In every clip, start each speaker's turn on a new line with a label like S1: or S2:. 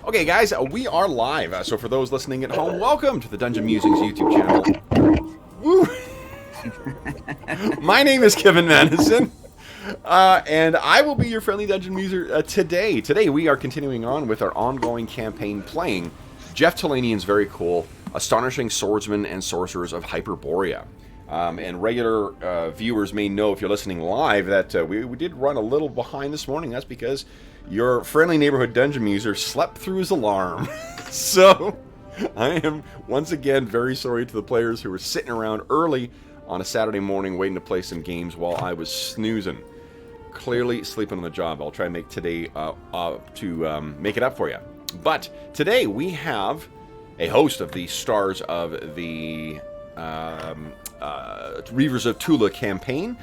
S1: Okay, guys, we are live. So for those listening at home, welcome to the Dungeon Musings YouTube channel. Woo! My name is Kevin Madison, and I will be your friendly Dungeon Muser today. Today we are continuing on with our ongoing campaign playing Jeff Talanian's very cool Astonishing Swordsmen and Sorcerers of Hyperborea. And regular viewers may know, if you're listening live, that we did run a little behind this morning. That's because your friendly neighborhood dungeon muser slept through his alarm. So I am once again very sorry to the players who were sitting around early on a Saturday morning waiting to play some games while I was snoozing. Clearly sleeping on the job. I'll try and make today to make it up for you. But today we have a host of the stars of the Reavers of Thule campaign,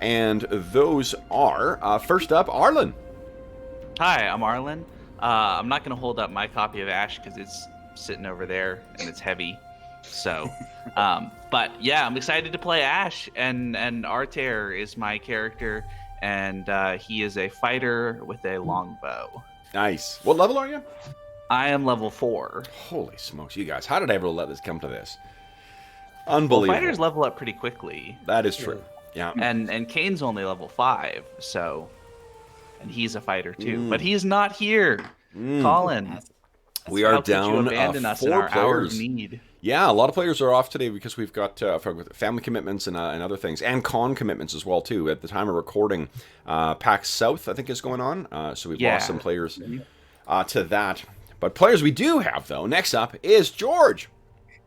S1: and those are, first up, Arlen.
S2: Hi, I'm Arlen. I'm not going to hold up my copy of Ash because it's sitting over there and it's heavy. So, but yeah, I'm excited to play Ash, and Arter is my character, and he is a fighter with a longbow.
S1: Nice. What level are you?
S2: I am level 4.
S1: Holy smokes, you guys. How did I ever let this come to this? Unbelievable.
S2: Well, fighters level up pretty quickly.
S1: That is true. Yeah.
S2: And Kane's only level 5, so... And he's a fighter too, but he's not here. Colin,
S1: we are
S2: how could you
S1: down
S2: abandon us in
S1: 4
S2: our hour of
S1: players.
S2: need?
S1: Yeah, a lot of players are off today because we've got family commitments and other things, and con commitments as well too. At the time of recording, PAX South I think is going on, so we've lost some players to that. But players we do have though. Next up is George.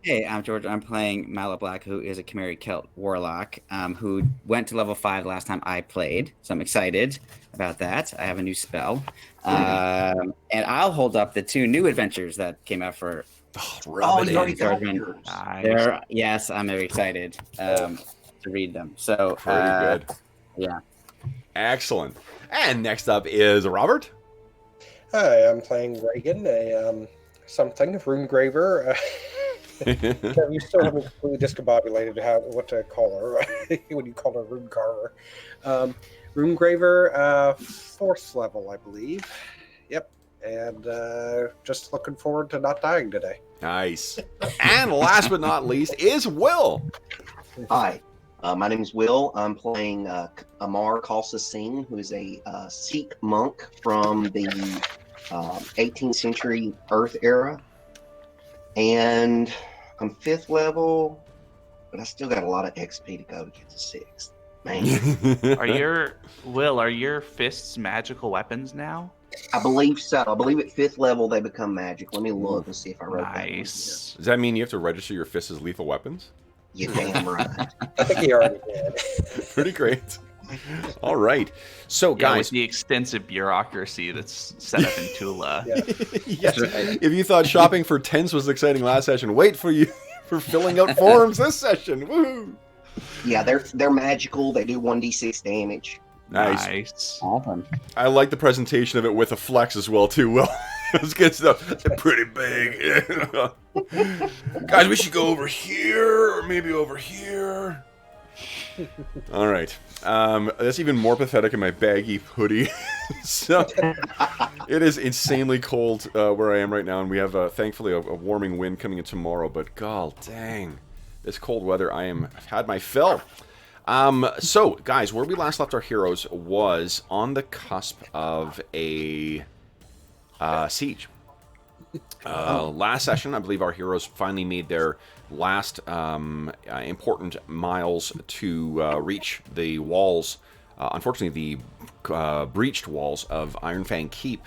S3: Hey, I'm George. I'm playing Malablack, who is a Chimeric Celt Warlock, who went to level 5 last time I played. So I'm excited about that. I have a new spell. And I'll hold up the 2 new adventures that came out for
S1: Swordsmen.
S3: Nice. Yes, I'm very excited to read them. So
S1: Pretty good.
S3: Yeah.
S1: Excellent. And next up is Robert.
S4: Hi, I'm playing Reagan, a rune graver. You still haven't completely discombobulated what to call her when you call her rune carver. Rune graver, 4th level, I believe. Yep, and just looking forward to not dying today.
S1: Nice. And last but not least is Will.
S5: Hi, my name is Will. I'm playing Amar Khalsa Singh, who is a Sikh monk from the 18th century Earth era. And I'm 5th level, but I still got a lot of XP to go to get to 6th. Man.
S2: Are your fists magical weapons now?
S5: I believe so. I believe at 5th level they become magic. Let me look and see if I wrote
S2: Nice.
S1: Does that mean you have to register your fists as lethal weapons?
S5: that. You damn right.
S4: I think he already did.
S1: Pretty great. All right. So,
S2: Yeah,
S1: guys.
S2: with the extensive bureaucracy that's set up in Tula.
S1: Yes. If you thought shopping for tents was exciting last session, wait for you for filling out forms this session. Woohoo!
S5: Yeah, they're magical. They do 1d6 damage.
S1: Nice.
S3: Awesome.
S1: I like the presentation of it with a flex as well, too. Well, it's good stuff. They're pretty big. Guys, we should go over here, or maybe over here. All right. That's even more pathetic in my baggy hoodie. So it is insanely cold where I am right now, and we have thankfully a warming wind coming in tomorrow. But god dang, this cold weather, I've had my fill. So guys, where we last left our heroes was on the cusp of a siege. Last session, I believe our heroes finally made their last important miles to reach the walls, unfortunately the breached walls of Ironfang Keep,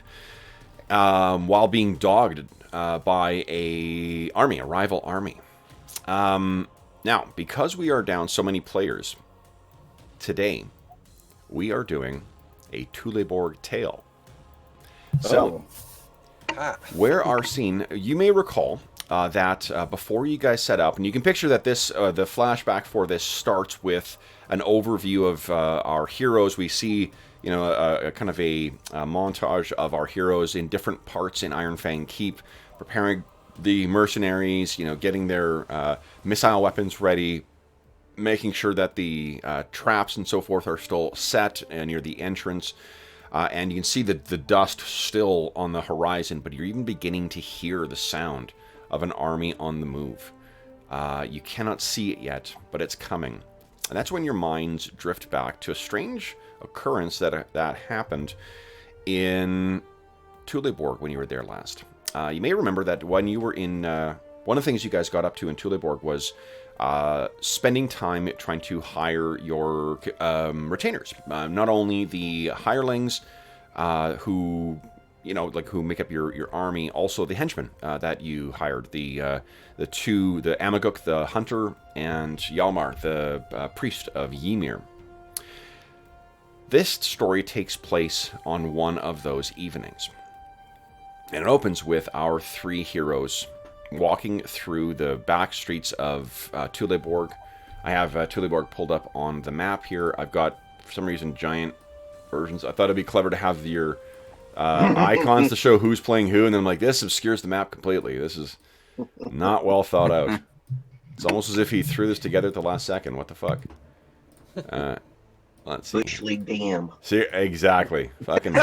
S1: while being dogged by a rival army. Now, because we are down so many players, today we are doing a Tuleborg tale. So, where our scene, you may recall that before you guys set up, and you can picture that this the flashback for this starts with an overview of our heroes. We see, a kind of a montage of our heroes in different parts in Ironfang Keep, preparing the mercenaries, getting their missile weapons ready, making sure that the traps and so forth are still set near the entrance. and you can see the dust still on the horizon, but you're even beginning to hear the sound of an army on the move. You cannot see it yet, but it's coming. And that's when your minds drift back to a strange occurrence that happened in Thuleborg when you were there last. You may remember that when you were in... one of the things you guys got up to in Thuleborg was spending time trying to hire your retainers. Not only the hirelings who... who make up your army, also the henchmen that you hired, the Amaguk, the hunter, and Yalmar, the priest of Ymir. This story takes place on one of those evenings, and it opens with our 3 heroes walking through the back streets of Thuleborg. I have Thuleborg pulled up on the map here. I've got, for some reason, giant versions. I thought it'd be clever to have your icons to show who's playing who, and then I'm like, this obscures the map completely. This is not well thought out. It's almost as if he threw this together at the last second. What the fuck? Let's see.
S5: Bush League DM.
S1: See, exactly. Fucking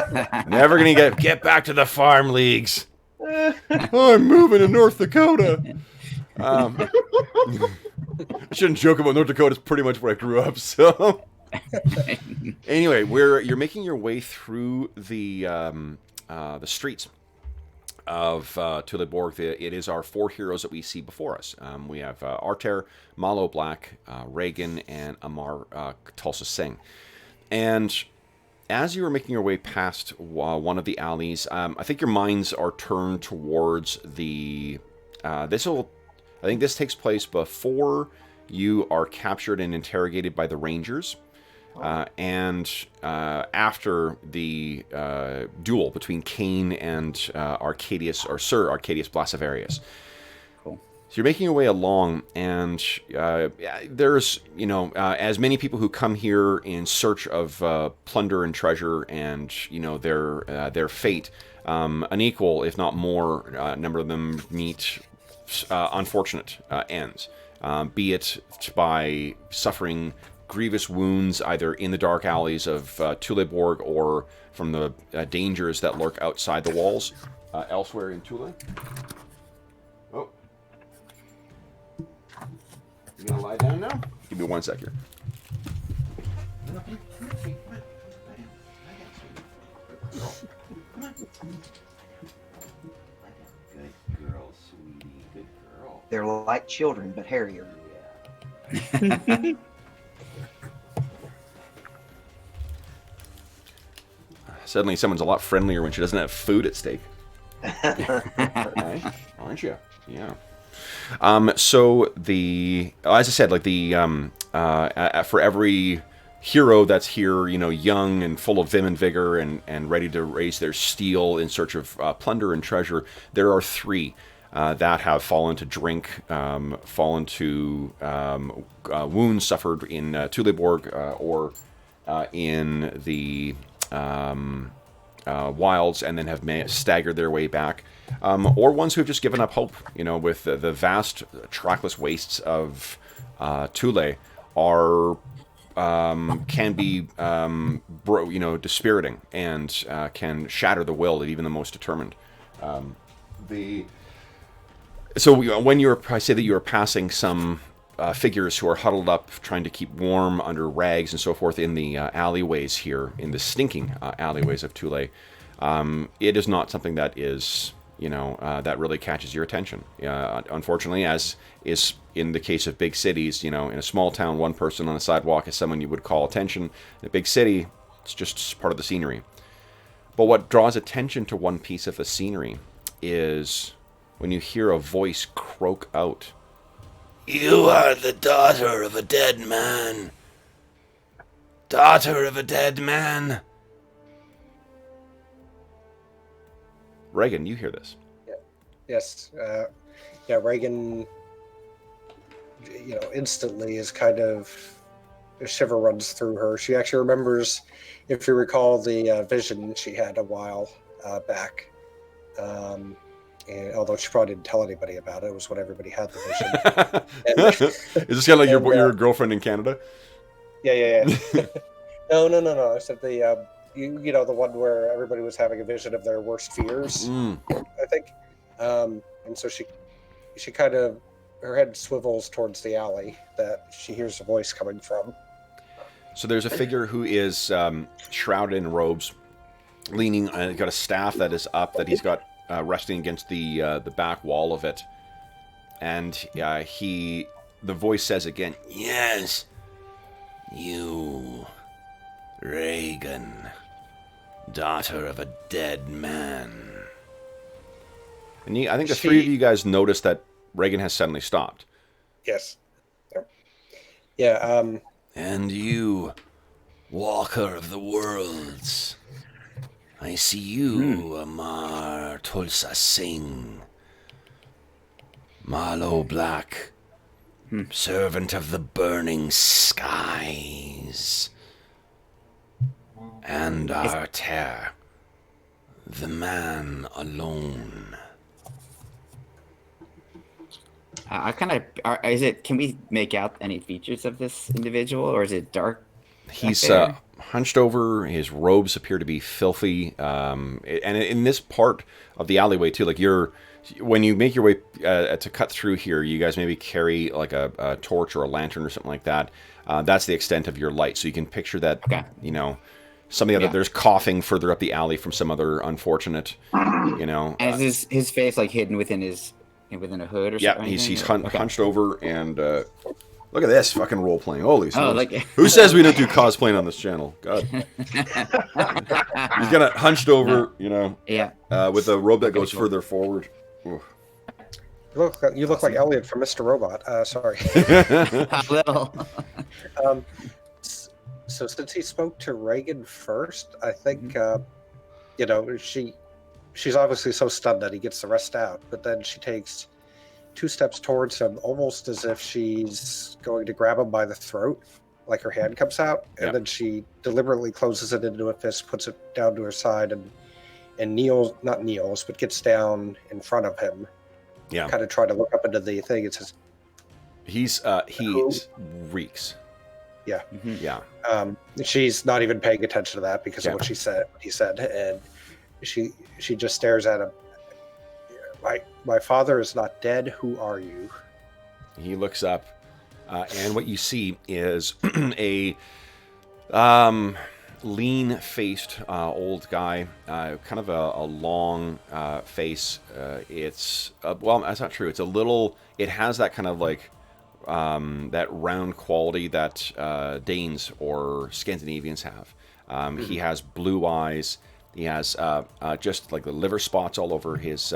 S1: never gonna get back to the farm leagues. I'm moving to North Dakota. I shouldn't joke about North Dakota. It's pretty much where I grew up. So anyway, you're making your way through the streets of Thuleborg. It is our 4 heroes that we see before us. We have Arter, Malo Black, Reagan, and Amar Tulsa Singh. And as you were making your way past one of the alleys, I think your minds are turned towards the... I think this takes place before you are captured and interrogated by the Rangers. And after the duel between Cain and Arcadius, or Sir Arcadius Blasivarius.
S3: Cool.
S1: So you're making your way along, and there's, as many people who come here in search of plunder and treasure and, their fate, an equal, if not more, number of them meet unfortunate ends, be it by suffering grievous wounds either in the dark alleys of Thuleborg or from the dangers that lurk outside the walls elsewhere in Thule. Oh. You gonna lie down now? Give me 1 sec here. Good girl, sweetie. Good girl.
S5: They're like children, but hairier.
S1: Yeah. Suddenly someone's a lot friendlier when she doesn't have food at stake. Right? Aren't you? Yeah. So as I said, for every hero that's here, young and full of vim and vigor and ready to raise their steel in search of plunder and treasure, there are 3 that have fallen to drink, fallen to wounds suffered in Thuleborg or in the wilds, and then have staggered their way back, or ones who have just given up hope. With the vast trackless wastes of Thule can be dispiriting and can shatter the will of even the most determined. So when I say that you are passing some figures who are huddled up trying to keep warm under rags and so forth in the alleyways here, in the stinking alleyways of Thule, it is not something that is, that really catches your attention. Unfortunately, as is in the case of big cities, in a small town, one person on the sidewalk is someone you would call attention. In a big city, it's just part of the scenery. But what draws attention to one piece of the scenery is when you hear a voice croak out, "You are the daughter of a dead man. Daughter of a dead man." Reagan, you hear this?
S4: Yeah. Yes. Reagan, instantly is kind of, a shiver runs through her. She actually remembers, if you recall, the vision she had a while back. And although she probably didn't tell anybody about it, it was when everybody had the vision.
S1: Is this kind of like your girlfriend in Canada?
S4: Yeah. No. I said you know, the one where everybody was having a vision of their worst fears, I think. And so she kind of, her head swivels towards the alley that she hears a voice coming from.
S1: So there's a figure who is shrouded in robes, leaning, got a staff that is up, that he's got resting against the back wall of it. And the voice says again, "Yes, you, Reagan, daughter of a dead man." And I think the three of you guys noticed that Reagan has suddenly stopped.
S4: Yes. Yeah.
S1: And you, walker of the worlds, I see you, Amar Tulsa Singh, Marlowe Black, servant of the burning skies, and Arter, the man alone.
S3: Can we make out any features of this individual, or is it dark?
S1: He's hunched over. His robes appear to be filthy. And in this part of the alleyway too, like when you make your way to cut through here, you guys maybe carry like a torch or a lantern or something like that. That's the extent of your light, so you can picture that. Okay. You know, some of the other there's coughing further up the alley from some other unfortunate. You know,
S3: and is his face like hidden within a hood or something?
S1: Yeah, he's hunched over, and look at this fucking role playing. Holy smokes.
S3: Like...
S1: Who says we don't do cosplaying on this channel? God. He's got it hunched over, you know, with a robe that goes further forward. Oof.
S4: You look like Elliot from Mr. Robot. Sorry.
S3: A little.
S4: So since he spoke to Reagan first, I think, you know, she's obviously so stunned that he gets the rest out, but then she takes 2 steps towards him, almost as if she's going to grab him by the throat, like her hand comes out, and then she deliberately closes it into a fist, puts it down to her side, and not kneels, but gets down in front of him. Yeah. Kind of try to look up into the thing. It says,
S1: he reeks.
S4: Yeah.
S1: Mm-hmm. Yeah.
S4: She's not even paying attention to that because of what he said, and she just stares at him. My father is not dead. Who are you?
S1: He looks up, and what you see is a lean-faced old guy, kind of a long face. It's well, that's not true. It's a little. It has that kind of like that round quality that Danes or Scandinavians have. He has blue eyes. He has just like the liver spots all over his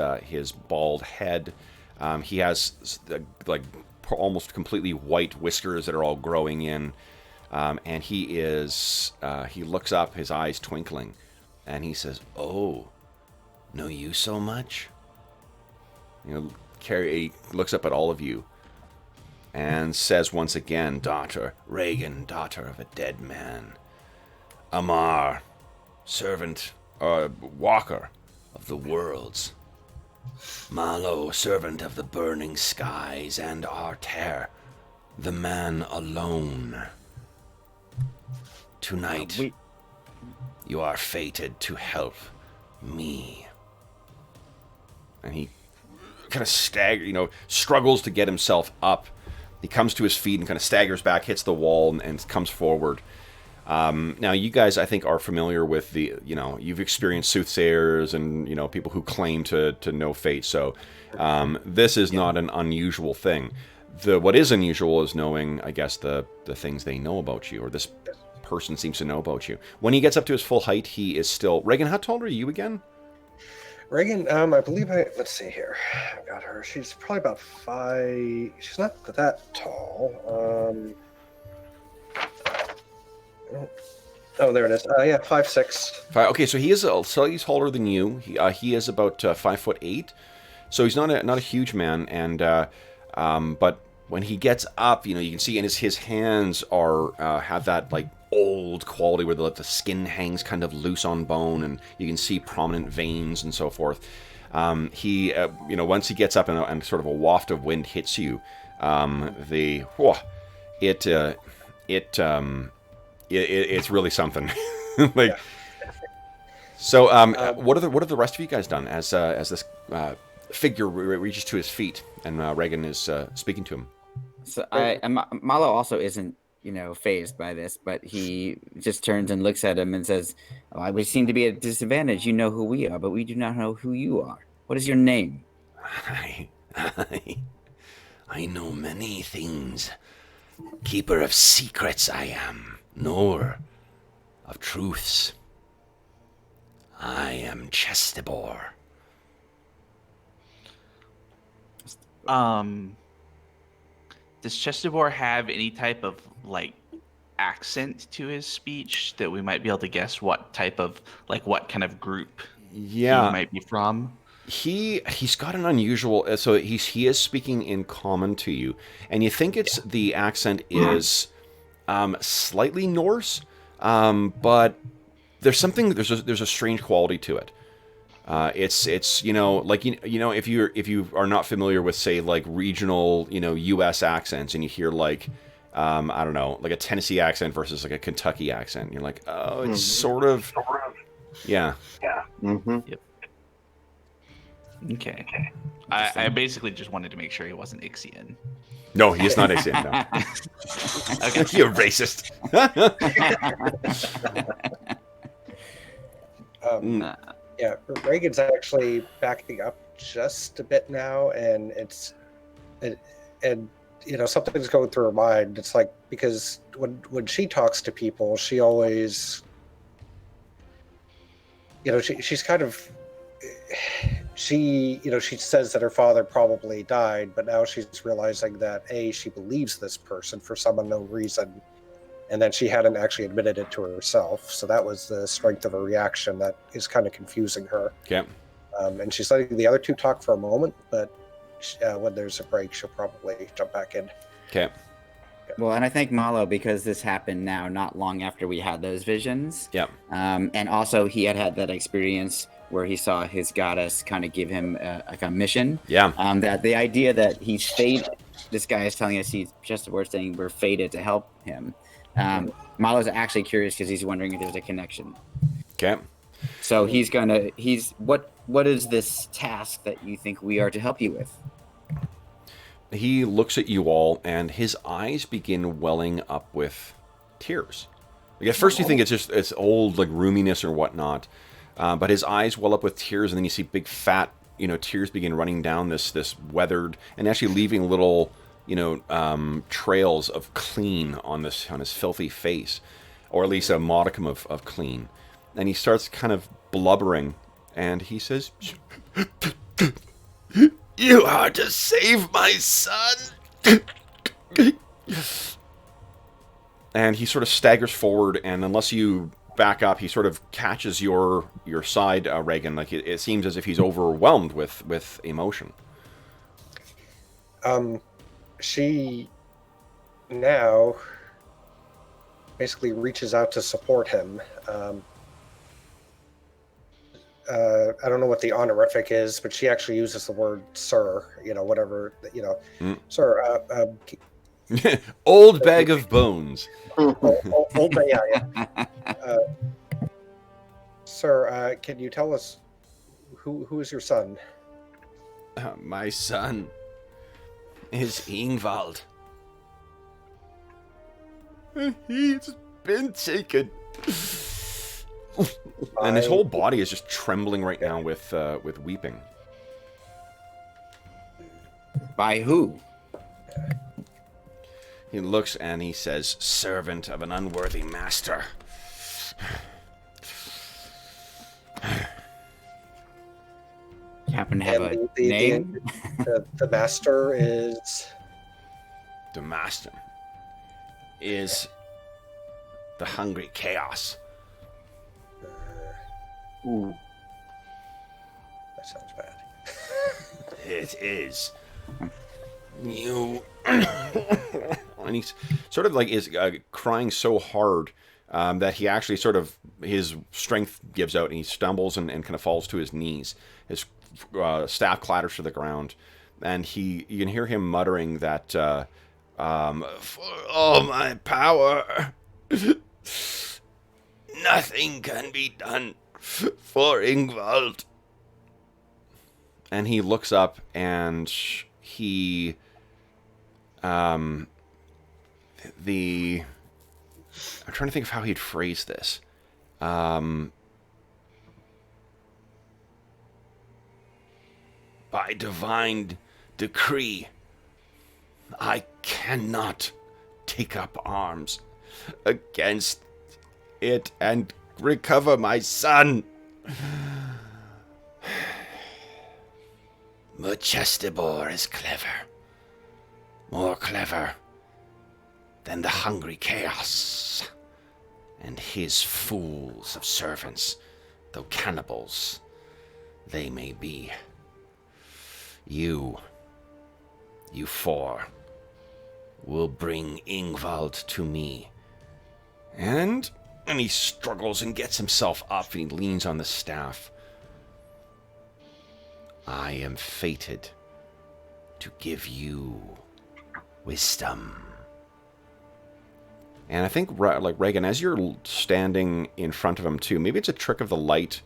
S1: bald head. He has like almost completely white whiskers that are all growing in. And he looks up, his eyes twinkling, and he says, "Oh, know you so much?" You know, he looks up at all of you and says once again, "Daughter, Reagan, daughter of a dead man. Amar, servant, walker of the worlds. Malo, servant of the burning skies, and Arter, the man alone. Tonight, you are fated to help me." And he kind of struggles to get himself up. He comes to his feet and kind of staggers back, hits the wall, and comes forward. Now, you guys, I think, are familiar with you've experienced soothsayers and, people who claim to know fate. So this is not an unusual thing. What is unusual is knowing, I guess, the things they know about you, or this person seems to know about you. When he gets up to his full height, he is still... Reagan, how tall are you again?
S4: Reagan, I believe let's see here. I've got her. She's probably about 5... She's not that tall. Oh, there it is. 5'6".
S1: Okay, so he is slightly taller than you. He is about 5'8". So he's not a huge man, and but when he gets up, you can see his hands have that like old quality where the skin hangs kind of loose on bone, and you can see prominent veins and so forth. He once he gets up and sort of a waft of wind hits you, it's really something. So, what have the rest of you guys done as this figure reaches to his feet and Reagan is speaking to him?
S3: So Malo also isn't, phased by this, but he just turns and looks at him and says, "Oh, we seem to be at a disadvantage. You know who we are, but we do not know who you are. What is your name?"
S6: I know many things. Keeper of secrets I am, knower of truths. I am Chestibor.
S2: Does Chestibor have any type of accent to his speech that we might be able to guess what type of what kind of group he might be from?
S1: He's got an unusual. So he is speaking in common to you, and you think it's the accent is slightly Norse, but there's a strange quality to it. It's if you are not familiar with, say, regional U.S. accents, and you hear I don't know, a Tennessee accent versus a Kentucky accent, you're like, oh, it's sort of yeah.
S5: Mm-hmm.
S2: Yep. Okay. I basically just wanted to make sure he wasn't Ixian.
S1: No, he is not Ixian. No.
S2: Okay.
S1: You're racist.
S4: Yeah, Reagan's actually backing up just a bit now, and something's going through her mind. It's because when she talks to people, she always, she's kind of, she says that her father probably died, but now she's realizing that she believes this person for some unknown reason, and then she hadn't actually admitted it to herself. So that was the strength of her reaction that is kind of confusing her.
S1: Okay.
S4: And she's letting the other two talk for a moment, but when there's a break, she'll probably jump back in.
S1: Okay.
S3: Well, and I thank Malo because this happened now, not long after we had those visions.
S1: Yep.
S3: And also he had that experience where he saw his goddess kind of give him a mission.
S1: Yeah.
S3: That the idea that he's fated, this guy is telling us he's just a word saying we're fated to help him. Malo's actually curious because he's wondering if there's a connection.
S1: Okay.
S3: So what is this task that you think we are to help you with?
S1: He looks at you all, and his eyes begin welling up with tears. At first you think it's old, roominess or whatnot, but his eyes well up with tears, and then you see big fat, tears begin running down this weathered, and actually leaving little, trails of clean on his filthy face, or at least a modicum of clean. And he starts kind of blubbering, and he says,
S6: You are to save my son.
S1: And he sort of staggers forward, and unless you back up, he sort of catches your side, Reagan. It seems as if he's overwhelmed with emotion.
S4: She now basically reaches out to support him. I don't know what the honorific is, but she actually uses the word "sir." Whatever. Sir.
S1: Old bag of bones.
S4: Old bag. Yeah. Sir, can you tell us who is your son?
S6: My son is Ingvald.
S1: He's been taken. And his whole body is just trembling right now with weeping.
S3: By who?
S1: He looks and he says,
S6: Servant of an unworthy master.
S3: You happen to have a name?
S4: The master is...
S1: The master is
S6: The hungry chaos.
S4: Ooh. That sounds bad.
S6: It is.
S1: you. And he's sort of is crying so hard that he actually his strength gives out and he stumbles and kind of falls to his knees. His staff clatters to the ground, and you can hear him muttering that,
S6: For all my power, nothing can be done For Ingvald.
S1: And he looks up and he I'm trying to think of how he'd phrase this. By divine decree, I cannot take up arms against it and recover my son.
S6: Machestibor is clever. More clever than the hungry chaos. And his fools of servants, though cannibals they may be. You four, will bring Ingvald to me. And he struggles and gets himself up and he leans on the staff. I am fated to give you wisdom.
S1: And I think, like, Reagan, as you're standing in front of him, too, maybe it's a trick of the light,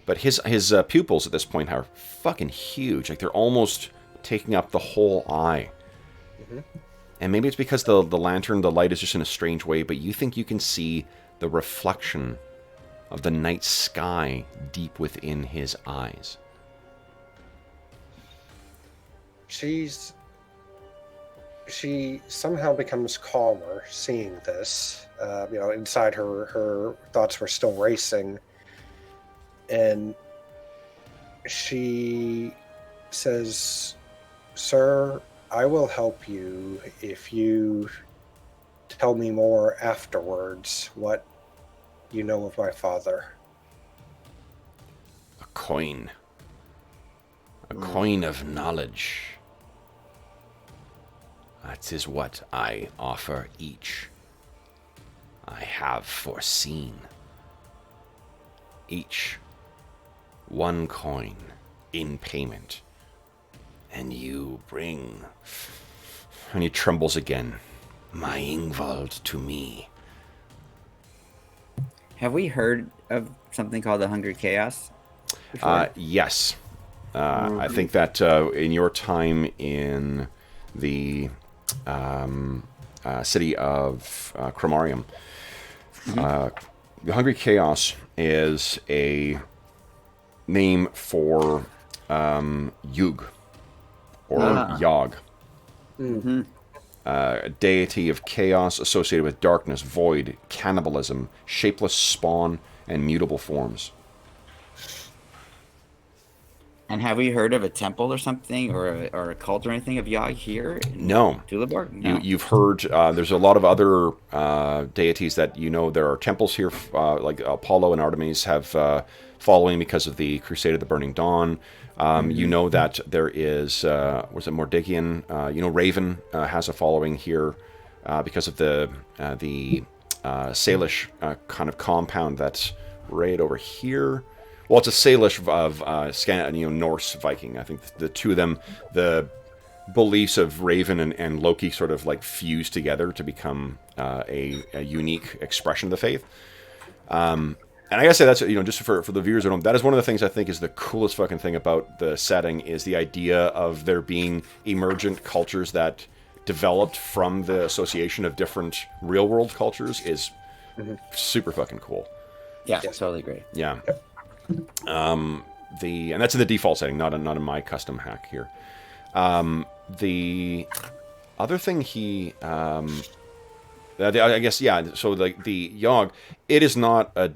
S1: but his pupils at this point are fucking huge. Like, they're almost taking up the whole eye. Mm-hmm. And maybe it's because the lantern, the light is just in a strange way, but you think you can see the reflection of the night sky deep within his eyes.
S4: She somehow becomes calmer seeing this. Inside her thoughts were still racing. And she says, "Sir, I will help you if you tell me more afterwards what you know of my father."
S6: A coin. A coin of knowledge. That is what I offer each. I have foreseen. Each one coin in payment. And you bring...
S1: And he trembles again.
S6: My Ingvald to me.
S3: Have we heard of something called the Hungry Chaos?
S1: Yes. I think that in your time in the city of Cromarium, the Hungry Chaos is a name for Yug, or Yog.
S3: Mm-hmm.
S1: A deity of chaos associated with darkness, void, cannibalism, shapeless spawn, and mutable forms.
S3: And have we heard of a temple or something, or a cult or anything of Yog here?
S1: No.
S3: Tuleborg? No.
S1: You've heard, there's a lot of other deities that there are temples here, like Apollo and Artemis have following because of the Crusade of the Burning Dawn. You know that there is, was it Mordigian? Raven has a following here because of the Salish kind of compound that's right over here. Well, it's a Salish of Norse Viking. I think the two of them, the beliefs of Raven and Loki sort of like fuse together to become a unique expression of the faith. And I gotta say, that's, just for the viewers at home, that is one of the things I think is the coolest fucking thing about the setting, is the idea of there being emergent cultures that developed from the association of different real world cultures is super fucking cool.
S3: Yeah, totally agree.
S1: Yeah. And that's in the default setting, not in my custom hack here. The other thing I guess, yeah, so like the Yog, it is not a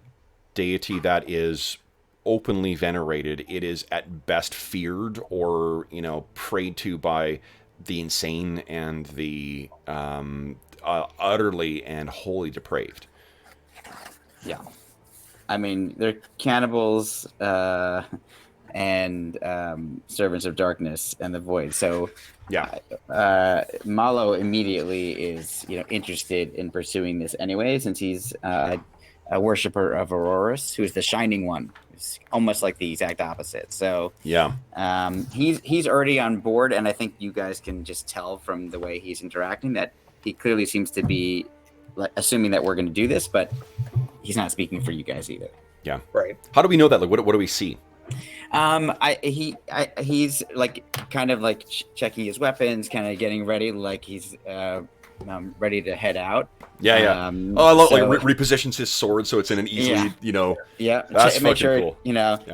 S1: deity that is openly venerated. It is at best feared or, prayed to by the insane and the utterly and wholly depraved.
S3: Yeah. I mean, they're cannibals and servants of darkness and the void. So,
S1: yeah,
S3: Malo immediately is interested in pursuing this anyway, since he's a worshiper of Auroras, who is the Shining One. It's almost like the exact opposite. So,
S1: yeah,
S3: he's already on board, and I think you guys can just tell from the way he's interacting that he clearly seems to be assuming that we're going to do this, but he's not speaking for you guys either.
S1: Yeah.
S4: Right.
S1: How do we know that? Like, what do we see?
S3: He's like kind of like checking his weapons, kind of getting ready, like he's ready to head out.
S1: Yeah. Oh, I love like repositions his sword so it's in an easily, that's
S3: make
S1: fucking
S3: sure
S1: cool.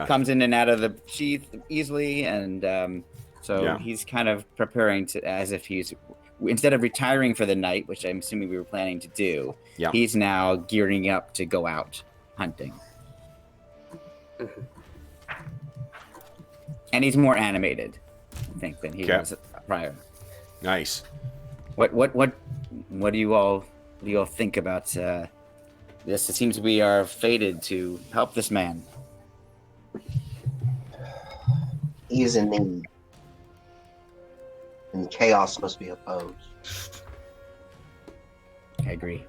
S3: Comes in and out of the sheath easily, and he's kind of preparing to, as if he's, instead of retiring for the night, which I'm assuming we were planning to do, he's now gearing up to go out hunting.
S4: Mm-hmm.
S3: And he's more animated, I think, than he was prior.
S1: Nice.
S3: What do you all think about this? It seems we are fated to help this man.
S5: He is in need, and chaos must be opposed.
S3: I agree.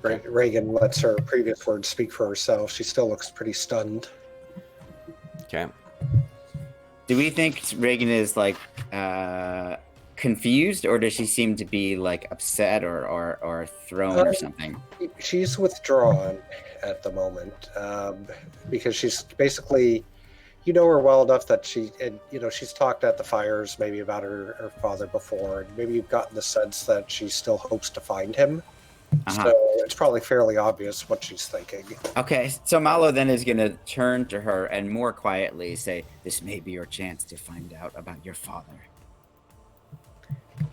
S4: Reagan lets her previous words speak for herself. She still looks pretty stunned.
S1: Okay.
S3: Do we think Reagan is like confused, or does she seem to be like upset or thrown or something?
S4: She's withdrawn at the moment because she's basically, you know her well enough that she's talked at the fires maybe about her father before, and maybe you've gotten the sense that she still hopes to find him. So it's probably fairly obvious what she's thinking.
S3: Okay, so Malo then is going to turn to her and more quietly say, "This may be your chance to find out about your father."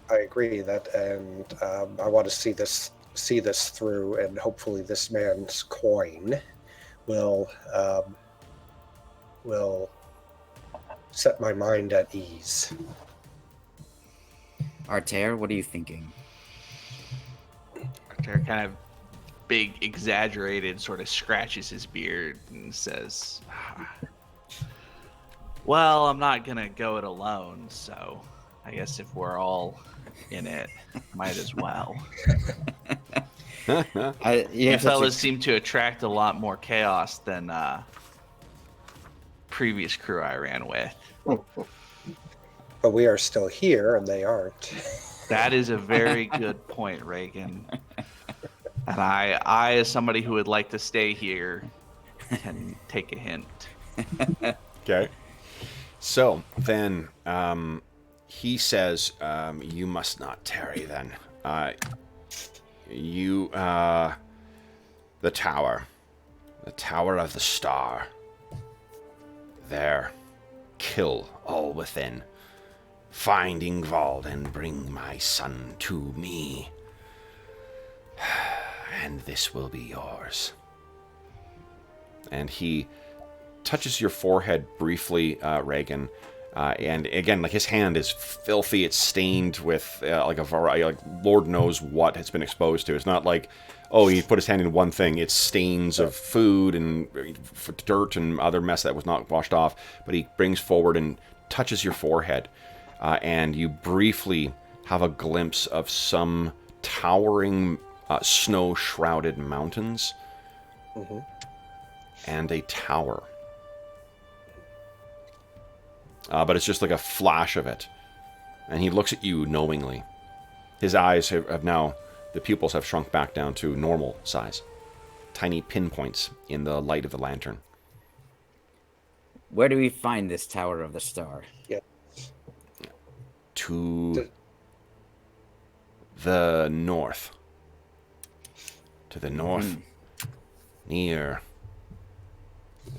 S4: I agree that, and I want to see this through, and hopefully this man's coin will set my mind at ease.
S3: Artair, what are you thinking?
S2: Artair kind of big, exaggerated, sort of scratches his beard and says, "Well, I'm not gonna go it alone, so I guess if we're all in it, might as well." You fellas seem to attract a lot more chaos than previous crew I ran with.
S4: But we are still here, and they aren't.
S2: That is a very good point, Reagan. And I, as somebody who would like to stay here, can take a hint.
S1: Okay. So then he says, "You must not tarry then. The tower of the star. There, kill all within. Find Ingvald and bring my son to me. And this will be yours." And he touches your forehead briefly, Reagan. And again, like his hand is filthy. It's stained with like a variety, like Lord knows what has been exposed to. It's not like, oh, he put his hand in one thing. It's stains of food and dirt and other mess that was not washed off. But he brings forward and touches your forehead. And you briefly have a glimpse of some towering snow-shrouded mountains and a tower. But it's just like a flash of it. And he looks at you knowingly. His eyes have now, the pupils have shrunk back down to normal size. Tiny pinpoints in the light of the lantern.
S3: Where do we find this Tower of the Star?
S4: Yeah.
S1: To the north. To the north. Near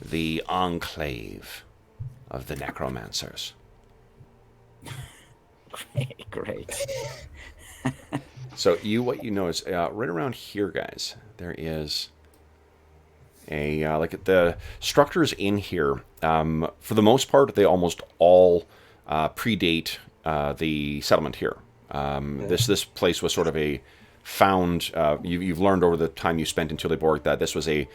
S1: the enclave of the necromancers.
S3: Great.
S1: So what you know is right around here, guys, there is a like the structures in here. For the most part, they almost all predate the settlement here. This place was sort of a found. You've learned over the time you spent in Tuleborg that this was a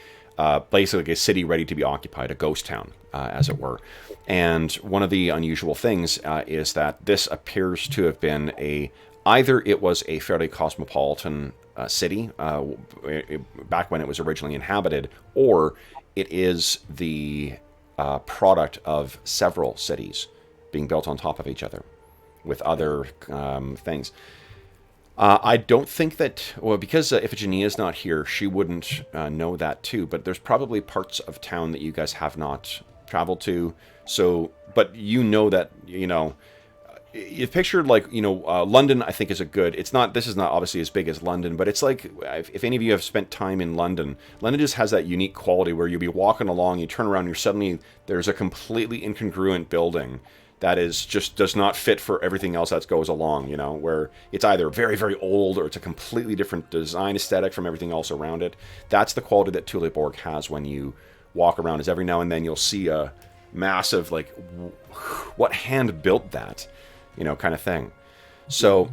S1: basically a city ready to be occupied, a ghost town, as it were. And one of the unusual things is that this appears to have been either it was a fairly cosmopolitan city back when it was originally inhabited, or it is the product of several cities being built on top of each other with other things.
S6: I don't think that, well, because Iphigenia's not here, she wouldn't know that too, but there's probably parts of town that you guys have not traveled to, so, but you know that, you know, you pictured like, you know, London, I think is a good, it's not, this is not obviously as big as London, but it's like, if any of you have spent time in London, London just has that unique quality where you'll be walking along, you turn around, you're suddenly, there's a completely incongruent building that is just does not fit for everything else that goes along, you know, where it's either very, very old or it's a completely different design aesthetic from everything else around it. That's the quality that Thule has when you walk around, is every now and then you'll see a massive, like, what hand built that, you know, kind of thing. So,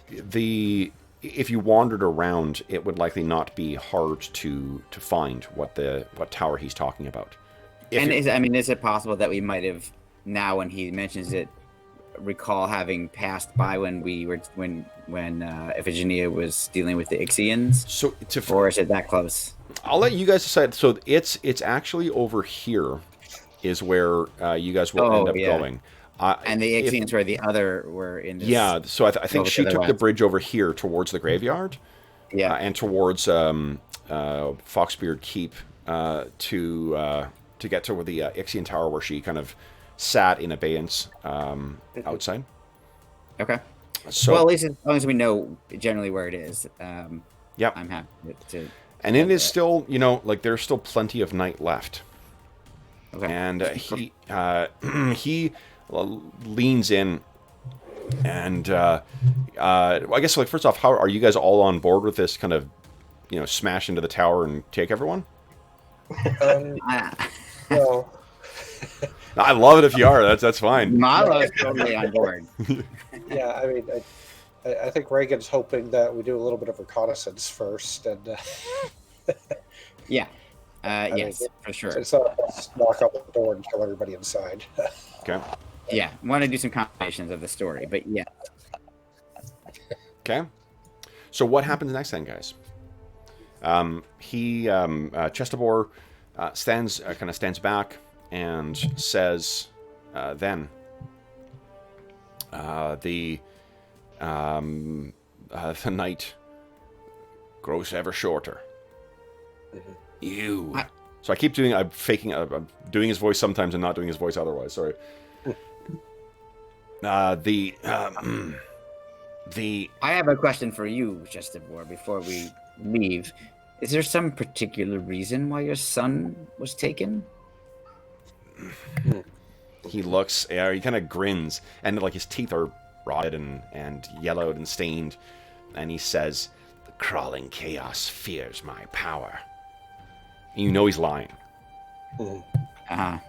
S6: if you wandered around, it would likely not be hard to find what tower he's talking about.
S3: Is it possible that we might have, now when he mentions it, recall having passed by when Iphigenia was dealing with the Ixians?
S6: So,
S3: or is it that close?
S6: I'll let you guys decide. So it's actually over here, is where you guys will end up going.
S3: And the Ixians were in this.
S6: Yeah, so I think she took the bridge over here towards the graveyard. Yeah, and towards Foxbeard Keep to get to the Ixian Tower, where she kind of sat in abeyance outside.
S3: Okay.
S6: So,
S3: well, at least as long as we know generally where it is.
S6: Yep.
S3: I'm happy to.
S6: And it is still, you know, like there's still plenty of night left.
S3: Okay.
S6: And he leans in, and I guess, like, first off, how are you guys all on board with this kind of, you know, smash into the tower and take everyone?
S4: No.
S6: I love it if you are. That's fine.
S3: Malo is totally on board.
S4: Yeah, I mean, I think Reagan's hoping that we do a little bit of reconnaissance first, and
S3: yeah, yes, for sure.
S4: It's not just knock up the door and kill everybody inside.
S6: Okay.
S3: Yeah, want to do some combinations of the story, but yeah.
S6: Okay. So what happens next then, guys? Chestabor stands back and says, the night grows ever shorter. Mm-hmm. So I keep doing, I'm doing his voice sometimes and not doing his voice otherwise, sorry. I
S3: have a question for you, Chestabor, before we leave. Is there some particular reason why your son was taken?
S6: He looks, he kind of grins, and like his teeth are rotted and yellowed and stained, and he says, "The crawling chaos fears my power." And you know he's lying.
S3: I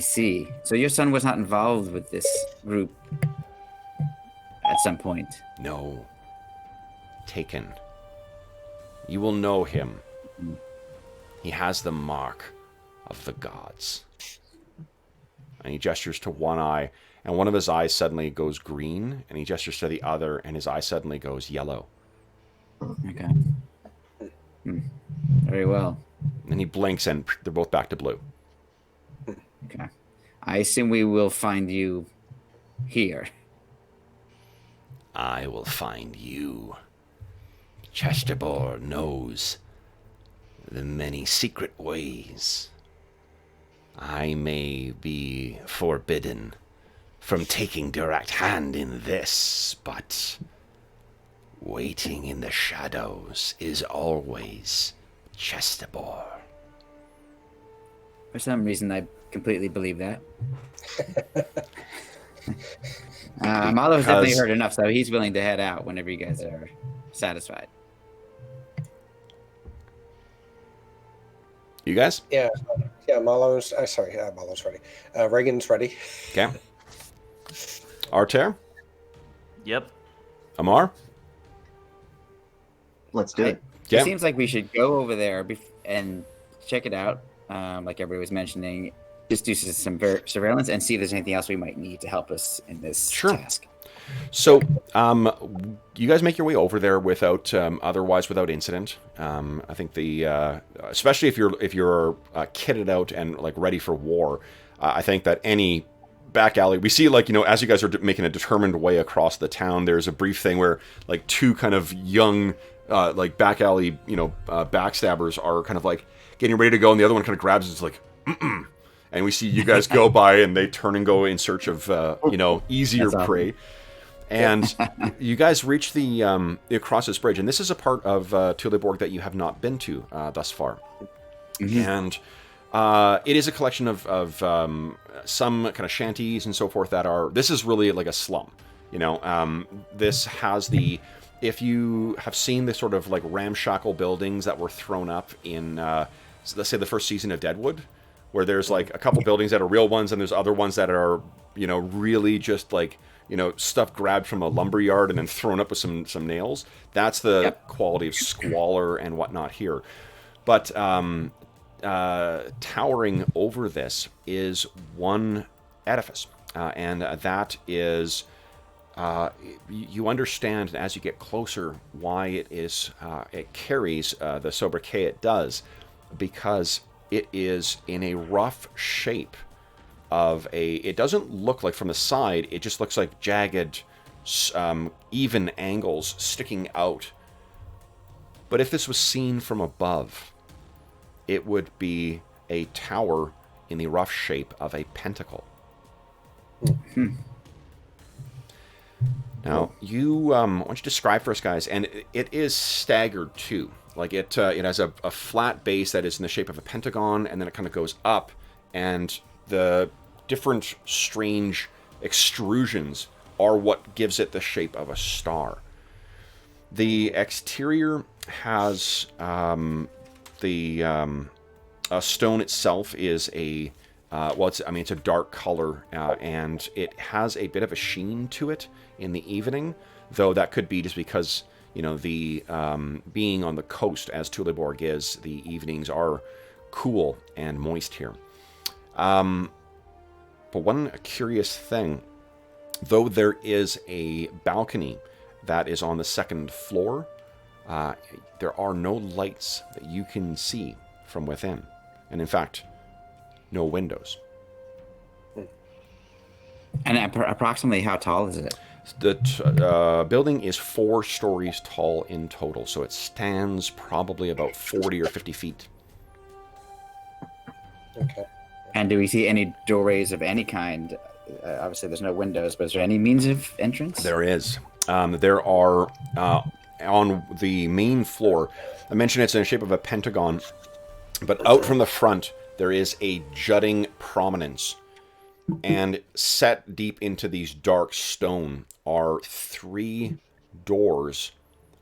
S3: see. So your son was not involved with this group at some point?
S6: No. Taken. You will know him. He has the mark of the gods. And he gestures to one eye, and one of his eyes suddenly goes green, and he gestures to the other, and his eye suddenly goes yellow.
S3: Okay. Very well.
S6: And he blinks, and they're both back to blue.
S3: Okay. I assume we will find you here.
S6: I will find you. Chestabor knows the many secret ways. I may be forbidden from taking direct hand in this, but waiting in the shadows is always Chestabor.
S3: For some reason, I completely believe that. Malo's definitely heard enough, so he's willing to head out whenever you guys are satisfied.
S6: You guys?
S4: Yeah, Malo's ready. Reagan's ready.
S6: Okay. Arter?
S2: Yep.
S6: Amar?
S5: Let's do it.
S3: It seems like we should go over there and check it out, like everybody was mentioning. Just do some surveillance and see if there's anything else we might need to help us in this task.
S6: So, you guys make your way over there without incident. I think especially if you're kitted out and like ready for war, I think that any
S1: back alley. We see, like, as you guys are making a determined way across the town, there's a brief thing where, like, two kind of young, like, back alley, backstabbers are kind of, like, getting ready to go, and the other one kind of grabs it, it's like, mm-mm. And we see you guys go by, and they turn and go in search of, easier prey. And you guys reach the across this bridge, and this is a part of Tuleborg that you have not been to thus far. And it is a collection of some kind of shanties and so forth that are... This is really like a slum, This has the... If you have seen the sort of like ramshackle buildings that were thrown up in, let's say, the first season of Deadwood, where there's like a couple buildings that are real ones, and there's other ones that are, really just like... stuff grabbed from a lumber yard and then thrown up with some nails. That's the quality of squalor and whatnot here. But towering over this is one edifice. And that is... you understand as you get closer why it carries the sobriquet it does, because it is in a rough shape of it doesn't look like from the side, it just looks like jagged, even angles sticking out. But if this was seen from above, it would be a tower in the rough shape of a pentacle. Now, why don't you describe for us, guys, and it is staggered too. Like it has a flat base that is in the shape of a pentagon, and then it kind of goes up, and the different strange extrusions are what gives it the shape of a star. The exterior has the stone itself is a it's a dark color, and it has a bit of a sheen to it in the evening, though that could be just because the being on the coast as Tuleborg is, the evenings are cool and moist here. But one curious thing, though there is a balcony that is on the second floor, there are no lights that you can see from within. And in fact, no windows.
S3: And approximately how tall is it?
S1: The building is 4 stories tall in total, so it stands probably about 40 or 50 feet.
S4: Okay.
S3: And do we see any doorways of any kind? Obviously, there's no windows, but is there any means of entrance?
S1: There is. There are, on the main floor, I mentioned it's in the shape of a pentagon, but out from the front, there is a jutting prominence. And set deep into these dark stone are 3 doors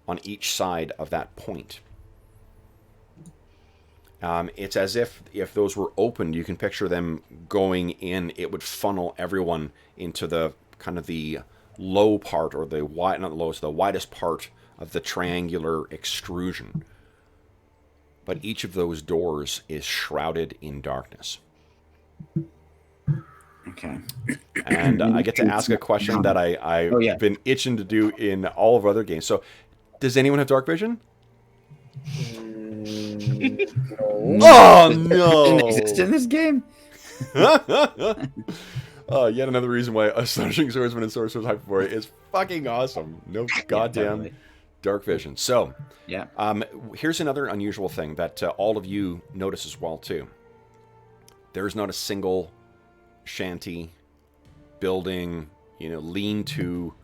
S1: on each side of that point. It's as if those were opened, you can picture them going in. It would funnel everyone into the kind of the low part, or the wide, not the lowest, the widest part of the triangular extrusion. But each of those doors is shrouded in darkness.
S3: Okay.
S1: And I get to ask a question that I've been itching to do in all of our other games. So, does anyone have dark vision?
S4: No.
S1: Oh,
S3: Doesn't
S1: no!
S3: exist in this game?
S1: Yet another reason why Astonishing Swordsmen and Sorcerers of Hyperborea is fucking awesome. No goddamn
S3: totally.
S1: dark vision. So,
S3: Yeah.
S1: here's another unusual thing that all of you notice as well, too. There's not a single shanty, building, lean-to,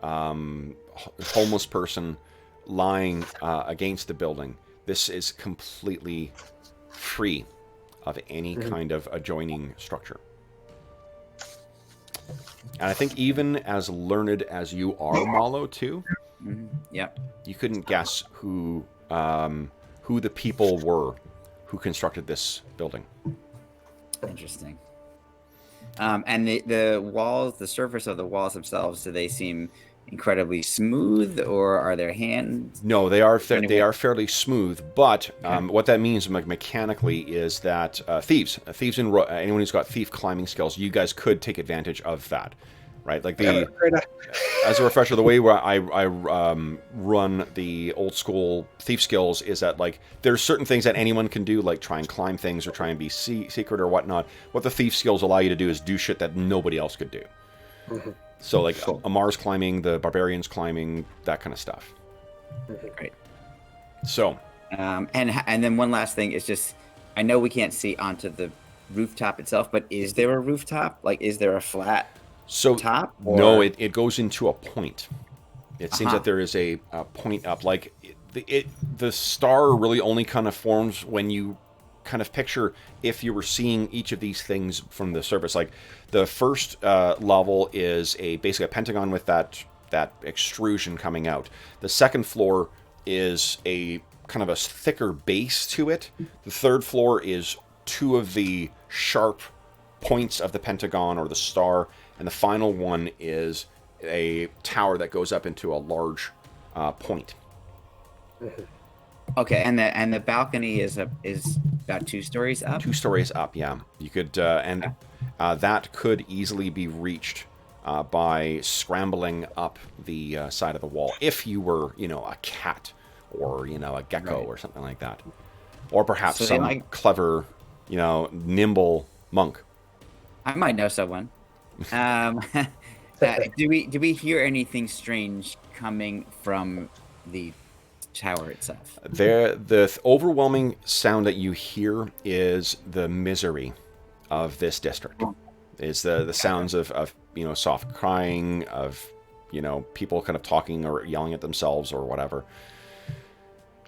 S1: homeless person lying against the building. This is completely free of any kind of adjoining structure. And I think even as learned as you are, Malo, too,
S3: Yep.
S1: you couldn't guess who the people were who constructed this building.
S3: Interesting. And the walls, the surface of the walls themselves, do they seem incredibly smooth, or are there hands?
S1: No, they are fairly smooth. But what that means, mechanically, is that thieves, anyone who's got thief climbing skills, you guys could take advantage of that. right? Like
S4: Damn
S1: the
S4: it, Freda.
S1: as a refresher, the way where I run the old school thief skills is that like there's certain things that anyone can do, like try and climb things or try and be secret or whatnot. What the thief skills allow you to do is do shit that nobody else could do.
S4: Mhm.
S1: So like
S3: Cool.
S1: Amar's climbing, the barbarians climbing, that kind of stuff.
S3: Great.
S1: So
S3: And then one last thing is just, I know we can't see onto the rooftop itself, but is there a rooftop? Like, is there a flat top?
S1: no,
S3: or-
S1: it goes into a point. It seems that there is a point up. Like the star really only kind of forms when you kind of picture if you were seeing each of these things from the surface. Like the first level is basically a pentagon with that extrusion coming out. The second floor is a kind of a thicker base to it. The third floor is two of the sharp points of the pentagon or the star, and the final one is a tower that goes up into a large point.
S3: Okay, and the balcony is about 2 stories up.
S1: 2 stories up, yeah. You could that could easily be reached by scrambling up the side of the wall if you were, a cat or a gecko or something like that, or perhaps
S3: So
S1: some clever, nimble monk.
S3: I might know someone. Do we hear anything strange coming from the tower itself?
S1: The overwhelming sound that you hear is the misery of this district. Is the sounds of soft crying, of people kind of talking or yelling at themselves or whatever.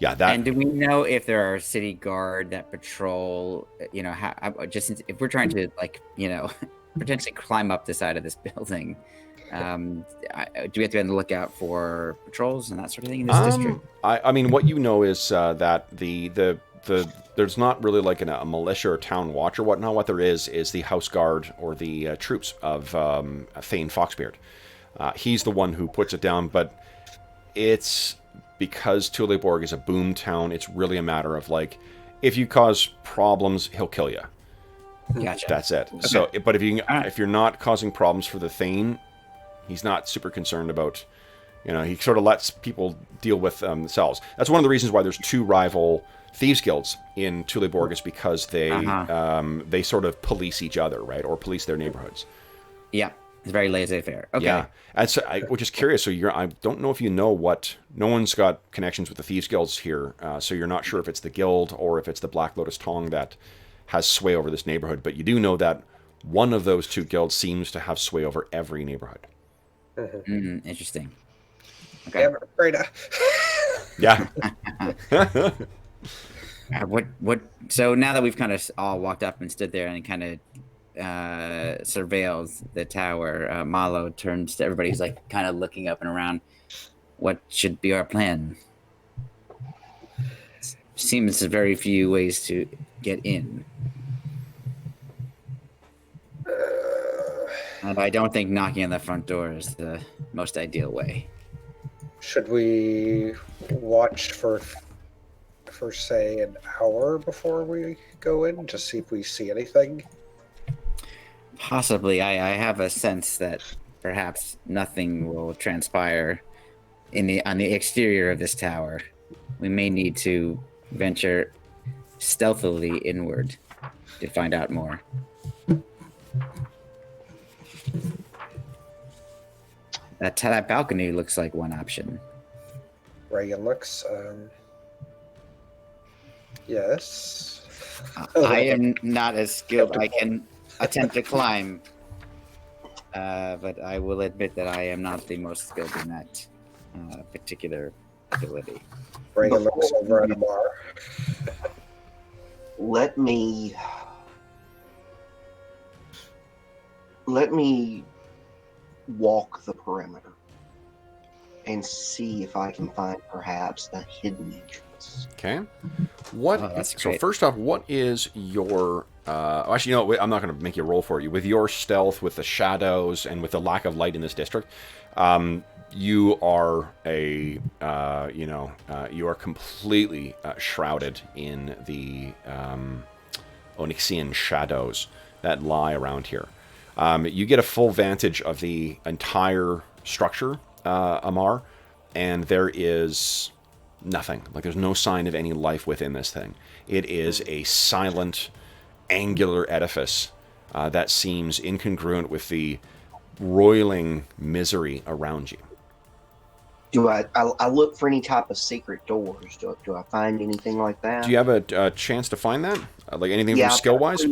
S1: Yeah, that.
S3: And do we know if there are city guard that patrol? If we're trying to potentially climb up the side of this building, do we have to be on the lookout for patrols and that sort of thing in this district?
S1: I mean, what you know is that the there's not really like a militia or town watch or whatnot. What there is the house guard or the troops of Thane Foxbeard. He's the one who puts it down, but it's because Tuleborg is a boom town. It's really a matter of like, if you cause problems, he'll kill you.
S3: Gotcha.
S1: That's it.
S3: Okay.
S1: So, but if you're not causing problems for the Thane, he's not super concerned about. He sort of lets people deal with themselves. That's one of the reasons why there's 2 rival thieves guilds in Tuleborg, is because they sort of police each other, right, or police their neighborhoods.
S3: Yeah, it's very laissez-faire. Okay.
S1: Yeah, and so which is curious. So I don't know if you know what. No one's got connections with the thieves guilds here, so you're not sure if it's the guild or if it's the Black Lotus Tong that has sway over this neighborhood. But you do know that one of those 2 guilds seems to have sway over every neighborhood.
S3: Interesting. Okay.
S4: Damn it, Freda.
S1: Yeah.
S3: What? So now that we've kind of all walked up and stood there and kind of surveilled the tower, Malo turns to everybody. He's like kind of looking up and around. What should be our plan? Seems there's very few ways to get in, and I don't think knocking on the front door is the most ideal way.
S4: Should we watch for say an hour before we go in to see if we see anything?
S3: Possibly. I have a sense that perhaps nothing will transpire on the exterior of this tower. We may need to venture stealthily inward to find out more. That balcony looks like one option.
S4: Reagan looks. Yes.
S3: I am not as skilled. I can attempt to climb, but I will admit that I am not the most skilled in that particular ability.
S4: Reagan looks over at Amar.
S5: Let me walk the perimeter and see if I can find perhaps a hidden entrance.
S1: Okay.
S3: That's
S1: So
S3: great.
S1: first off, what is your? Actually, I'm not going to make you roll for you. With your stealth, with the shadows, and with the lack of light in this district, you are you are completely shrouded in the Onyxian shadows that lie around here.
S6: You get a full vantage of the entire structure, Amar, and there is nothing. Like, there's no sign of any life within this thing. It is a silent, angular edifice that seems incongruent with the roiling misery around you.
S5: Do I look for any type of secret doors? Do I find anything like that?
S6: Do you have a chance to find that? Like anything
S5: Yeah,
S6: from skill-wise?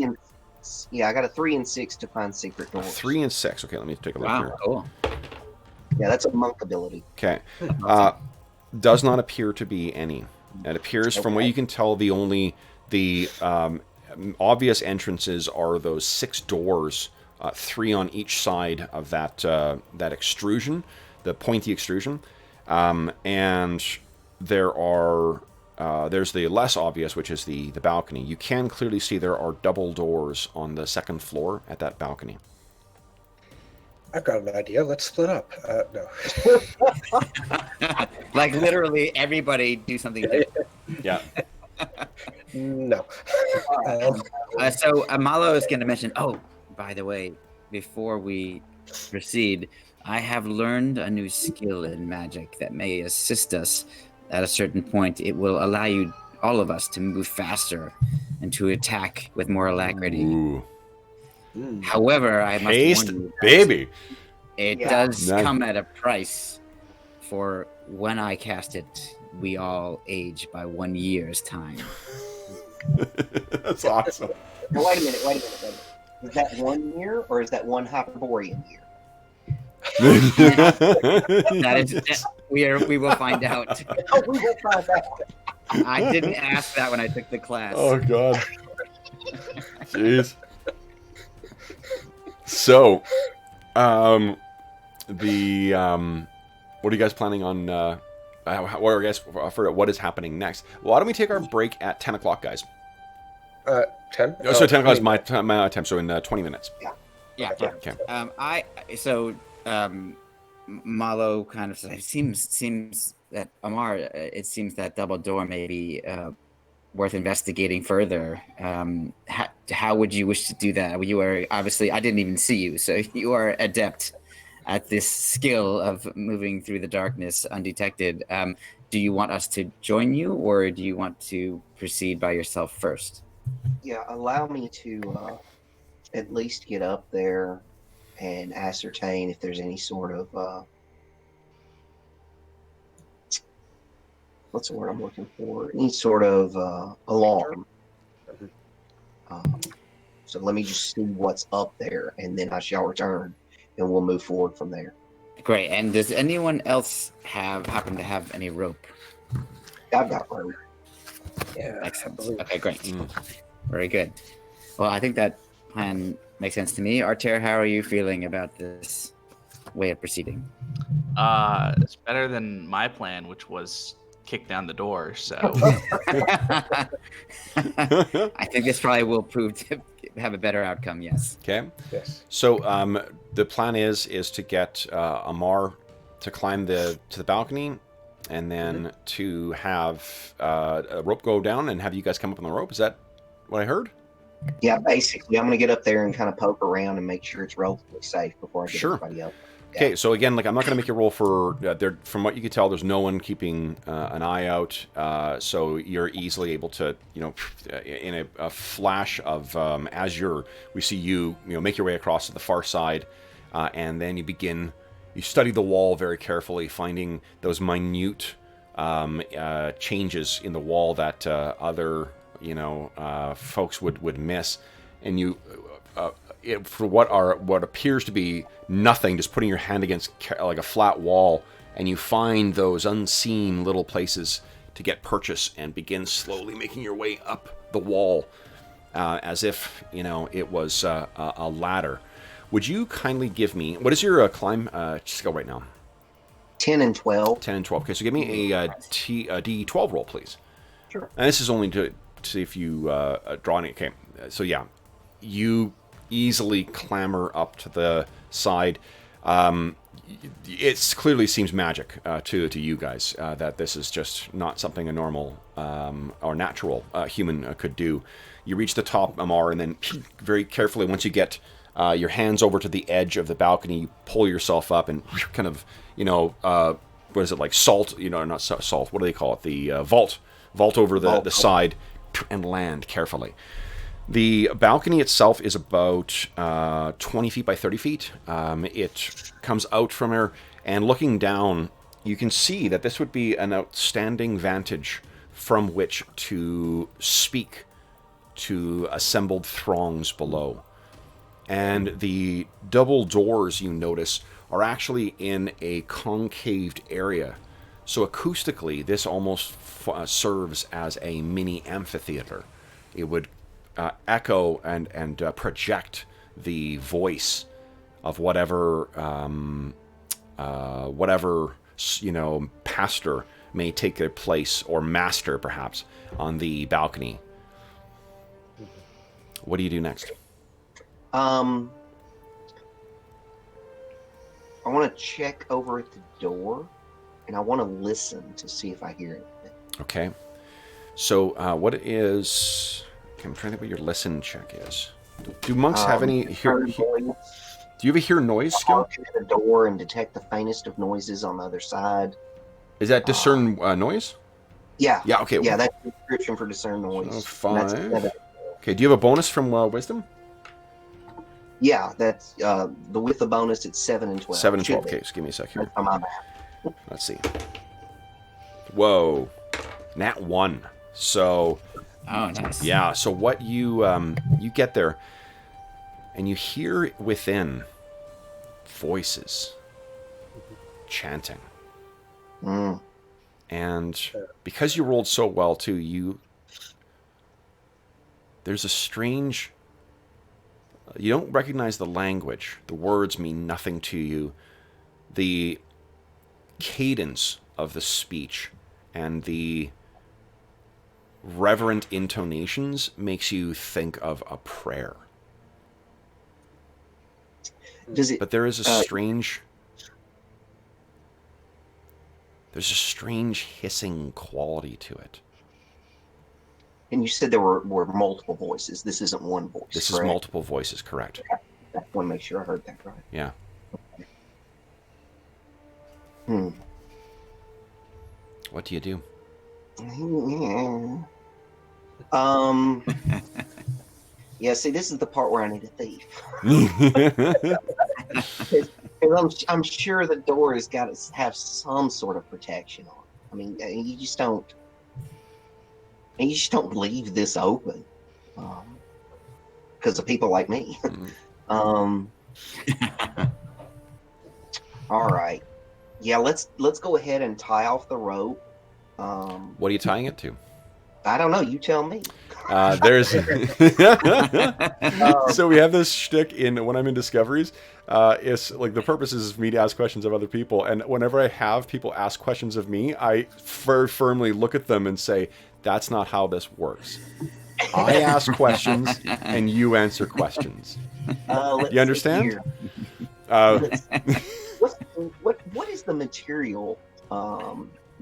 S5: Yeah, I got a 3 and 6 to find secret doors.
S6: 3 and 6. Okay, let me take a look here.
S3: Wow, cool.
S5: Yeah, that's a monk ability.
S6: Okay. Does not appear to be any. It appears, from what you can tell, the obvious entrances are those 6 doors, 3 on each side of that extrusion, the pointy extrusion, and there's the less obvious, which is the balcony. You can clearly see there are double doors on the second floor at that balcony.
S4: I've got an idea. Let's split up. No.
S3: Like literally everybody do something different.
S6: Yeah.
S4: No.
S3: So Amalo is going to mention, oh, by the way, before we proceed, I have learned a new skill in magic that may assist us at a certain point. It will allow all of us to move faster and to attack with more alacrity.
S6: Ooh.
S3: However, I must
S6: Haste,
S3: warn you,
S6: baby.
S3: it does come at a price. For when I cast it, we all age by 1 year's time.
S6: That's awesome.
S5: Now, wait a minute. Is that 1 year or is that 1 Hyperborean year?
S3: That is, we will find out.
S5: We will find out.
S3: I didn't ask that when I took the class.
S6: Oh, God. Jeez. So, what are you guys planning on, what is happening next? Well, why don't we take our break at 10 o'clock, guys?
S4: 10?
S6: Oh, so 10 o'clock is my time, so in 20 minutes.
S3: Yeah.
S6: Okay.
S3: Malo kind of says, it seems that Amar, it seems that double door may be worth investigating further. How would you wish to do that? You are obviously, I didn't even see you, so you are adept at this skill of moving through the darkness undetected. Do you want us to join you, or do you want to proceed by yourself first?
S5: Yeah, allow me to at least get up there and ascertain if there's any sort of what's the word I'm looking for? Any sort of alarm. So let me just see what's up there, and then I shall return, and we'll move forward from there.
S3: Great. And does anyone else happen to have any rope?
S5: I've got rope.
S4: Yeah.
S3: Excellent. Okay, great. Very good. Well, I think that plan makes sense to me. Arter, how are you feeling about this way of proceeding?
S2: It's better than my plan, which was kick down the door. So
S3: I think this probably will prove to have a better outcome. Yes.
S6: Okay.
S4: Yes.
S6: So the plan is to get Amar to climb to the balcony, and then to have a rope go down and have you guys come up on the rope. Is that what I heard?
S5: Yeah, basically, I'm going to get up there and kind of poke around and make sure it's relatively safe before I get everybody up.
S6: Okay, so again, like I'm not going to make you roll for there. From what you can tell, there's no one keeping an eye out, so you're easily able to, in a flash of we see you make your way across to the far side, and then you study the wall very carefully, finding those minute changes in the wall that other folks would miss, and you. For what appears to be nothing, just putting your hand against like a flat wall, and you find those unseen little places to get purchase and begin slowly making your way up the wall, as if it was a ladder. Would you kindly give me, what is your climb skill right now?
S5: 10 and 12.
S6: 10 and 12. Okay, so give me a D12 roll, please.
S5: Sure.
S6: And this is only to see if you draw any. Okay, so yeah, you easily clamber up to the side. It clearly seems magic to you guys, that this is just not something a normal or natural human could do. You reach the top, Amar, and then very carefully, once you get your hands over to the edge of the balcony, you pull yourself up and kind of, what is it, like salt, not salt, what do they call it? The vault over the side and land carefully. The balcony itself is about 20 feet by 30 feet. It comes out from here, and looking down, you can see that this would be an outstanding vantage from which to speak to assembled throngs below. And the double doors, you notice, are actually in a concaved area. So acoustically, this almost serves as a mini amphitheater. It would echo and project the voice of whatever pastor may take their place, or master perhaps, on the balcony. What do you do next?
S5: I want to check over at the door, and I want to listen to see if I hear anything.
S6: Okay. So what is... I'm trying to think what your listen check is. Do monks have any... Do you have a hear noise skill?
S5: Look at the door and detect the faintest of noises on the other side.
S6: Is that discern noise?
S5: Yeah.
S6: Yeah, okay.
S5: Yeah, that's the description for discern noise.
S6: So 5. Okay, do you have a bonus from wisdom?
S5: Yeah, that's the with the bonus. It's 7 and 12.
S6: 7 and 12. Okay, just give me a sec here.
S5: That's on my map.
S6: Let's see. Whoa, nat 1. So,
S3: Oh, nice.
S6: yeah. So what you get there, and you hear within voices chanting, and because you rolled so well too, there's a strange. You don't recognize the language. The words mean nothing to you. The cadence of the speech and the reverent intonations makes you think of a prayer. But there is a strange... There's a strange hissing quality to it.
S5: And you said there were multiple voices. This isn't one voice.
S6: This
S5: correct?
S6: is multiple voices, correct?
S5: I want to make sure I heard that right.
S6: Yeah. What do you do?
S5: Yeah, see, this is the part where I need a thief. I'm sure the door has got to have some sort of protection on it. I mean, you just don't leave this open because of people like me. All right. Yeah, let's go ahead and tie off the rope.
S6: What are you tying it to?
S5: I don't know. You tell me.
S6: There's so we have this shtick when I'm in Discoveries. It's like the purpose is for me to ask questions of other people, and whenever I have people ask questions of me, I very firmly look at them and say, "That's not how this works. I ask questions and you answer questions." You understand?
S5: What is the material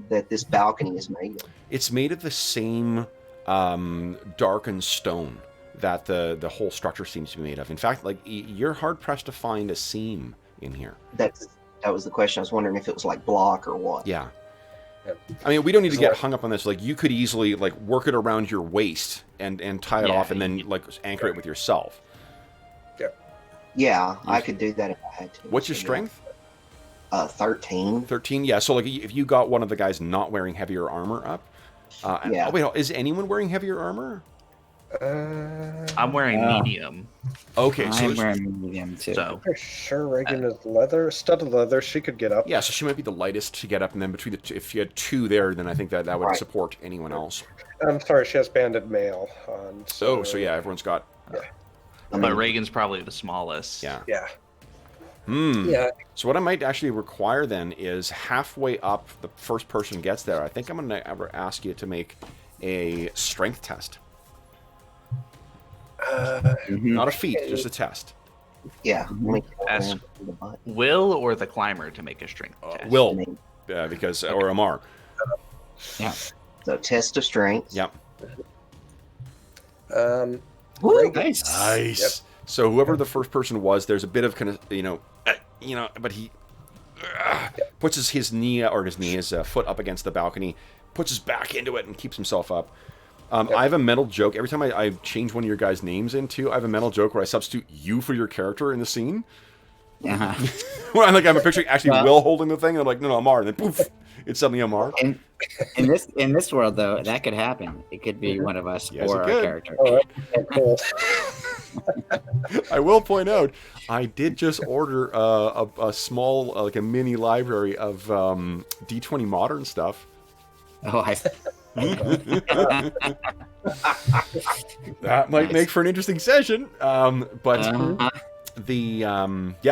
S5: that this balcony is made of?
S6: It's made of the same darkened stone that the whole structure seems to be made of. In fact, like you're hard pressed to find a seam in here.
S5: That was the question. I was wondering if it was like block or what.
S6: Yeah. I mean, we don't need to get hung up on this. Like, you could easily like work it around your waist and tie it off, and then like anchor it with yourself.
S5: Yeah, I could do that if I had to.
S6: What's your strength?
S5: 13.
S6: 13. Yeah. So like, if you got one of the guys not wearing heavier armor up.
S5: Yeah.
S6: Oh, wait, is anyone wearing heavier armor?
S2: I'm wearing medium.
S6: Okay, so
S3: I'm wearing medium too.
S2: So
S4: For sure, Reagan is leather, studded leather. She could get up.
S6: yeah, so she might be the lightest to get up, and then between the two, if you had 2 there, then I think that would
S5: Right.
S6: support anyone else.
S4: I'm sorry, she has banded mail on.
S6: So yeah, everyone's got.
S2: but Reagan's probably the smallest.
S6: Yeah.
S4: Yeah.
S6: Yeah. So what I might actually require then is halfway up, the first person gets there. I think I'm going to ever ask you to make a strength test. Not a feat, just a test.
S5: Yeah.
S2: Ask Will or the climber to make a strength test.
S6: Will, because or Amar.
S3: Yeah.
S5: So test of strength.
S6: Yep.
S5: Woo!
S3: Nice.
S6: Nice.
S1: So whoever the first person was, there's a bit of kind of but he puts his foot up against the balcony, puts his back into it, and keeps himself up. I have a mental joke. Every time I change one of your guys' names into, I have a mental joke where I substitute you for your character in the scene. Where I'm picturing actually Will holding the thing, and I'm like, no, Amar, and then poof, it's suddenly Amar.
S3: In this world, though, that could happen. It could be one of us or our character.
S4: Oh, cool.
S1: I will point out, I did just order a small, like a mini library of D20 Modern stuff.
S3: Oh,
S1: that might make for an interesting session. But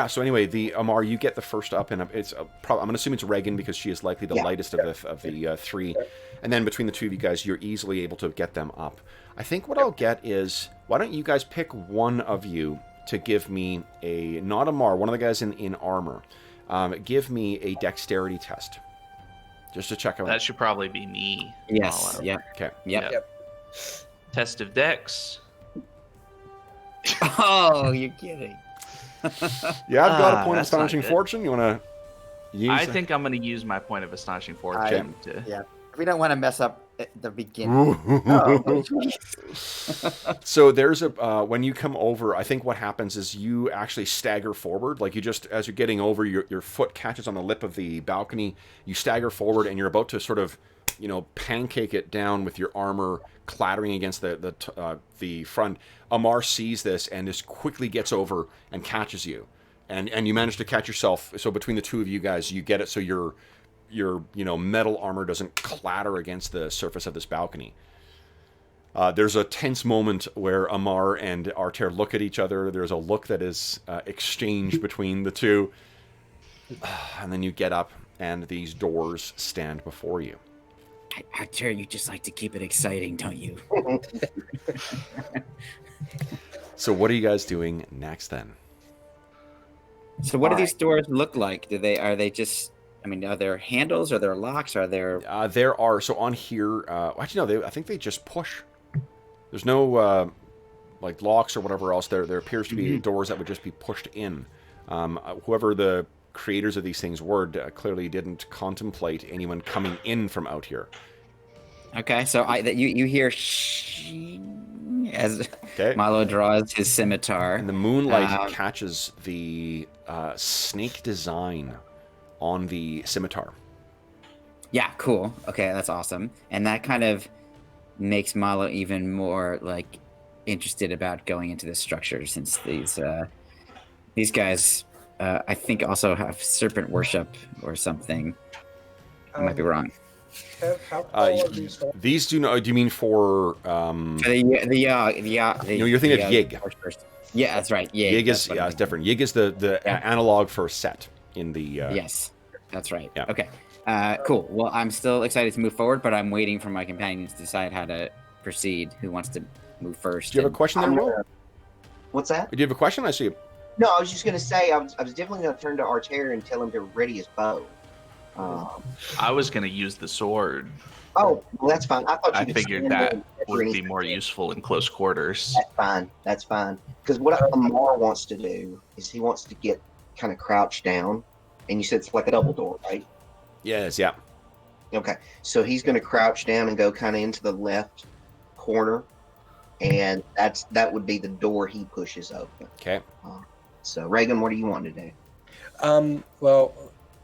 S1: so anyway, the Amar, you get the first up, and it's I'm gonna assume it's Reagan because she is likely the lightest of the three, and then between the two of you guys, you're easily able to get them up. I think what I'll get is, why don't you guys pick one of you to give me not Amar, one of the guys in armor, give me a dexterity test. Just to check out.
S2: That should probably be me.
S3: Yes. Yep.
S1: Okay.
S3: Yep.
S2: Test of dex.
S3: Oh, you're kidding.
S1: Yeah, I've got a point of
S2: that's not
S1: astonishing
S2: good.
S1: fortune. You want to use?
S2: I think I'm going to use my point of astonishing fortune to.
S3: We don't want to mess up at the beginning.
S1: So there's when you come over, I think what happens is you actually stagger forward. Like, you just, as you're getting over, your foot catches on the lip of the balcony. You stagger forward, and you're about to sort of, pancake it down with your armor clattering against the front. Amar sees this and just quickly gets over and catches you, and you manage to catch yourself. So between the two of you guys, you get it so your metal armor doesn't clatter against the surface of this balcony. There's a tense moment where Amar and Arter look at each other. There's a look that is exchanged between the two, and then you get up, and these doors stand before you.
S3: Arter, you just like to keep it exciting, don't you?
S1: So what are you guys doing next then?
S3: So what do these doors look like? Are they just? I mean, are there handles? Are there locks? Are there?
S1: There are. So on here, actually no. I think they just push. There's no like locks or whatever else. There appears to be doors that would just be pushed in. Whoever the creators of these things were clearly didn't contemplate anyone coming in from out here.
S3: Okay, so you hear as Milo draws his scimitar,
S1: and the moonlight catches the snake design on the scimitar.
S3: Yeah, cool. Okay, that's awesome. And that kind of makes Milo even more interested about going into this structure, since these guys I think also have serpent worship or something. I might be wrong.
S4: How tall are these doors?
S1: These do not. Do you mean for? You're thinking of Yig.
S3: Yeah, that's right.
S1: Yig is it's different. Yig is the analog for set in the.
S3: Yes, that's right.
S1: Yeah.
S3: Okay. Cool. Well, I'm still excited to move forward, but I'm waiting for my companions to decide how to proceed. Who wants to move first?
S1: Do you have a question there, Will?
S5: What's that?
S1: Do you have a question? I see.
S5: No, I was just going to say, I was definitely going to turn to Arter and tell him to ready his bow.
S2: I was going to use the sword.
S5: Oh, well, that's fine.
S2: I figured that would be more useful in close quarters.
S5: That's fine. Because what Amar wants to do is he wants to get kind of crouched down. And you said it's like a double door, right?
S1: Yes, yeah.
S5: Okay. So he's going to crouch down and go kind of into the left corner. And that would be the door he pushes open.
S1: Okay.
S5: So, Reagan, what do you want to do?
S4: Well,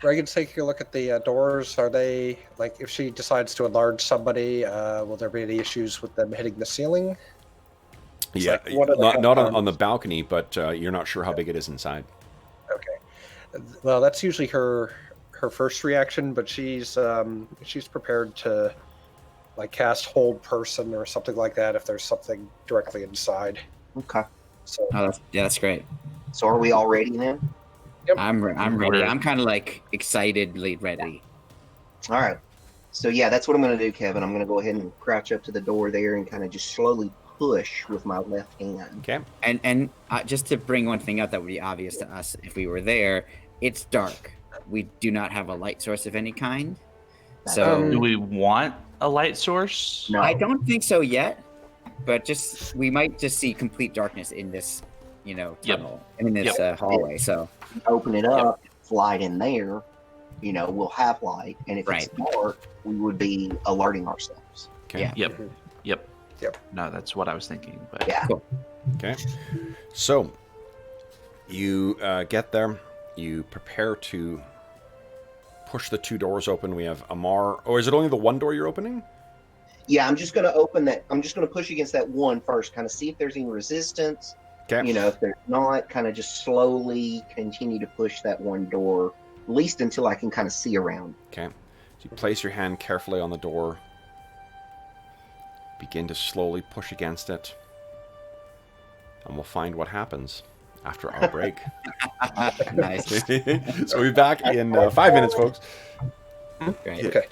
S4: Reagan's taking a look at the doors. Are they, if she decides to enlarge somebody, will there be any issues with them hitting the ceiling?
S1: Yeah, not on the balcony, but you're not sure how big it is inside.
S4: Okay. Well, that's usually her first reaction, but she's prepared to cast hold person or something like that if there's something directly inside.
S5: Okay.
S4: So
S3: that's great.
S5: So are we all ready then?
S4: Yep.
S3: I'm ready. I'm kind of excitedly ready.
S5: All right. So yeah, that's what I'm going to do, Kevin. I'm going to go ahead and crouch up to the door there and kind of just slowly push with my left hand.
S1: Okay.
S3: And just to bring one thing up that would be obvious to us if we were there, it's dark. We do not have a light source of any kind. So
S2: do we want a light source?
S5: No.
S3: I don't think so yet, but we might just see complete darkness in this tunnel. I mean, this hallway. So
S5: Open it up, it's light in there. We'll have light, and if it's dark, we would be alerting ourselves.
S6: Okay.
S3: Yeah.
S2: Yep.
S4: Mhm.
S2: Yep.
S4: Yep.
S2: No, that's what I was thinking. But
S5: Yeah.
S3: Cool.
S6: Okay. So you get there. You prepare to push the 2 doors open. We have Amar. Oh, is it only the one door you're opening?
S5: Yeah, I'm just going to open that. I'm just going to push against that one first, kind of see if there's any resistance.
S6: Okay.
S5: If there's not, kind of just slowly continue to push that one door, at least until I can kind of see around.
S6: Okay. So you place your hand carefully on the door. Begin to slowly push against it. And we'll find what happens after our break.
S3: Nice.
S6: So we'll be back in 5 minutes, folks.
S3: Great.
S4: Okay.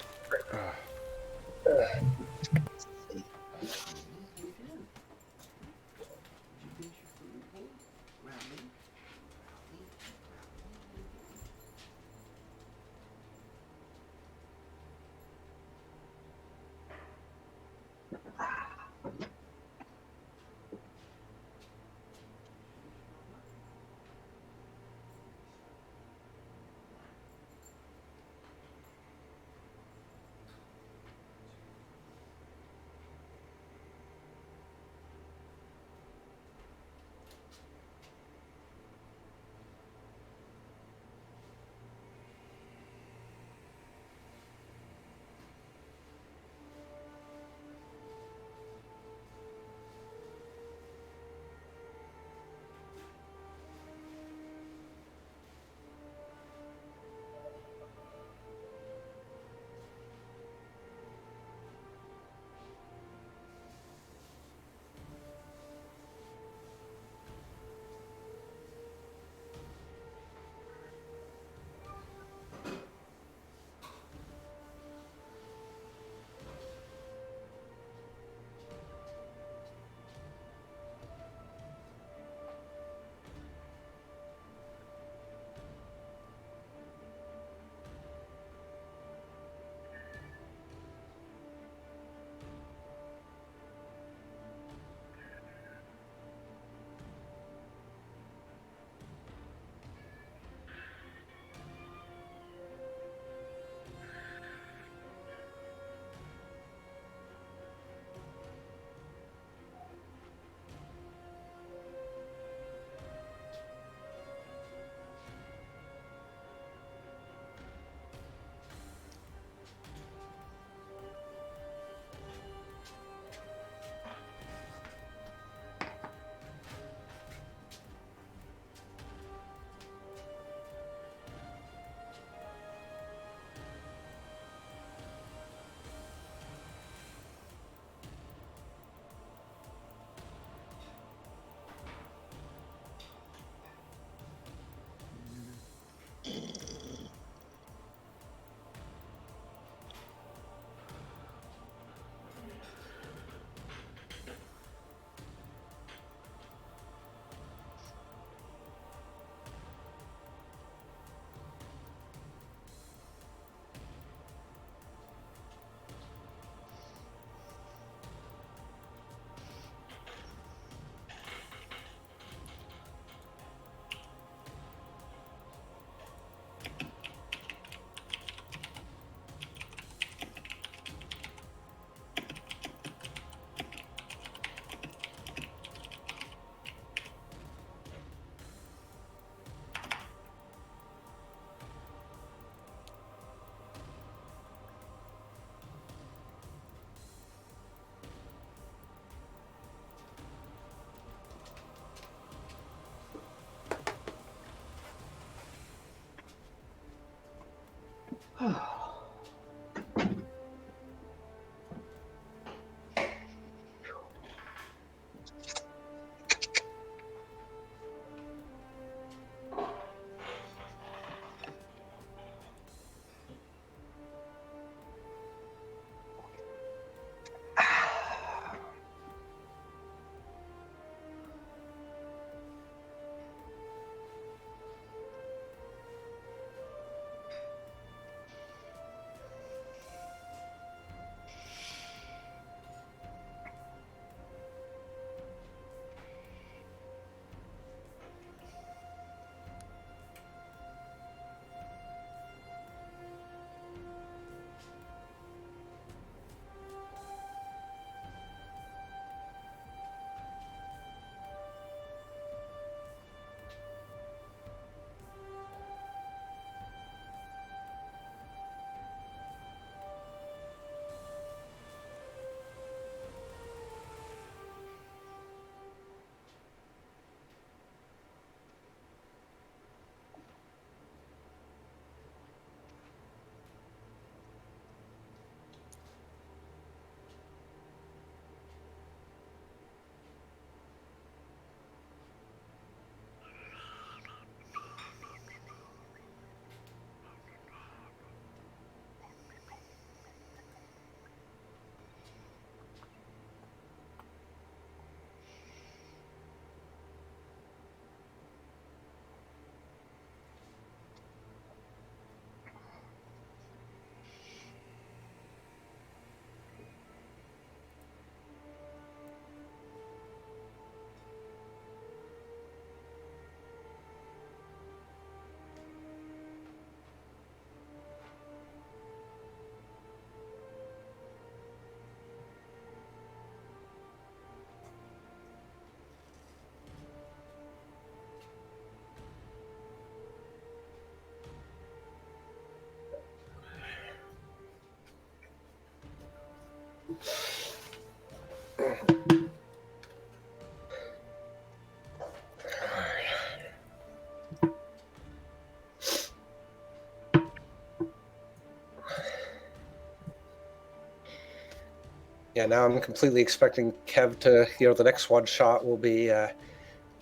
S4: Yeah, now I'm completely expecting Kev to, the next one shot will be,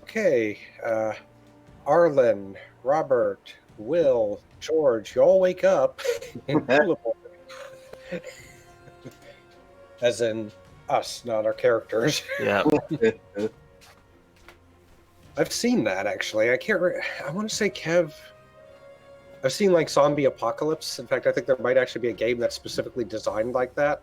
S4: okay, Arlen, Robert, Will, George, you all wake up. As in us, not our characters.
S2: Yeah.
S4: I've seen that, actually. I want to say, Kev, I've seen, like, Zombie Apocalypse. In fact, I think there might actually be a game that's specifically designed like that.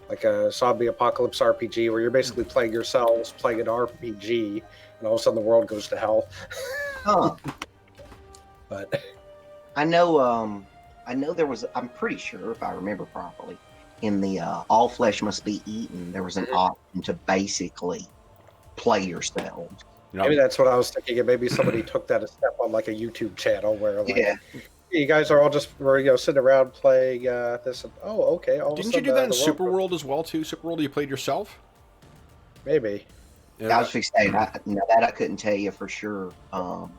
S4: Like a Zombie Apocalypse RPG, where you're basically playing yourselves, playing an RPG, and all of a sudden the world goes to hell.
S5: Huh.
S4: But
S5: I know there was, I'm pretty sure, if I remember properly, in the All Flesh Must Be Eaten, there was an option to basically play yourselves.
S4: maybe that's what I was thinking, and maybe somebody took that a step on, like, a YouTube channel where, like,
S5: Yeah.
S4: you guys are all just sitting around playing this. And, oh, okay. All of a
S1: Didn't you
S4: sudden,
S1: do that in
S4: the world goes-
S1: Superworld as well too? Superworld, you played yourself.
S4: Maybe.
S5: I was fixing to say, that I couldn't tell you for sure.
S1: That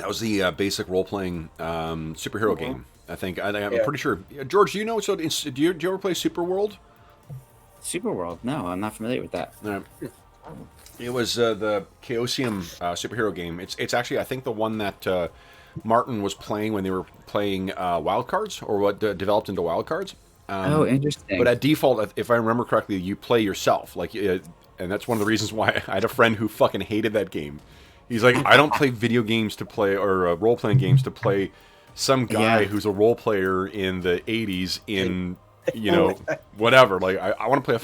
S1: was the basic role-playing superhero game. I think. I'm
S4: Yeah.
S1: pretty sure. George, do you know? So, do you ever play Superworld?
S3: Superworld? No, I'm not familiar with that.
S1: It was the Chaosium superhero game. It's actually, I think, the one that Martin was playing when they were playing Wildcards, or what developed into Wildcards.
S3: Oh, interesting.
S1: But at default, if I remember correctly, you play yourself. Like, and that's one of the reasons why I had a friend who fucking hated that game. He's like, I don't play video games to play, or role-playing games to play some guy who's a role player in the 80s in, whatever. Like, I want to play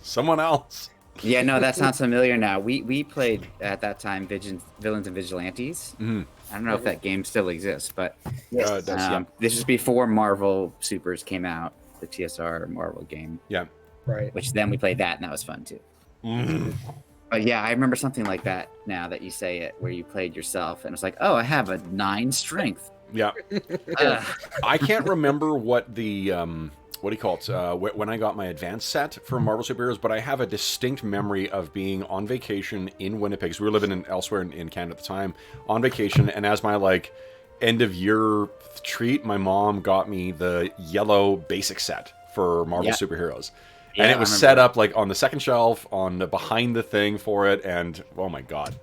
S1: someone else.
S3: Yeah, no, that sounds familiar now. We played at that time Villains and Vigilantes.
S1: Mm-hmm.
S3: I don't know if that game still exists, but
S5: Yes.
S3: this is before Marvel Supers came out, the TSR Marvel game.
S1: Yeah.
S4: Right.
S3: Which then we played that, and that was fun too. But yeah, I remember something like that now that you say it, where you played yourself, and it's like, oh, I have a 9 strength.
S1: Yeah. I can't remember what the what do you call it? When I got my advanced set for Marvel Superheroes, but I have a distinct memory of being on vacation in Winnipeg. So we were living elsewhere in Canada at the time, on vacation, and as my end of year treat, my mom got me the yellow basic set for Marvel Superheroes.
S3: Yeah,
S1: and it was set up on the second shelf, behind the thing for it, and oh my god,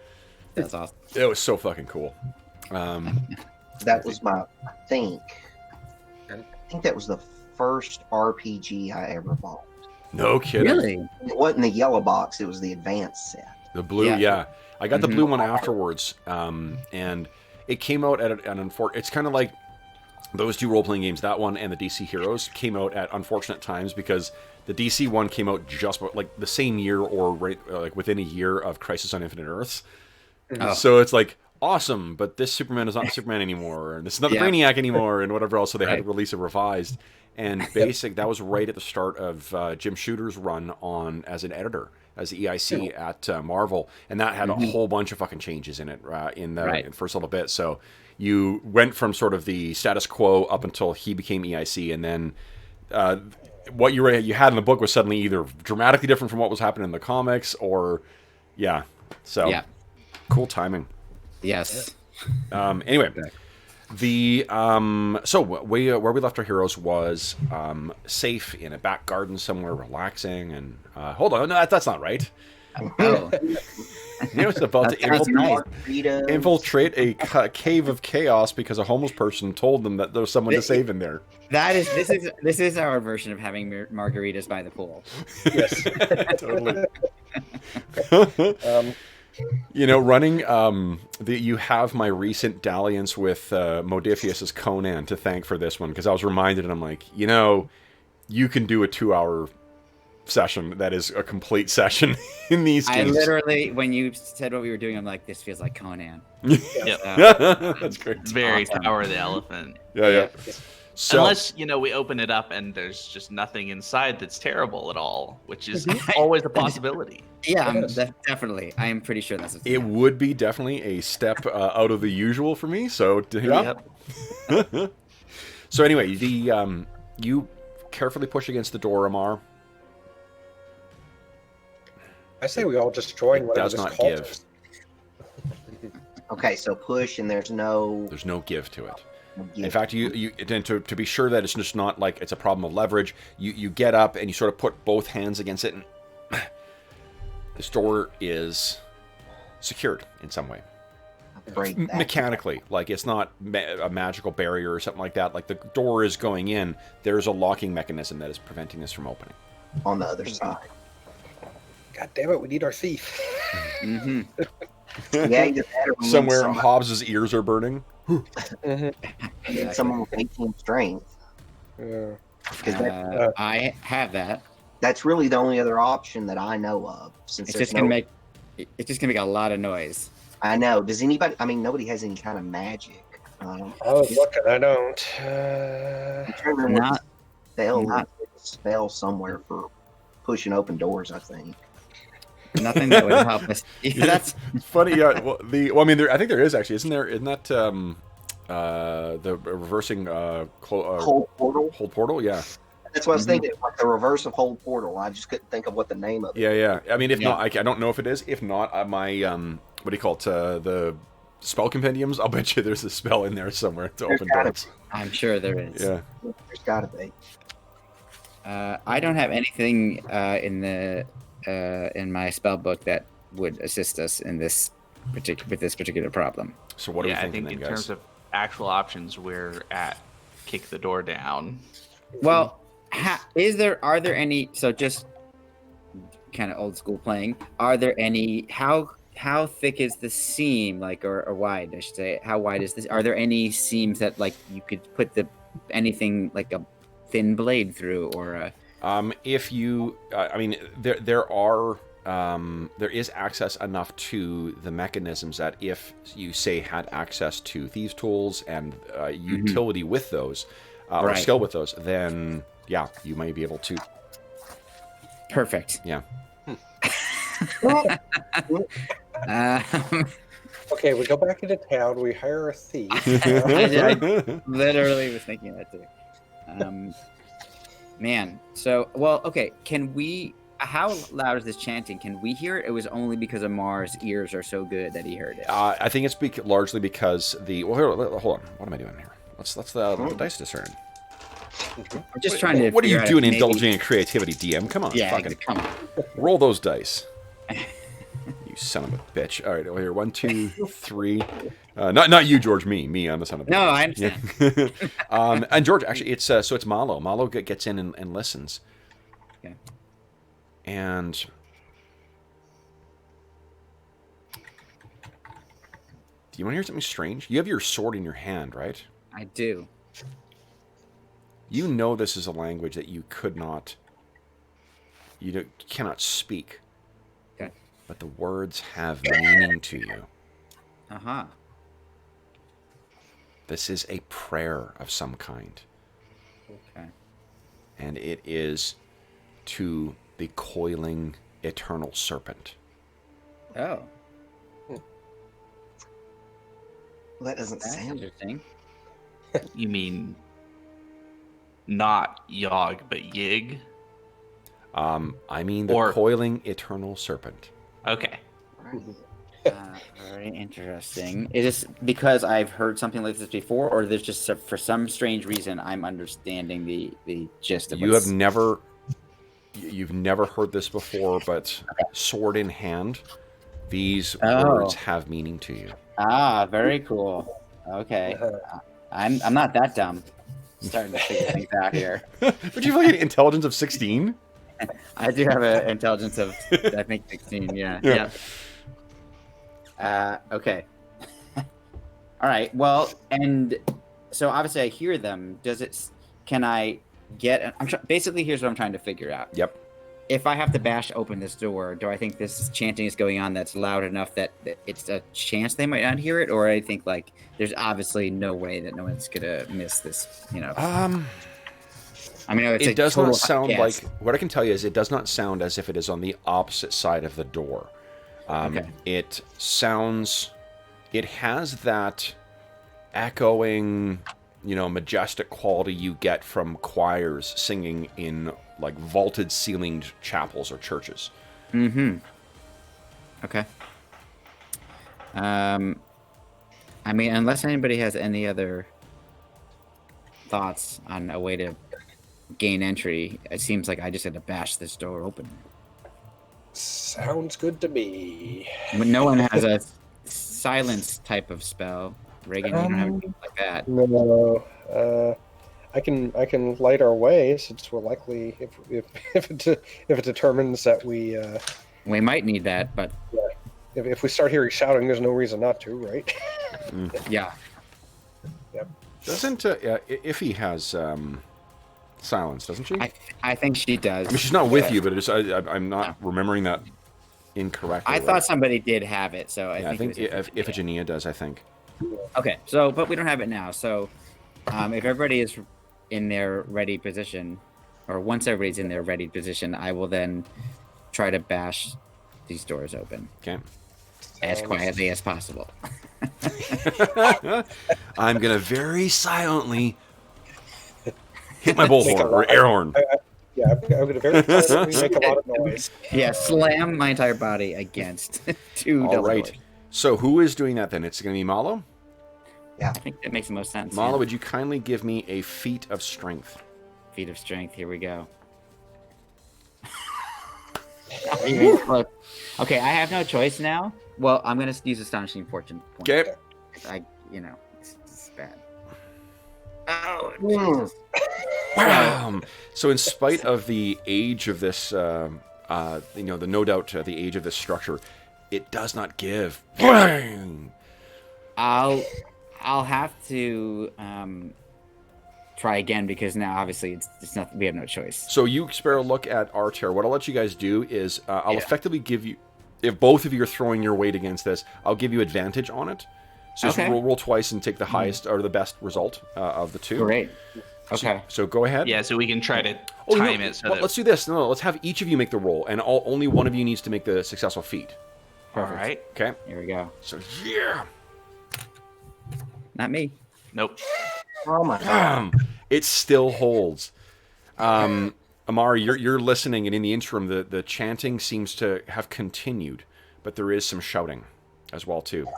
S3: That's awesome.
S1: it was so fucking cool.
S5: That was I think that was the first RPG I ever bought.
S1: No kidding.
S3: Really?
S5: It wasn't the yellow box; it was the advanced set.
S1: The blue,
S3: Yeah.
S1: I got the blue one afterwards, and it came out at an unfortunate. It's kind of like those two role-playing games. That one and the DC Heroes came out at unfortunate times, because the DC one came out just the same year, or within a year of Crisis on Infinite Earths.
S3: Oh.
S1: So it's awesome, but this Superman is not Superman anymore, and this is not the Brainiac anymore, and whatever else. So they had to release a revised. And that was right at the start of Jim Shooter's run as an editor, as the EIC at Marvel, and that had a whole bunch of fucking changes in it in the first little bit. So you went from sort of the status quo up until he became EIC, and then what you had in the book was suddenly either dramatically different from what was happening in the comics, or cool timing.
S3: Yes.
S1: Anyway. So where we left our heroes was safe in a back garden somewhere, relaxing, and hold on, no, that's not right.
S3: Oh.
S1: It was about to infiltrate a cave of chaos because a homeless person told them that there was someone to save in there.
S3: This is our version of having margaritas by the pool.
S4: Yes.
S1: Totally. Running. You have my recent dalliance with Modifius's Conan to thank for this one, because I was reminded, and I'm like, you can do a 2-hour session that is a complete session in these games.
S3: I literally, when you said what we were doing, I'm like, this feels like Conan.
S1: That's great.
S2: Very
S3: awesome.
S2: Tower of the Elephant.
S1: Yeah. So,
S2: unless we open it up and there's just nothing inside that's terrible at all, which is always a possibility.
S3: Yeah, definitely. I am pretty sure that's
S1: it would be definitely a step out of the usual for me. So So anyway, you carefully push against the door, Amar,
S4: I say we all just join
S1: It
S4: whatever
S1: does
S4: this
S1: not
S4: call
S1: give.
S4: is.
S5: Okay, so push, and there's no.
S1: There's no give to it.
S5: give.
S1: In fact, to be sure that it's just not like it's a problem of leverage, you get up and you sort of put both hands against it, and this door is secured in some way.
S5: Break that.
S1: Mechanically, like it's not a magical barrier or something like that. Like the door is going in, there's a locking mechanism that is preventing this from opening.
S5: On the other side.
S4: God damn it, we need our thief.
S3: Mm-hmm.
S5: Yeah, either that or we need
S1: Somewhere
S5: somebody-
S1: Hobbs's ears are burning.
S5: we need someone with 18 strength.
S4: Yeah.
S5: 'Cause that,
S3: I have that.
S5: that's really the only other option that I know of. Since
S3: It's
S5: there's
S3: just gonna
S5: no,
S3: make. It's just gonna make a lot of noise.
S5: I know. Does anybody? I mean, nobody has any kind of magic.
S4: I was looking, I don't.
S5: I'm trying to remember
S3: Not-
S5: what spell somewhere for pushing open doors. I think.
S3: Nothing that would help us. Yeah, that's
S1: It's funny, yeah. Well, I mean, I think there is actually, isn't there? Isn't that the reversing
S5: Hold portal.
S1: hold portal? Yeah,
S5: That's what I was thinking. Like the reverse of hold portal. I just couldn't think of what the name of it.
S1: yeah. I mean, if
S3: Yeah.
S1: not, I don't know if it is. If not, my what do you call it? The spell compendiums. I'll bet you there's a spell in there somewhere to
S5: There's
S1: open
S5: gotta
S1: doors.
S3: I'm sure there is.
S1: Yeah.
S5: There's got to be.
S3: I don't have anything in my spell book that would assist us in this particular problem.
S1: So what are we
S2: I
S1: thinking
S2: think in
S1: then, guys?
S2: terms of actual options, we're at kick the door down.
S3: Well, are there any? So just kind of old school playing. Are there any? How thick is the seam? Like or wide? I should say. How wide is this? Are there any seams that like you could put anything like a thin blade through or a?
S1: If you, I mean, there is access enough to the mechanisms that if you say had access to thieves' tools and utility with those, or
S3: Right.
S1: skill with those, then yeah, you might be able to.
S3: Perfect.
S1: Yeah.
S4: Okay, we go back into town, we hire a thief.
S3: I literally was thinking that too. Man, so okay. Can we? How loud is this chanting? Can we hear it? It was only because Amar's ears are so good that he heard it.
S1: I think it's largely because the. Well, hold on. What am I doing here? Let's the dice discern.
S3: I'm just trying to.
S1: What are you
S3: figure out
S1: doing,
S3: if maybe-
S1: indulging in creativity, DM? Come on,
S3: Yeah,
S1: fucking
S3: come on.
S1: roll those dice. You son of a bitch! All right, over here. 1, 2, 3. Not you, George. Me. I'm the son of a bitch.
S3: No, I understand.
S1: And George, actually, it's so it's Malo. Malo gets in and listens.
S3: Okay.
S1: And do you want to hear something strange? You have your sword in your hand, right?
S3: I do.
S1: You know this is a language that you cannot speak.
S3: Okay.
S1: But the words have meaning to you.
S3: Uh-huh.
S1: This is a prayer of some kind.
S3: Okay.
S1: And it is to the coiling eternal serpent.
S3: Oh,
S5: Well, that doesn't
S3: that's
S5: sound.
S3: interesting.
S2: You mean not Yog, but Yig?
S1: I mean the
S2: Or-
S1: coiling eternal serpent.
S2: Okay.
S3: Very interesting. Is this because I've heard something like this before, or there's just for some strange reason I'm understanding the gist of
S1: You've never heard this before, but sword in hand, these words have meaning to you.
S3: Very cool. Okay, I'm not that dumb. Starting to figure things out here.
S1: Would you like an intelligence of 16?
S3: I do have an intelligence of I think 16. Yeah. Okay. All right. Well, and so obviously I hear them. Can I get? Basically, here's what I'm trying to figure out.
S1: Yep.
S3: If I have to bash open this door, do I think this chanting is going on that's loud enough that it's a chance they might not hear it, or I think like there's obviously no way that no one's gonna miss this, you know? I mean, it's
S1: It does
S3: total
S1: not sound
S3: guess.
S1: like. What I can tell you is it does not sound as if it is on the opposite side of the door.
S3: Okay.
S1: It sounds. It has that echoing, majestic quality you get from choirs singing in like vaulted ceilinged chapels or churches.
S3: Mm-hmm. Okay. I mean, unless anybody has any other thoughts on a way to gain entry, it seems like I just had to bash this door open.
S4: Sounds good to me.
S3: But no one has a silence type of spell. Reagan, you don't have anything like that.
S4: No, I can light our way since we're likely if it determines that
S3: We might need that, but
S4: if we start hearing shouting, there's no reason not to, right?
S3: yeah.
S4: Yep.
S6: Doesn't Iffy has silence, doesn't she?
S3: I think she does.
S6: I mean, she's not with you, but I'm not remembering that incorrectly.
S3: I thought somebody did have it, so
S6: I think Iphigenia does, I think.
S3: Okay, so, but we don't have it now, so if everybody is in their ready position, or once everybody's in their ready position, I will then try to bash these doors open.
S6: Okay.
S3: As quietly as possible.
S6: I'm going to very silently hit my bullhorn or air horn.
S4: I'm going to very quietly make a lot of noise.
S3: Yeah, slam my entire body against two
S6: All
S3: double
S6: right.
S3: doors.
S6: So who is doing that then? It's going to be Malo?
S3: I think that makes the most sense.
S6: Malo,
S3: yeah.
S6: would you kindly give me a feat of strength?
S3: Feat of strength, here we go. Not even close. Okay, I have no choice now. Well, I'm going to use Astonishing Fortune point.
S6: Okay.
S3: It's bad. Oh,
S5: Mm.
S6: Wow. So in spite of the age of this, no doubt the age of this structure, it does not give.
S3: I'll have to try again because now obviously it's not. We have no choice.
S6: So you spare a look at Arter. What I'll let you guys do is I'll effectively give you, if both of you are throwing your weight against this, I'll give you advantage on it. So just roll twice and take the highest or the best result of the two.
S3: Great. Okay.
S6: So go ahead.
S2: Yeah, so we can try to time it. So that...
S6: Let's do this. No, let's have each of you make the roll, and only one of you needs to make the successful feat.
S2: All right.
S6: Okay.
S3: Here we go.
S6: So yeah.
S3: Not me.
S2: Nope.
S5: Oh my god.
S6: It still holds. Amari, you're listening, and in the interim, the chanting seems to have continued, but there is some shouting as well too.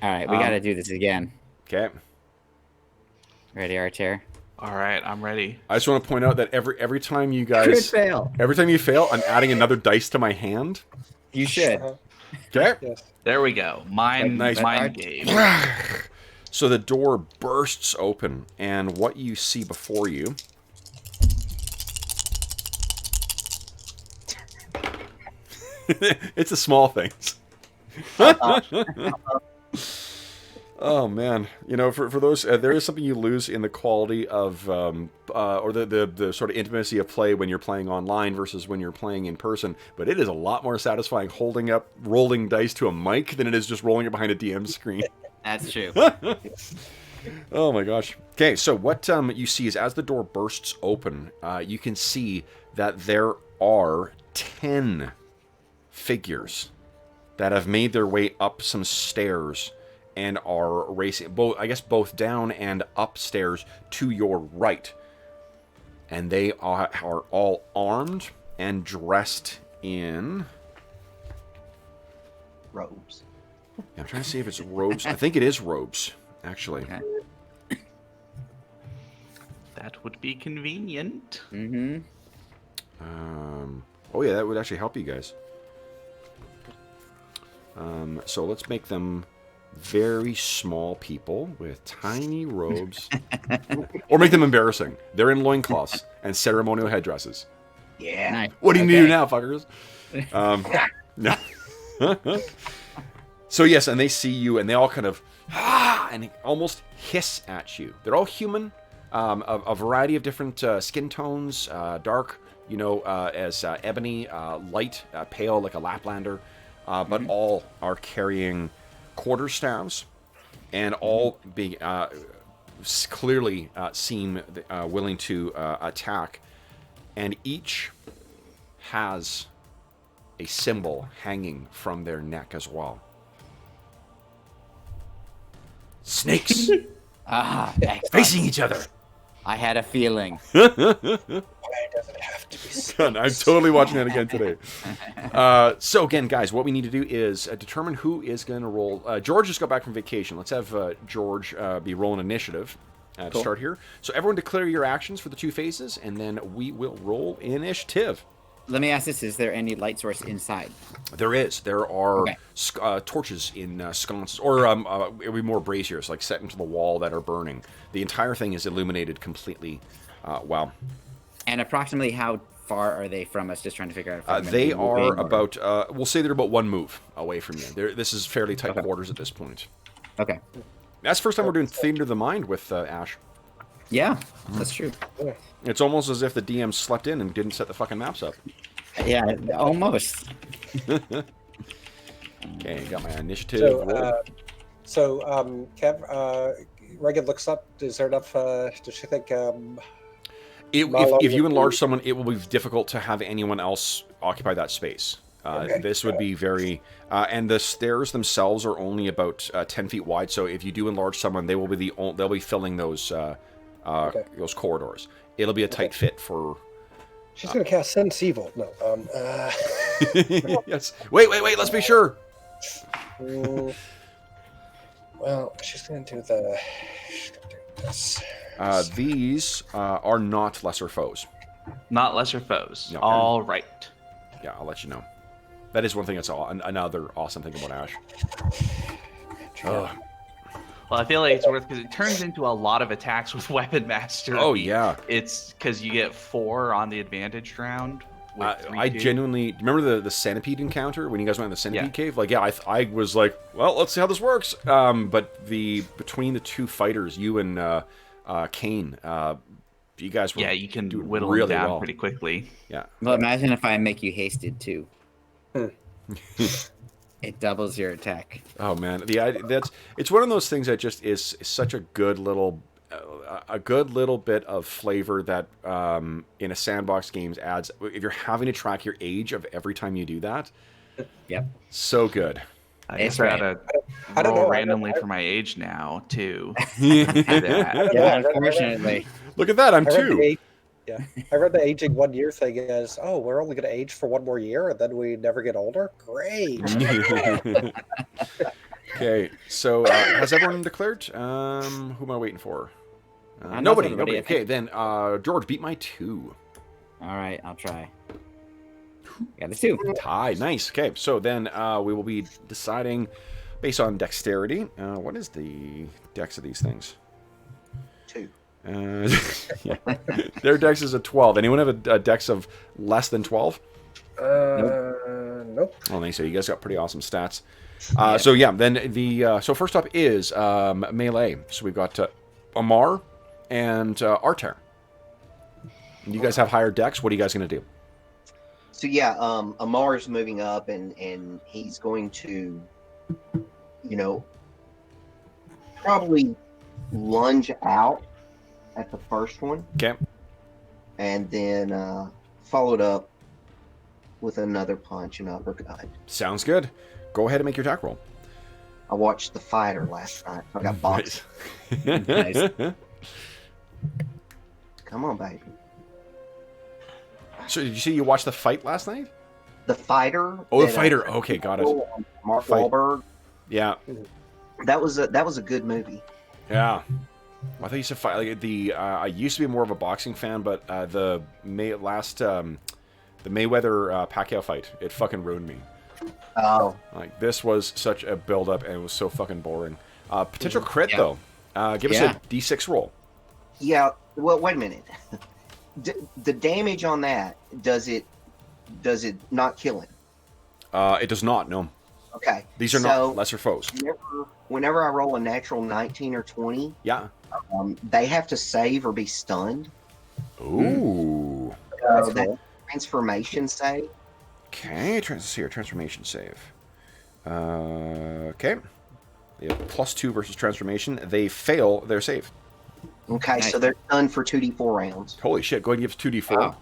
S3: All right, we got to do this again.
S6: Okay.
S3: Ready, Archer?
S2: All right, I'm ready.
S6: I just want to point out that every time you
S3: Crit
S6: guys
S3: fail.
S6: every time you fail, I'm adding another dice to my hand.
S3: You should.
S6: Okay.
S4: Yes.
S2: There we go. Mind
S3: Nice.
S2: game.
S6: So the door bursts open, and what you see before you it's the small things. Oh man, for those there is something you lose in the quality of or the sort of intimacy of play when you're playing online versus when you're playing in person. But it is a lot more satisfying holding up rolling dice to a mic than it is just rolling it behind a DM screen.
S3: That's true.
S6: Oh my gosh. Okay, so what you see is as the door bursts open, you can see that there are 10 figures that have made their way up some stairs and are racing, both down and upstairs to your right. And they are all armed and dressed in...
S5: Robes.
S6: I'm trying to see if it's robes. I think it is robes, actually.
S3: Okay.
S2: That would be convenient.
S3: Mm-hmm.
S6: Oh yeah, that would actually help you guys. So let's make them very small people with tiny robes. Or make them embarrassing. They're in loincloths and ceremonial headdresses.
S5: Yeah.
S3: Nice.
S6: What do you need to do now, fuckers? No. So yes, and they see you, and they all kind of and almost hiss at you. They're all human, a variety of different skin tones, dark, as ebony, light, pale like a Laplander, but all are carrying quarterstaves, and all being clearly seem willing to attack, and each has a symbol hanging from their neck as well. Snakes
S3: Excellent.
S6: facing each other.
S3: I had a feeling.
S4: Why does it have to be
S1: Son, I'm totally watching that again today. So again, guys, what we need to do is determine who is going to roll. George just got back from vacation. Let's have George be rolling initiative to start here. So everyone declare your actions for the 2 phases, and then we will roll initiative.
S3: Let me ask this: is there any light source inside?
S1: There is. There are
S3: Okay.
S1: torches in sconces, or it would be more braziers, like set into the wall that are burning. The entire thing is illuminated completely. Wow.
S3: And approximately how far are they from us? Just trying to figure out. If I'm gonna
S1: They
S3: be moving
S1: are
S3: or-
S1: about, we'll say they're about 1 move away from you. This is fairly tight
S3: Okay.
S1: quarters at this point.
S3: Okay.
S1: That's the first time we're doing Theater of the Mind with Ash.
S3: Yeah, that's true.
S1: It's almost as if the DM slept in and didn't set the fucking maps up.
S3: Yeah, almost.
S1: Okay, got my initiative.
S4: So,
S1: roll.
S4: Kev, Reagan looks up. Is there enough? Does she think?
S1: If you enlarge someone, it will be difficult to have anyone else occupy that space.
S4: Okay.
S1: This would be very... and the stairs themselves are only about 10 feet wide, so if you do enlarge someone, they will be they'll be filling those those corridors. It'll be a tight fit for...
S4: She's going to cast Sense Evil. No.
S1: Yes. Wait, let's be sure.
S4: Well, she's going to do the. She's going to do this.
S1: These are not lesser foes.
S2: Not lesser foes.
S1: No.
S2: All right.
S1: Yeah, I'll let you know. That is one thing that's another awesome thing about Ash.
S2: Well, I feel like it's worth because it turns into a lot of attacks with Weapon Master.
S1: Oh, yeah.
S2: It's because you get 4 on the advantage round. With
S1: I
S2: 3-2.
S1: genuinely remember the centipede encounter when you guys went in the centipede
S2: Yeah.
S1: cave. Like, yeah, I was like, well, let's see how this works. But between the 2 fighters, you and Kane, you guys were
S2: you can
S1: doing
S2: whittle
S1: really
S2: them down
S1: well.
S2: pretty quickly.
S1: Yeah.
S3: Well, imagine if I make you hasted too. It doubles your attack.
S1: Oh man, it's one of those things that just is such a good little bit of flavor that in a sandbox games adds. If you're having to track your age of every time you do that,
S3: Yep.
S1: so good.
S2: I
S3: It's
S2: guess I gotta
S4: I don't
S2: roll
S4: know,
S2: randomly for my age now too.
S3: Yeah,
S4: Yeah,
S3: unfortunately.
S1: Look at that, I'm
S4: I read
S1: 2.
S4: the I read the aging 1 year thing as, oh, we're only going to age for 1 more year and then we never get older. Great.
S1: Okay, so has everyone declared? Who am I waiting for? Nobody.
S3: everybody, I think.
S1: Okay, then George, beat my 2.
S3: All right, I'll try. Got a 2.
S1: Tie. Nice. Okay, so then we will be deciding based on dexterity. What is the dex of these things?
S5: 2.
S1: Yeah. Their dex is a 12. Anyone have a dex of less than 12?
S4: Nope.
S1: Oh, nice. So you guys got pretty awesome stats. So yeah, then so first up is melee. So we've got Amar and Arter. You guys have higher dex. What are you guys going to do?
S5: So yeah, Amar's moving up, and he's going to, probably lunge out at the first one,
S1: Okay.
S5: and then followed up with another punch and uppercut.
S1: Sounds good. Go ahead and make your attack roll.
S5: I watched The Fighter last night. I got boxed.
S3: Nice.
S5: Come on, baby.
S1: So did you see you watched The Fight last night?
S5: The Fighter.
S1: Oh, The
S5: that,
S1: Fighter. Okay, got it.
S5: Mark
S1: Fight.
S5: Wahlberg.
S1: Yeah.
S5: That was a good movie.
S1: Yeah. I thought you said fight. Like I used to be more of a boxing fan, but the Mayweather Pacquiao fight, it fucking ruined me.
S5: Oh,
S1: Like this was such a build up, and it was so fucking boring. Potential crit
S3: Yeah.
S1: though. Give us
S3: Yeah.
S1: a D6 roll.
S5: yeah. Well, wait a minute. The damage on that, does it not kill him?
S1: It does not. No,
S5: Okay.
S1: these are not lesser foes.
S5: Whenever I roll a natural 19 or 20,
S1: Yeah.
S5: they have to save or be stunned.
S1: Ooh.
S5: So that transformation save.
S1: Okay. Transformation save. Okay. They have +2 versus transformation. They fail their save.
S5: Okay,
S3: Nice.
S5: so they're done for 2d4 rounds.
S1: Holy shit! Go ahead and give us 2d4.
S3: Wow.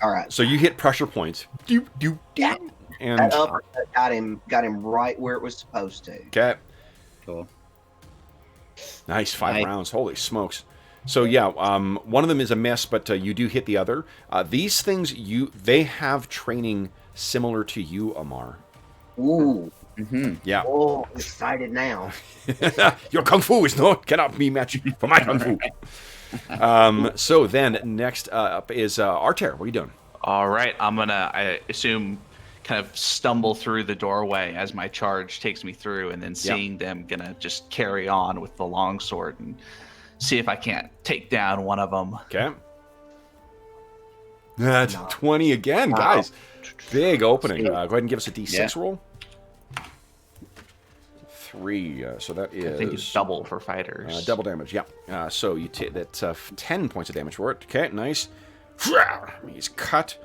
S5: All right.
S1: So you hit pressure points. Doop, doop,
S5: Yeah.
S1: doop. And
S5: That uppercut got him right where it was supposed to.
S1: okay.
S3: Cool.
S1: Nice, 5
S3: Nice.
S1: rounds. Holy smokes.
S6: So yeah, one of them is a miss, but you do hit the other. These things, they have training similar to you, Amar.
S5: Ooh.
S6: Yeah.
S5: Oh, I'm excited now.
S6: Your kung fu cannot be matched for my kung fu. So then next up is Arter. What are you doing?
S2: All right, I'm gonna, I assume, kind of stumble through the doorway as my charge takes me through, and then seeing them, gonna just carry on with the longsword and see if I can't take down one of them.
S6: Okay. That's 20 again, guys. Big opening. Go ahead and give us a D6 roll. 3. So that is.
S2: I think it's double for fighters.
S6: Double damage. Yeah. So you take that 10 points of damage for it. Okay, nice. He's cut.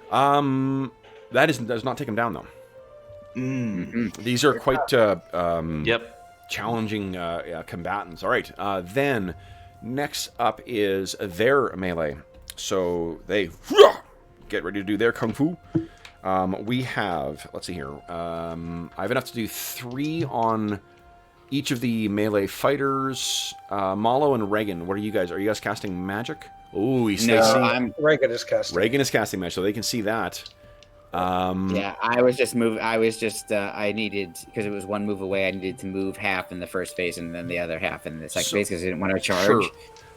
S6: That does not take him down though. These are quite challenging combatants. All right. Then next up is their melee. So they get ready to do their kung fu. We have, let's see here. I have enough to do 3 on each of the melee fighters. Malo and Reagan, what are you guys? Are you guys casting magic? Oh,
S4: Reagan is casting.
S6: Reagan is casting magic, so they can see that.
S3: Yeah, I was just moving. I was just, I needed, because it was one move away, I needed to move half in the first phase and then the other half in the second phase because I didn't want to charge.
S6: Sure.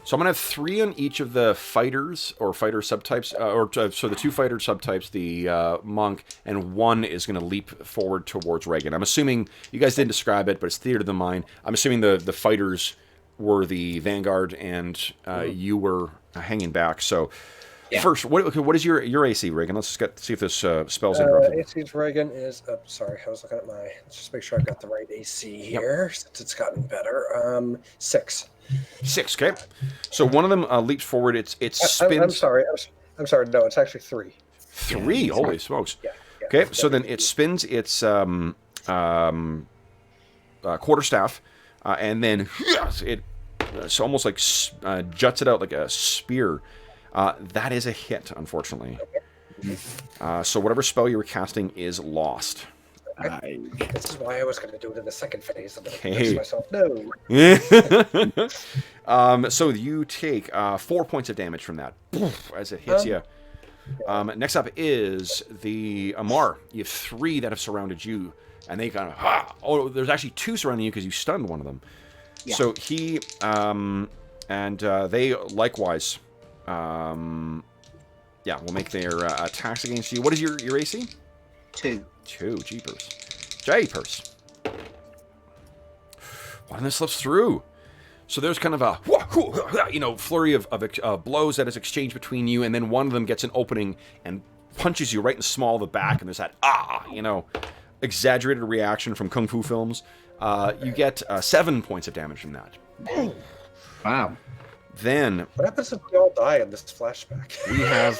S6: So I'm going to have 3 on each of the fighters or fighter subtypes, so the 2 fighter subtypes, the monk, and 1 is going to leap forward towards Reagan. I'm assuming, you guys didn't describe it, but it's theater of the mind. I'm assuming the fighters were the vanguard and you were hanging back. So first, what is your AC, Reagan? Let's just see if this spell's interrupted.
S4: AC's Reagan is, sorry, I was looking at let's just make sure I've got the right AC here, since it's gotten better. 6.
S6: 6, okay. So one of them leaps forward. It spins.
S4: I'm sorry. No, it's actually 3.
S6: 3? Holy smokes.
S4: Yeah.
S6: Okay, so then it spins its quarterstaff, and then it's almost like juts it out like a spear. That is a hit, unfortunately. So whatever spell you were casting is lost.
S4: This is why I was going to do it in the second phase. I'm going to myself, no.
S6: So you take 4 points of damage from that as it hits you. Next up is the Amar. You have 3 that have surrounded you, and they kind of there's actually 2 surrounding you because you stunned one of them. Yeah. So he and they likewise will make their attacks against you. What is your AC?
S5: 2.
S6: Jeepers. One of them slips through. So there's kind of a flurry of blows that is exchanged between you, and then one of them gets an opening and punches you right in the small of the back, and there's that exaggerated reaction from kung fu films. You get 7 points of damage from that.
S3: Wow.
S6: Then
S4: what happens if we all die in this flashback?
S6: We have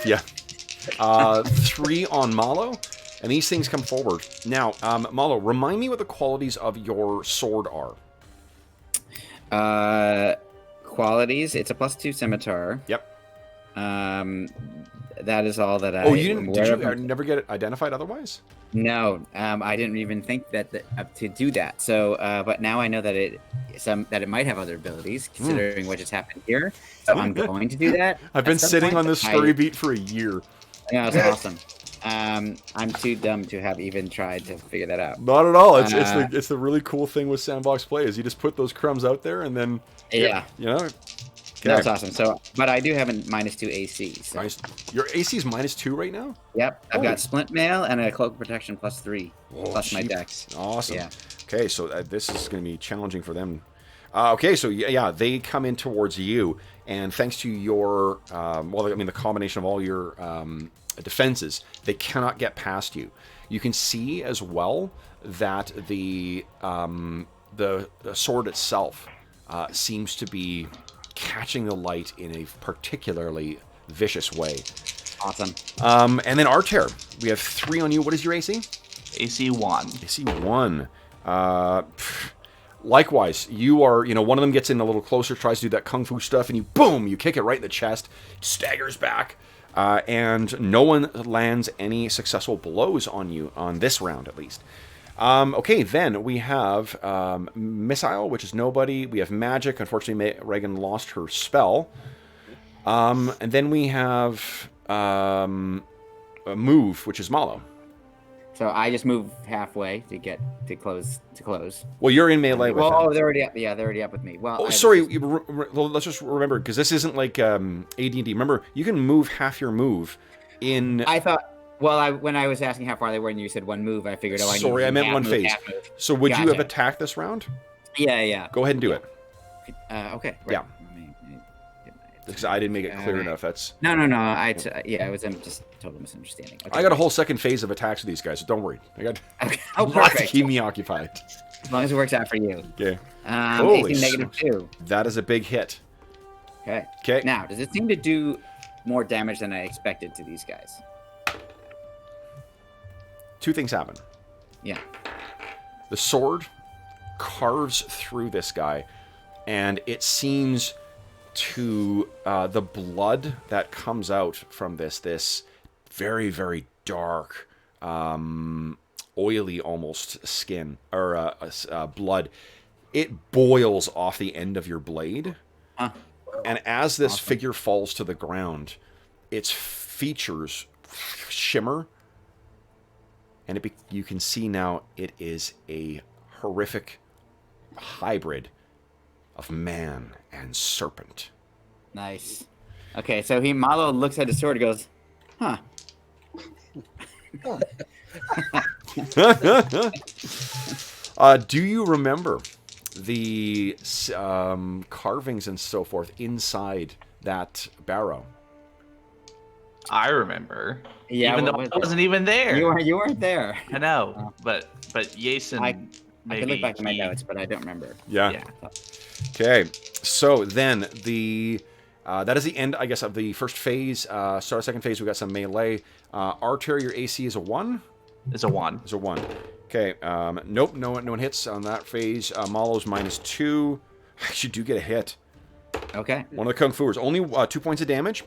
S6: 3 on Malo. And these things come forward. Now, Malo, remind me what the qualities of your sword are.
S3: Qualities, it's a +2 scimitar.
S6: Yep.
S3: That is all that I...
S6: Oh, you did you never get it identified otherwise?
S3: No, I didn't even think that to do that. So, but now I know that it might have other abilities, considering what just happened here. So I'm going to do that.
S6: I've been sitting on this story beat for a year.
S3: Yeah, it's awesome. I'm too dumb to have even tried to figure that out.
S6: Not at all. It's the really cool thing with sandbox play is you just put those crumbs out there and then
S3: That's awesome. So, but I do have a -2 AC. So.
S6: Your AC is -2 right now?
S3: Yep. I've got splint mail and a cloak protection +3 plus my dex.
S6: Awesome.
S3: Yeah.
S6: Okay, so this is going to be challenging for them. They come in towards you, and thanks to your the combination of all your defenses, they cannot get past you. You can see as well that the sword itself seems to be catching the light in a particularly vicious way.
S3: Awesome.
S6: And then Arter, we have 3 on you. What is your AC?
S2: AC 1.
S6: AC 1. Likewise, you are, one of them gets in a little closer, tries to do that kung fu stuff, and you kick it right in the chest, staggers back, and no one lands any successful blows on you, on this round at least.
S1: Okay, then we have Missile, which is nobody. We have Magic. Unfortunately, Reagan lost her spell. And then we have Move, which is Malo.
S3: So I just move halfway to get to close.
S1: Well, you're in melee with them.
S3: Oh, they're already up. Yeah, they're already up with me. Well,
S1: sorry. Let's just remember, because this isn't like AD&D. Remember, you can move half your move in...
S3: I thought... Well, when I was asking how far they were and you said one move, I figured,
S1: Sorry, I meant one phase. So would you have attacked this round?
S3: Yeah.
S1: Go ahead and do it.
S3: Okay. Right.
S1: Yeah. Because I didn't make it clear enough. That's
S3: No. It was just total misunderstanding. Okay.
S1: I got a whole second phase of attacks with these guys, so don't worry. I got lots
S3: perfect.
S1: to keep me occupied.
S3: As long as it works out for you.
S1: Okay.
S3: Holy -2.
S1: That is a big hit.
S3: Okay. Now, does it seem to do more damage than I expected to these guys?
S1: Two things happen.
S3: Yeah.
S1: The sword carves through this guy, and it seems to the blood that comes out from this very, very dark, oily almost skin, or blood, it boils off the end of your blade. And as this figure falls to the ground, its features shimmer, and you can see now it is a horrific hybrid of man and serpent.
S3: Nice. Okay, so Malo looks at his sword and goes, huh.
S1: Do you remember the carvings and so forth inside that barrow?
S2: I remember.
S3: Yeah,
S2: even though I wasn't even there.
S3: You weren't there.
S2: I know, but Jason.
S3: I can look back at my notes, but I don't remember.
S1: Yeah. Okay, so then that is the end, I guess, of the first phase. Start of second phase, we got some melee. Archer, your AC is a 1?
S2: It's a 1.
S1: It's a 1. Okay, nope, no one hits on that phase. Malo's -2. Actually, do get a hit.
S3: Okay.
S1: One of the Kung Fuers. Only 2 points of damage.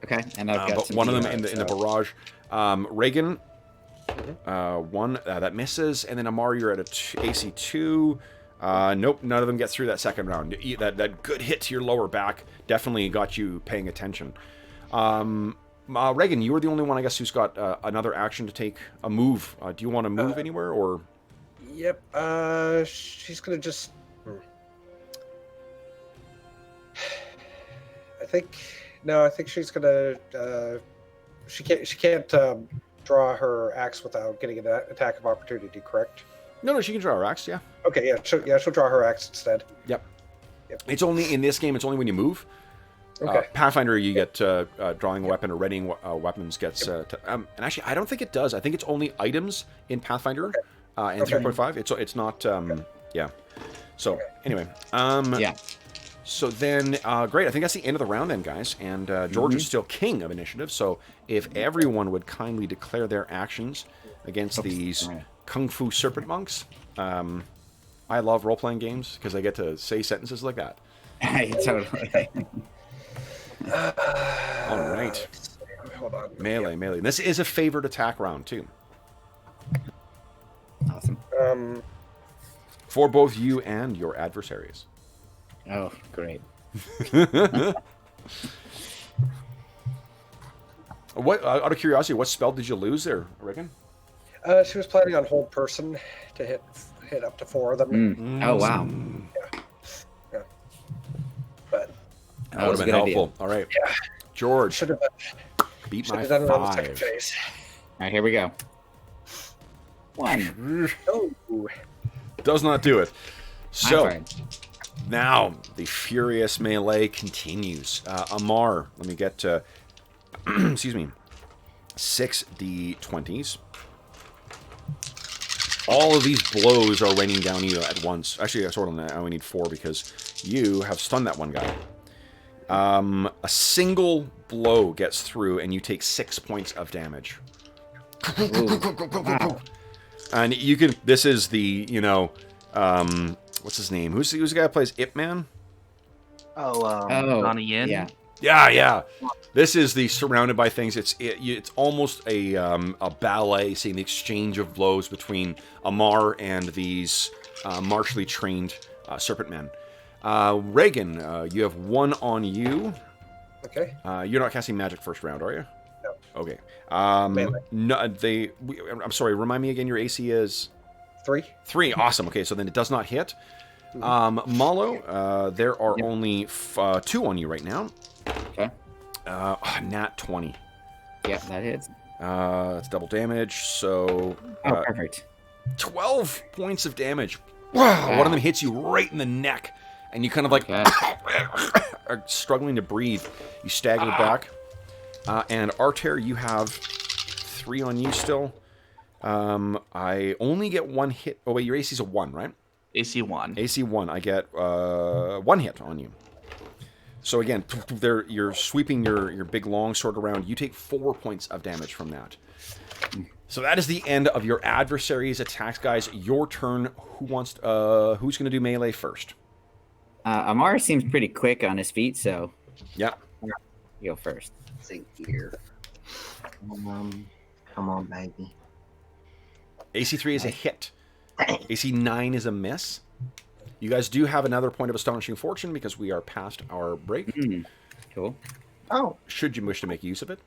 S3: Okay, and I've got
S1: but one of them in the barrage. Reagan, 1 that misses, and then Amar, you're at a AC 2. Nope, none of them get through that second round. That good hit to your lower back definitely got you paying attention. Reagan, you were the only one, I guess, who's got another action to take a move. Do you want to move anywhere, or?
S4: Yep. She's gonna just. I think she's gonna. She can't draw her axe without getting an attack of opportunity. Correct?
S1: No, she can draw her axe. Yeah.
S4: Okay. Yeah. She'll draw her axe instead.
S1: Yep. It's only in this game. It's only when you move.
S4: Okay.
S1: Pathfinder, you get drawing a weapon or readying weapons gets. And actually, I don't think it does. I think it's only items in Pathfinder and 3.5. It's not. Yeah. So anyway.
S3: Yeah.
S1: So then, great. I think that's the end of the round then, guys. And George is still king of initiative. So if everyone would kindly declare their actions against these Kung Fu Serpent Monks. I love role-playing games because I get to say sentences like that.
S3: Totally.
S1: All right.
S4: Hold on.
S1: Melee. This is a favored attack round, too.
S3: Awesome.
S1: For both you and your adversaries.
S3: Oh, great.
S1: What? Out of curiosity, what spell did you lose there, Reagan?
S4: She was planning on hold person to hit up to 4 of them.
S3: Oh, wow.
S4: Yeah. But
S1: that would have been helpful. Idea. All right.
S4: Yeah.
S1: George.
S4: Should have
S1: Beat
S4: done it on the
S1: 5.
S4: second phase.
S3: All right, here we go. 1.
S4: Oh.
S1: Does not do it. So now the furious melee continues. Amar, let me get excuse me, 6d20s. All of these blows are raining down you at once. Actually, I only need 4 because you have stunned that one guy. A single blow gets through, and you take 6 points of damage.
S3: Wow.
S1: And you can. This is the what's his name? Who's the guy who plays Ip Man?
S5: Oh,
S2: Donnie Yen.
S3: Yeah.
S1: Yeah. This is the surrounded by things. It's almost a ballet, seeing the exchange of blows between Amar and these martially trained serpent men. Reagan, you have one on you.
S4: Okay.
S1: You're not casting magic first round, are you?
S4: No.
S1: Okay.
S4: Melee.
S1: No, I'm sorry. Remind me again. Your AC is
S4: 3.
S1: 3. Awesome. Okay, so then it does not hit. Malo, there are only 2 on you right now.
S3: Okay.
S1: Nat 20.
S3: Yeah, that hits.
S1: It's double damage, so
S3: Perfect.
S1: 12 points of damage. Wow. One of them hits you right in the neck, and you kind of like are struggling to breathe. You stagger back. And Arter, you have 3 on you still. I only get 1 hit. Oh wait, your AC's a 1, right?
S2: AC 1.
S1: AC 1. I get 1 hit on you. So again, you're sweeping your big long sword around. You take 4 points of damage from that. So that is the end of your adversary's attacks, guys. Your turn. Who's going to do melee first?
S3: Amar seems pretty quick on his feet, so
S1: Yeah.
S3: you go first.
S5: Let's see here. Come on, baby.
S1: AC 3 is a hit. AC 9 is a miss. You guys do have another point of Astonishing Fortune because we are past our break.
S3: Cool.
S5: Oh,
S1: Should you wish to make use of it.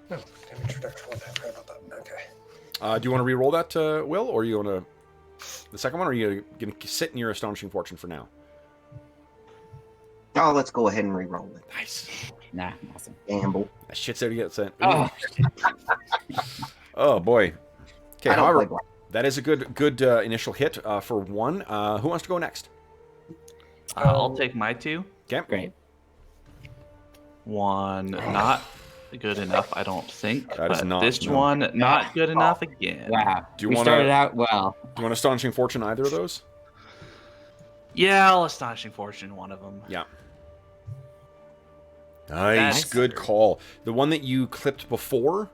S4: No, damage reduction. I forgot about that. Okay.
S1: Do you want to re-roll that, Will, or you want to the second one, or are you going to sit in your Astonishing Fortune for now?
S5: oh, let's go ahead and re-roll it.
S1: Nice.
S3: Nah, awesome.
S5: Gamble.
S1: That shit's there to get sent.
S3: Oh,
S1: Oh boy. Okay,
S5: I don't
S1: however,
S5: play black.
S1: that is a good initial hit for 1. Who wants to go next?
S2: I'll take my 2.
S1: Okay.
S3: great.
S2: 1, not good enough, I don't think.
S1: That is
S2: but
S1: not-
S2: this
S1: no.
S2: one, not good enough again.
S3: Wow.
S1: Do you
S3: we
S1: wanna-
S3: started out well.
S1: Do you want Astonishing Fortune either of those?
S2: Yeah, I'll Astonishing Fortune one of them.
S1: Yeah. Nice. Good call. The one that you clipped before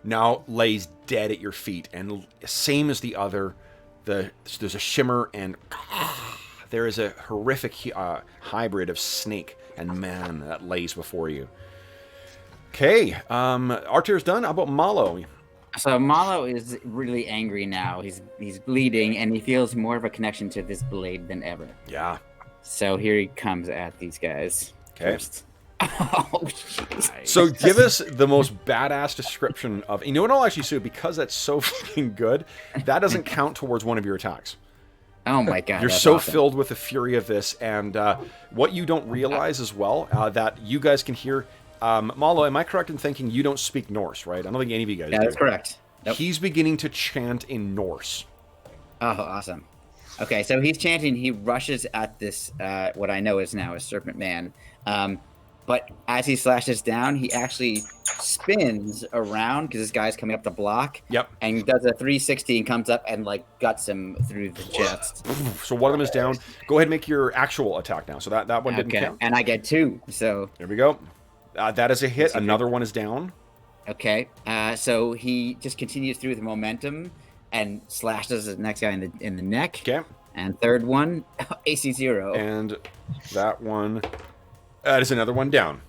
S1: now lays dead at your feet, and same as the other, there's a shimmer, and there is a horrific hybrid of snake and man that lays before you. Okay, Arter's done. How about Malo?
S3: So Malo is really angry now. He's bleeding, and he feels more of a connection to this blade than ever.
S1: Yeah.
S3: So here he comes at these guys.
S1: Okay.
S3: First. Oh, jeez.
S1: So give us the most badass description of. You know what? I'll actually say, because that's so fucking good, that doesn't count towards one of your attacks.
S3: Oh my god.
S1: You're
S3: that's
S1: so
S3: awesome.
S1: filled with the fury of this, and what you don't realize as well, that you guys can hear. Malo, am I correct in thinking you don't speak Norse, right? I don't think any of you guys do.
S3: Yeah, that's correct. Nope.
S1: He's beginning to chant in Norse.
S3: Oh, awesome. Okay, so he's chanting. He rushes at this, what I know is now a serpent man. But as he slashes down, he actually spins around because this guy's coming up the block.
S1: Yep.
S3: And does a 360 and comes up and like guts him through the chest.
S1: So one of them is down. Go ahead and make your actual attack now. So that one didn't
S3: Okay,
S1: count.
S3: and I get 2. So
S1: There we go. That is a hit. Another one is down.
S3: okay, so he just continues through the momentum and slashes the next guy in the neck.
S1: Okay.
S3: And third one, AC 0.
S1: And that one. That is another one down.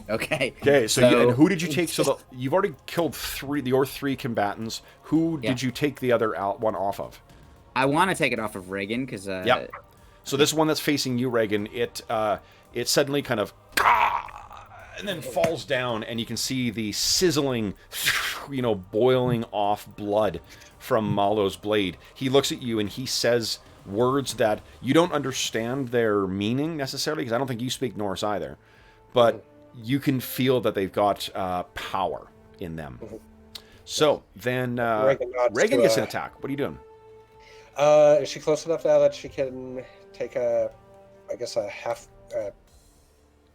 S3: Okay.
S1: Okay, so and who did you take? So you've already killed your 3 combatants. Who did you take the other one off of?
S3: I want to take it off of Reagan because
S1: Yep. So this one that's facing you, Reagan, it suddenly kind of and then falls down, and you can see the sizzling, boiling off blood from Malo's blade. He looks at you and he says words that you don't understand their meaning necessarily, because I don't think you speak Norse either, but you can feel that they've got power in them. So then Reagan gets an attack. What are you doing?
S4: Is she close enough now that she can take a half?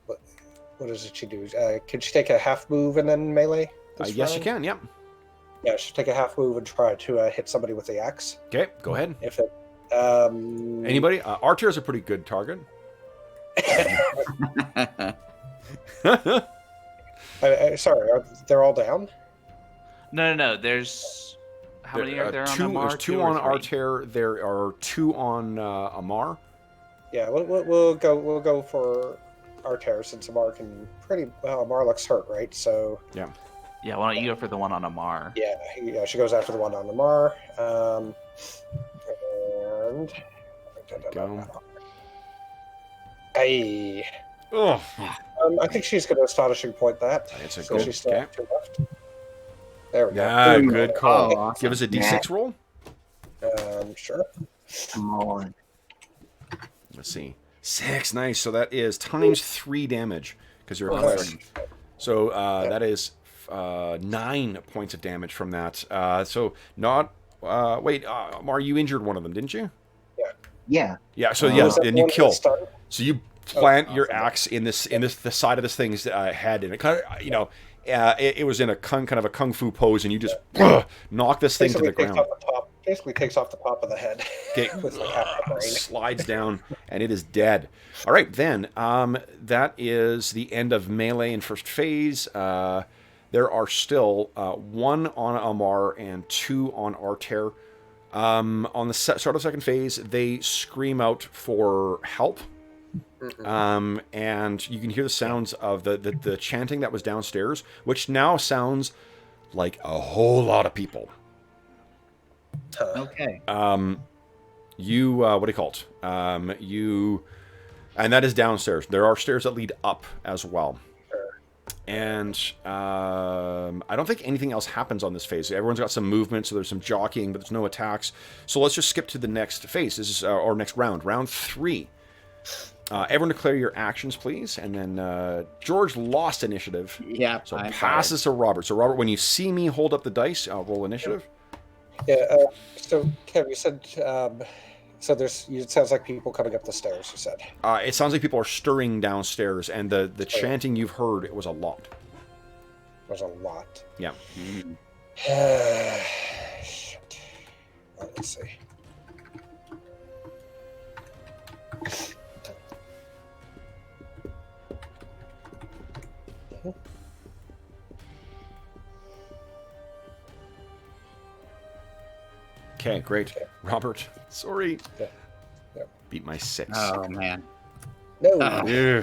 S4: What does she do? Can she take a half move and then melee?
S1: Yes, you can. Yep.
S4: Yeah, she'll take a half move and try to hit somebody with the axe.
S1: Okay, go ahead.
S4: If it.
S1: Anybody? Archer is a pretty good target.
S4: Sorry, they're all down?
S2: No. There's how many are there on
S1: two,
S2: Amar?
S1: There's 2
S2: or
S1: on
S2: 3?
S1: Arter. There are 2 on Amar.
S4: Yeah, we'll go for Arter, since Amar can pretty well. Amar looks hurt, right? So
S1: Yeah.
S2: Yeah, why don't you go for the one on Amar?
S4: yeah, she goes after the one on Amar. And
S1: Go.
S4: Hey,
S1: Oh,
S4: I think she's going to astonishing point that.
S1: it's a
S4: So
S1: good.
S4: she's still
S1: Okay.
S4: 2 left. There we go.
S1: Yeah, good call.
S3: Oh, awesome.
S1: Give us a D6 roll.
S4: Sure.
S5: Come on.
S1: Let's see. 6, nice. So that is times 3 damage because you're a
S4: Oh,
S1: cleric.
S4: nice.
S1: So that is 9 points of damage from that. So not. Wait, Mar, you injured one of them, didn't you?
S5: Yeah.
S1: Yeah. So
S4: Was
S1: yes,
S4: that
S1: and
S4: the
S1: you
S4: one
S1: kill.
S4: that's stunned?
S1: So you plant your axe in the side of this thing's head, and it kind of it was in a kind of a kung fu pose, and you just knock this thing to the ground.
S4: Basically takes off the top of the head.
S1: Okay,
S4: With like half the brain.
S1: slides down, and it is dead. All right, then that is the end of melee in first phase. There are still 1 on Amar and 2 on Arter. On the start of second phase, they scream out for help. And you can hear the sounds of the chanting that was downstairs, which now sounds like a whole lot of people.
S3: Okay.
S1: You what do you call it? And that is downstairs. There are stairs that lead up as well. And I don't think anything else happens on this phase. Everyone's got some movement, so there's some jockeying, but there's no attacks. So let's just skip to the next phase. This is our next round, round 3. Everyone declare your actions, please. And then George lost initiative.
S3: Yeah.
S1: So pass this to Robert. So Robert, when you see me hold up the dice, I'll roll initiative.
S4: Yeah. So Kev, you said so. It sounds like people coming up the stairs. You said.
S1: It sounds like people are stirring downstairs, and the chanting you've heard, it was a lot.
S4: There's a lot.
S1: Yeah.
S4: Shit. Well, let's see.
S1: Okay, great. Robert, sorry.
S4: Yeah.
S1: Beat my 6.
S3: Oh man.
S4: No.
S1: Yeah.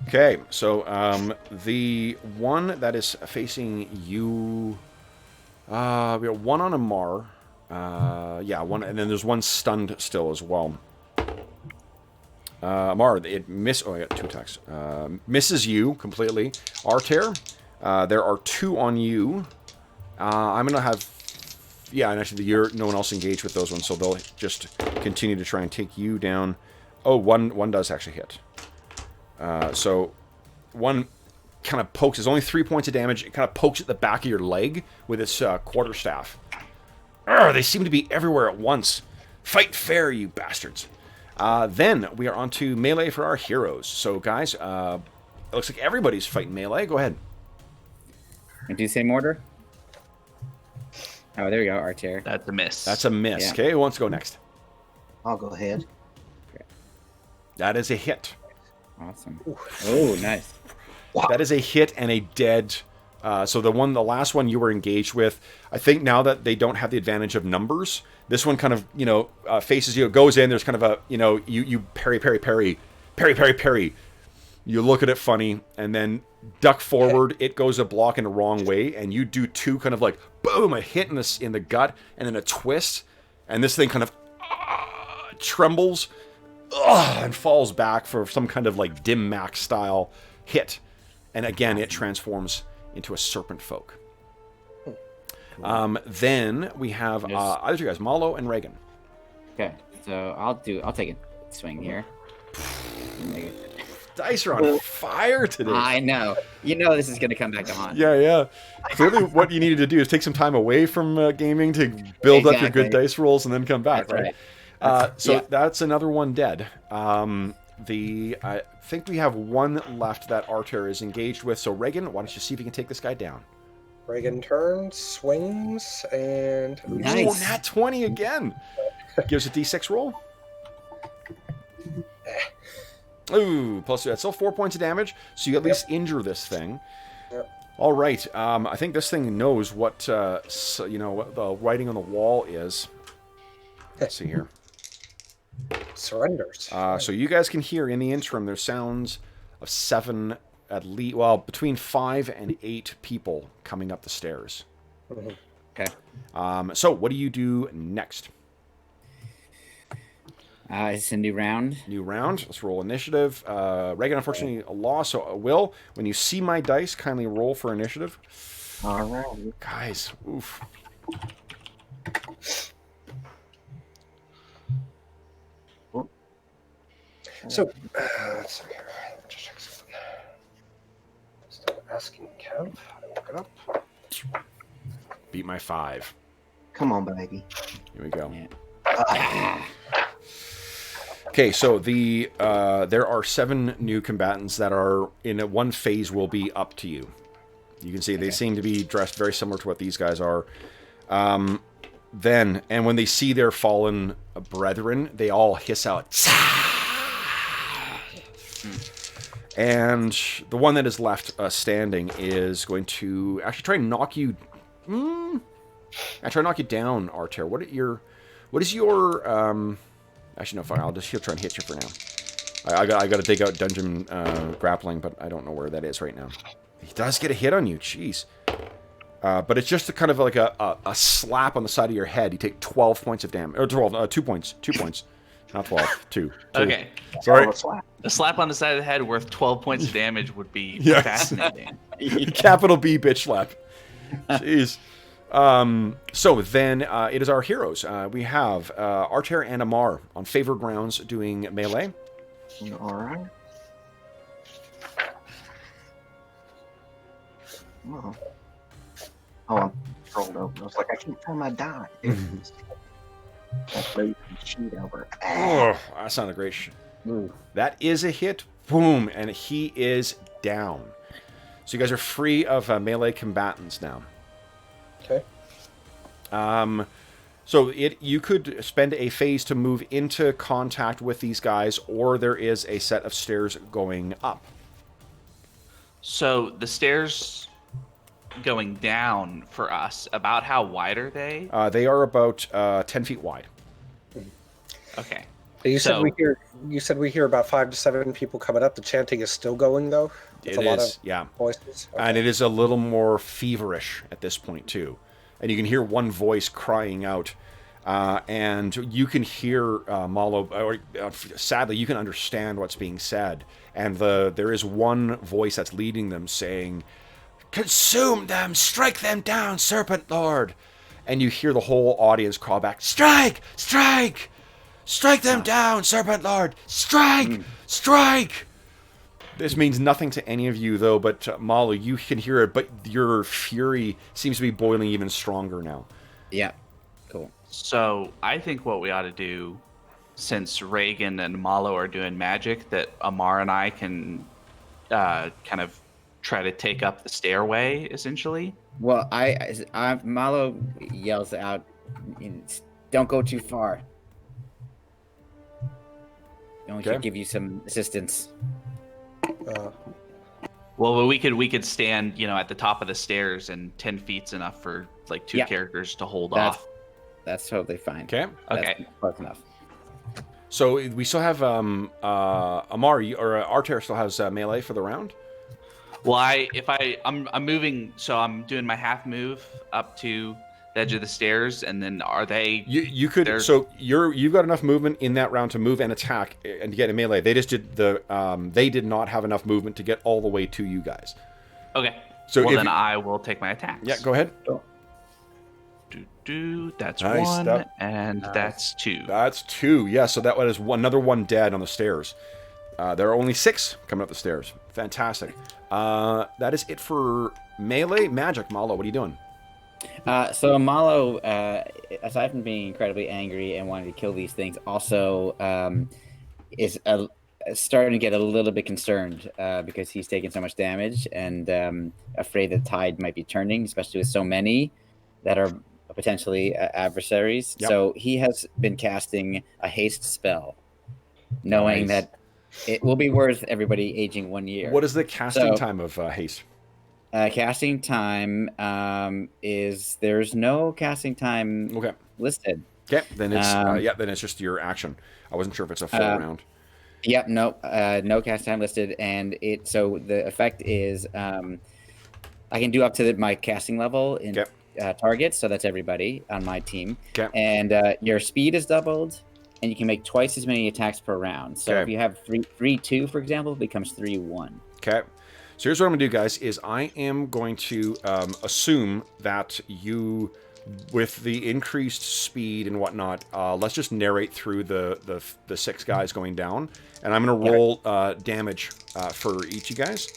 S1: Okay, so the one that is facing you, we got 1 on Amar. Yeah, 1, and then there's 1 stunned still as well. Amar, it Oh, I got 2 attacks. Misses you completely. Arter, there are 2 on you. I'm gonna have. Yeah, and actually, no one else engaged with those ones, so they'll just continue to try and take you down. Oh, one does actually hit. So, 1 kind of pokes. There's only 3 points of damage. It kind of pokes at the back of your leg with its quarterstaff. They seem to be everywhere at once. Fight fair, you bastards. Then we are on to melee for our heroes. So, guys, it looks like everybody's fighting melee. Go ahead.
S3: And do you say mortar? Oh, there we go, Archer.
S2: That's a miss.
S1: That's a miss.
S3: Yeah.
S1: Okay, who wants to go next?
S5: I'll go ahead.
S1: That is a hit.
S3: Awesome. Oh, nice.
S1: That is a hit and a dead. So the last one you were engaged with, I think now that they don't have the advantage of numbers, this one kind of, faces you, goes in, there's kind of a, you parry. You look at it funny, and then duck forward, it goes a block in the wrong way, and you do 2 kind of like, boom, a hit in the gut, and then a twist, and this thing kind of trembles, and falls back for some kind of like dim max style hit. And again, it transforms into a serpent folk. Then we have either two guys, Malo and Reagan.
S3: Okay, so I'll take a swing here.
S1: Dice are on fire today.
S3: I know. This is gonna come back to haunt.
S1: Yeah. Clearly, what you needed to do is take some time away from gaming to build up your good dice rolls and then come back,
S3: That's
S1: right? That's another one dead. I think we have 1 left that Archer is engaged with. So Reagan, why don't you see if you can take this guy down?
S4: Reagan turns, swings, and
S3: Nice.
S1: Oh, nat 20 again. Gives a d6 roll. Ooh, plus that's still 4 points of damage, so you at least injure this thing.
S4: Yep.
S1: All right. I think this thing knows what what the writing on the wall is. Let's see here.
S4: surrenders.
S1: So you guys can hear in the interim. There's sounds of 7 at least, well, between 5 and 8 people coming up the stairs.
S3: Okay.
S1: So what do you do next?
S3: It's a new round.
S1: New round. Let's roll initiative. Reagan, unfortunately, a loss. So, Will, when you see my dice, kindly roll for initiative.
S5: All right.
S1: Guys, oof.
S4: So, let's see here. Let me just check something. Still asking Kev. I look it up.
S1: Beat my 5.
S5: Come on, baby.
S1: Here we go.
S3: Yeah.
S1: Okay, so there are 7 new combatants that are in one phase will be up to you. You can see they seem to be dressed very similar to what these guys are. Then, and when they see their fallen brethren, they all hiss out. And the one that is left standing is going to actually try and knock you. I try to knock you down, Arter. What is your? Actually, no, fine. He'll try and hit you for now. I got to dig out dungeon grappling, but I don't know where that is right now. He does get a hit on you, jeez. But it's just kind of like a slap on the side of your head. You take 12 points of damage, or 12, 2 points, 2 points, not 12, 2.
S2: Okay.
S1: Sorry.
S2: A slap on the side of the head worth 12 points of damage would be
S1: Yes.
S2: fascinating.
S1: Capital B, bitch slap. Jeez. So then it is our heroes. We have Arter and Amar on favored grounds doing melee.
S5: All right. Oh, I'm scrolled over. I was like, I can't find my die. Let's move the sheet over.
S1: Oh, that sounded great. That is a hit. Boom. And he is down. So you guys are free of melee combatants now.
S4: Okay.
S1: So you could spend a phase to move into contact with these guys, or there is a set of stairs going up.
S2: So the stairs going down for us, about how wide are they?
S1: They are about 10 feet wide.
S2: Okay.
S4: You said
S2: So-
S4: we hear about 5 to 7 people coming up. The chanting is still going though. It's
S1: It
S4: a lot
S1: is,
S4: of
S1: yeah.
S4: voices. Okay.
S1: And it is a little more feverish at this point, too. And you can hear one voice crying out. And you can hear Malo, or sadly, you can understand what's being said. And there is one voice that's leading them saying, "Consume them! Strike them down, Serpent Lord!" And you hear the whole audience call back, "Strike! Strike! Strike them down, Serpent Lord! Strike! Strike!" This means nothing to any of you, though, but Malo, you can hear it, but your fury seems to be boiling even stronger now.
S3: Yeah. Cool.
S2: So I think what we ought to do, since Reagan and Malo are doing magic, that Amar and I can kind of try to take up the stairway, essentially.
S3: Well, Malo yells out, "Don't go too far." Only
S1: Okay.
S3: should give you some assistance.
S2: Well, we could stand, at the top of the stairs, and 10 feet's enough for like 2
S3: Yeah.
S2: characters to hold
S3: That's-
S2: off.
S3: That's totally fine.
S1: Okay?
S3: That's
S2: Okay.
S3: close enough.
S1: So we still have Amar, or Arter still has melee for the round?
S2: Well, I'm moving, so I'm doing my half move up to the edge of the stairs, and then are they?
S1: You could,
S2: They're-
S1: so you've got enough movement in that round to move and attack and to get a melee. They just did they did not have enough movement to get all the way to you guys.
S2: Okay.
S1: So
S2: Well,
S1: if
S2: then
S1: you-
S2: I will take my attacks.
S1: Yeah, go ahead.
S2: That's
S1: Nice,
S2: 1,
S1: that-
S2: and that's 2.
S1: That's 2. Yeah, so that one is another one dead on the stairs. There are only 6 coming up the stairs. Fantastic. That is it for melee magic. Malo, what are you doing?
S3: So Malo, aside from being incredibly angry and wanting to kill these things, also is starting to get a little bit concerned because he's taking so much damage and afraid the tide might be turning, especially with so many that are potentially adversaries.
S1: Yep.
S3: So he has been casting a haste spell, knowing
S1: Nice.
S3: that it will be worth everybody aging 1 year.
S1: What is the casting
S3: So-
S1: time of haste?
S3: Casting time is there's no casting time
S1: Okay.
S3: listed.
S1: Okay, then it's
S3: Um,
S1: then it's just your action. I wasn't sure if it's a full round.
S3: Yep, no cast time listed, and so the effect is I can do up to my casting level in targets, so that's everybody on my team.
S6: Okay.
S3: And your speed is doubled, and you can make twice as many attacks per round. So if you have 3-2, for example, it becomes 3-1.
S6: Okay. So here's what I'm gonna do, guys. Is I am going to assume that you, with the increased speed and whatnot, let's just narrate through the 6 guys going down, and I'm gonna roll damage for each of you guys.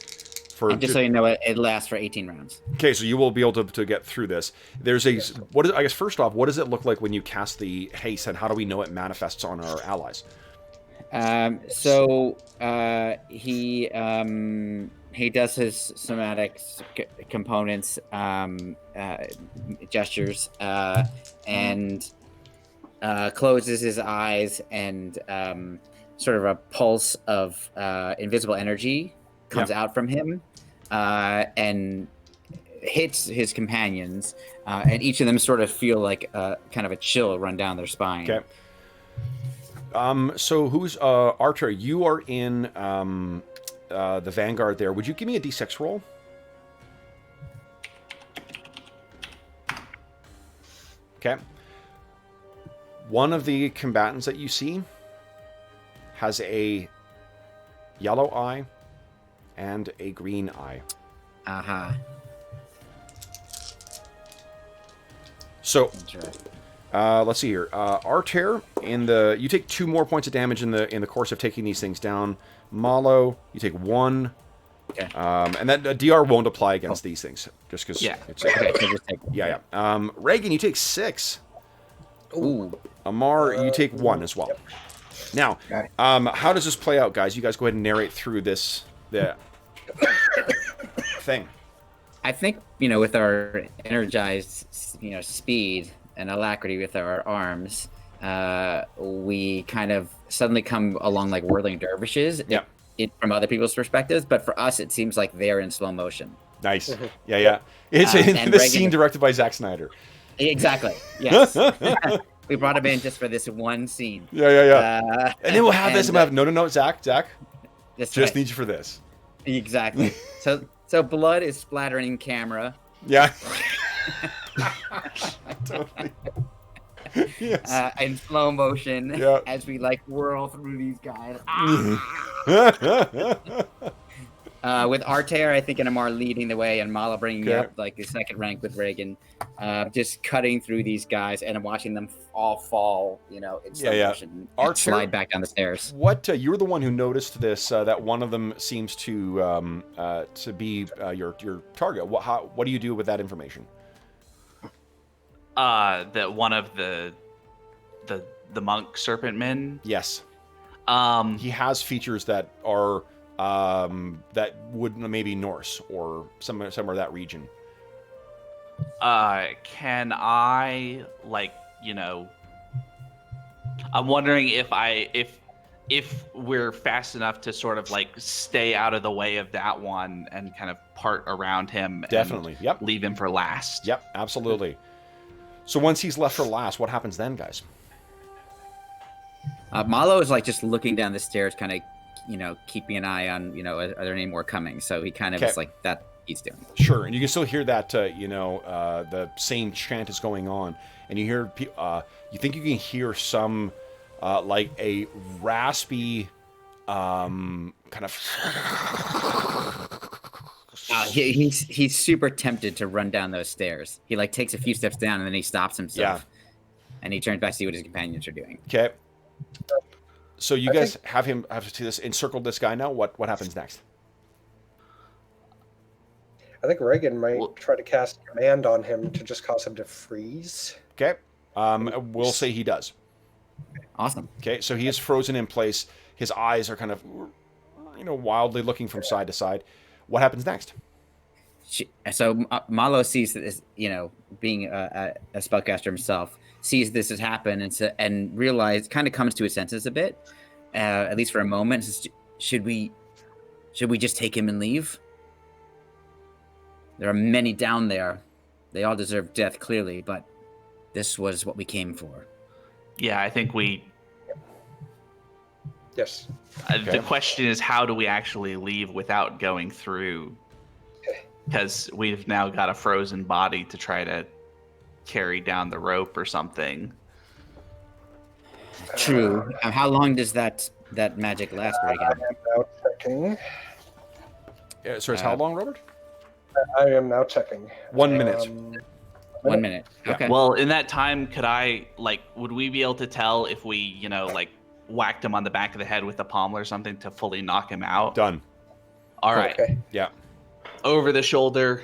S3: And just so you know, it lasts for 18 rounds.
S6: Okay, so you will be able to get through this. There's I guess first off, what does it look like when you cast the haste, and how do we know it manifests on our allies?
S3: He does his somatic components, gestures, and closes his eyes, and sort of a pulse of invisible energy comes out from him, and hits his companions, and each of them sort of feel like kind of a chill run down their spine.
S6: Okay. So who's Archer? You are in the Vanguard there. Would you give me a D6 roll? Okay. One of the combatants that you see has a yellow eye and a green eye. So, let's see here. Arter, you take 2 more points of damage in the course of taking these things down. Malo, you take 1.
S3: Okay.
S6: And that DR won't apply against these things, just because.
S3: Yeah. Okay. So just take.
S6: Yeah. Reagan, you take 6.
S3: Ooh.
S6: Amar, you take 1 as well. Now, how does this play out, guys? You guys go ahead and narrate through the thing.
S3: I think, with our energized, speed and alacrity with our arms, we kind of suddenly come along like whirling dervishes.
S6: Yeah.
S3: From other people's perspectives, but for us, it seems like they're in slow motion.
S6: Nice. Yeah. It's the scene directed by Zack Snyder.
S3: Exactly. Yes. We brought him in just for this one scene.
S6: Yeah. And then we'll have this. No, Zach. Just need you for this.
S3: Exactly. So blood is splattering camera.
S6: Yeah. Totally. Yes.
S3: In slow motion as we whirl through these guys. With Arter, I think, and Amar leading the way, and Mala bringing up the second rank with Reagan, just cutting through these guys and watching them all fall, in slow motion, slide back down the stairs.
S6: What you were the one who noticed this? That one of them seems to be your target. What do you do with that information?
S2: That one of the monk serpent men.
S6: Yes. He has features that are that would maybe Norse or somewhere that region.
S2: Can I I'm wondering if we're fast enough to sort of stay out of the way of that one and kind of part around him.
S6: Definitely.
S2: And leave him for last.
S6: Yep. Absolutely. So once he's left for last, what happens then, guys?
S3: Malo is just looking down the stairs, kind of, keeping an eye on, are there any more coming? So he kind of is that he's doing.
S6: Sure, and you can still hear that, the same chant is going on, and you hear, you think you can hear some, a raspy, kind of.
S3: He's super tempted to run down those stairs. He takes a few steps down and then he stops himself. And he turns back to see what his companions are doing.
S6: Okay. So you guys have to see this, encircle this guy now. What happens next?
S4: I think Reagan might try to cast command on him to just cause him to freeze.
S6: Okay. We'll say he does.
S3: Awesome.
S6: Okay, so he is frozen in place. His eyes are kind of, wildly looking from side to side. What happens next?
S3: So Malo sees this, being a spellcaster himself, sees this has happened and kind of comes to his senses a bit, at least for a moment. Says, should we just take him and leave? There are many down there. They all deserve death, clearly, but this was what we came for.
S2: Yeah, I think we
S4: Yes.
S1: Okay.
S2: The question is, how do we actually leave without going through? Because we've now got a frozen body to try to carry down the rope or something.
S3: True. How long does that magic last,
S4: I
S3: Reagan?
S4: am now checking.
S1: Sorry, it's how long, Robert?
S4: I am now checking.
S1: 1 minute.
S3: 1 minute.
S1: Yeah.
S3: Okay.
S2: Well, in that time, would we be able to tell if we, whacked him on the back of the head with a pommel or something to fully knock him out?
S1: Done.
S2: All right.
S4: Okay.
S1: Yeah.
S2: Over the shoulder,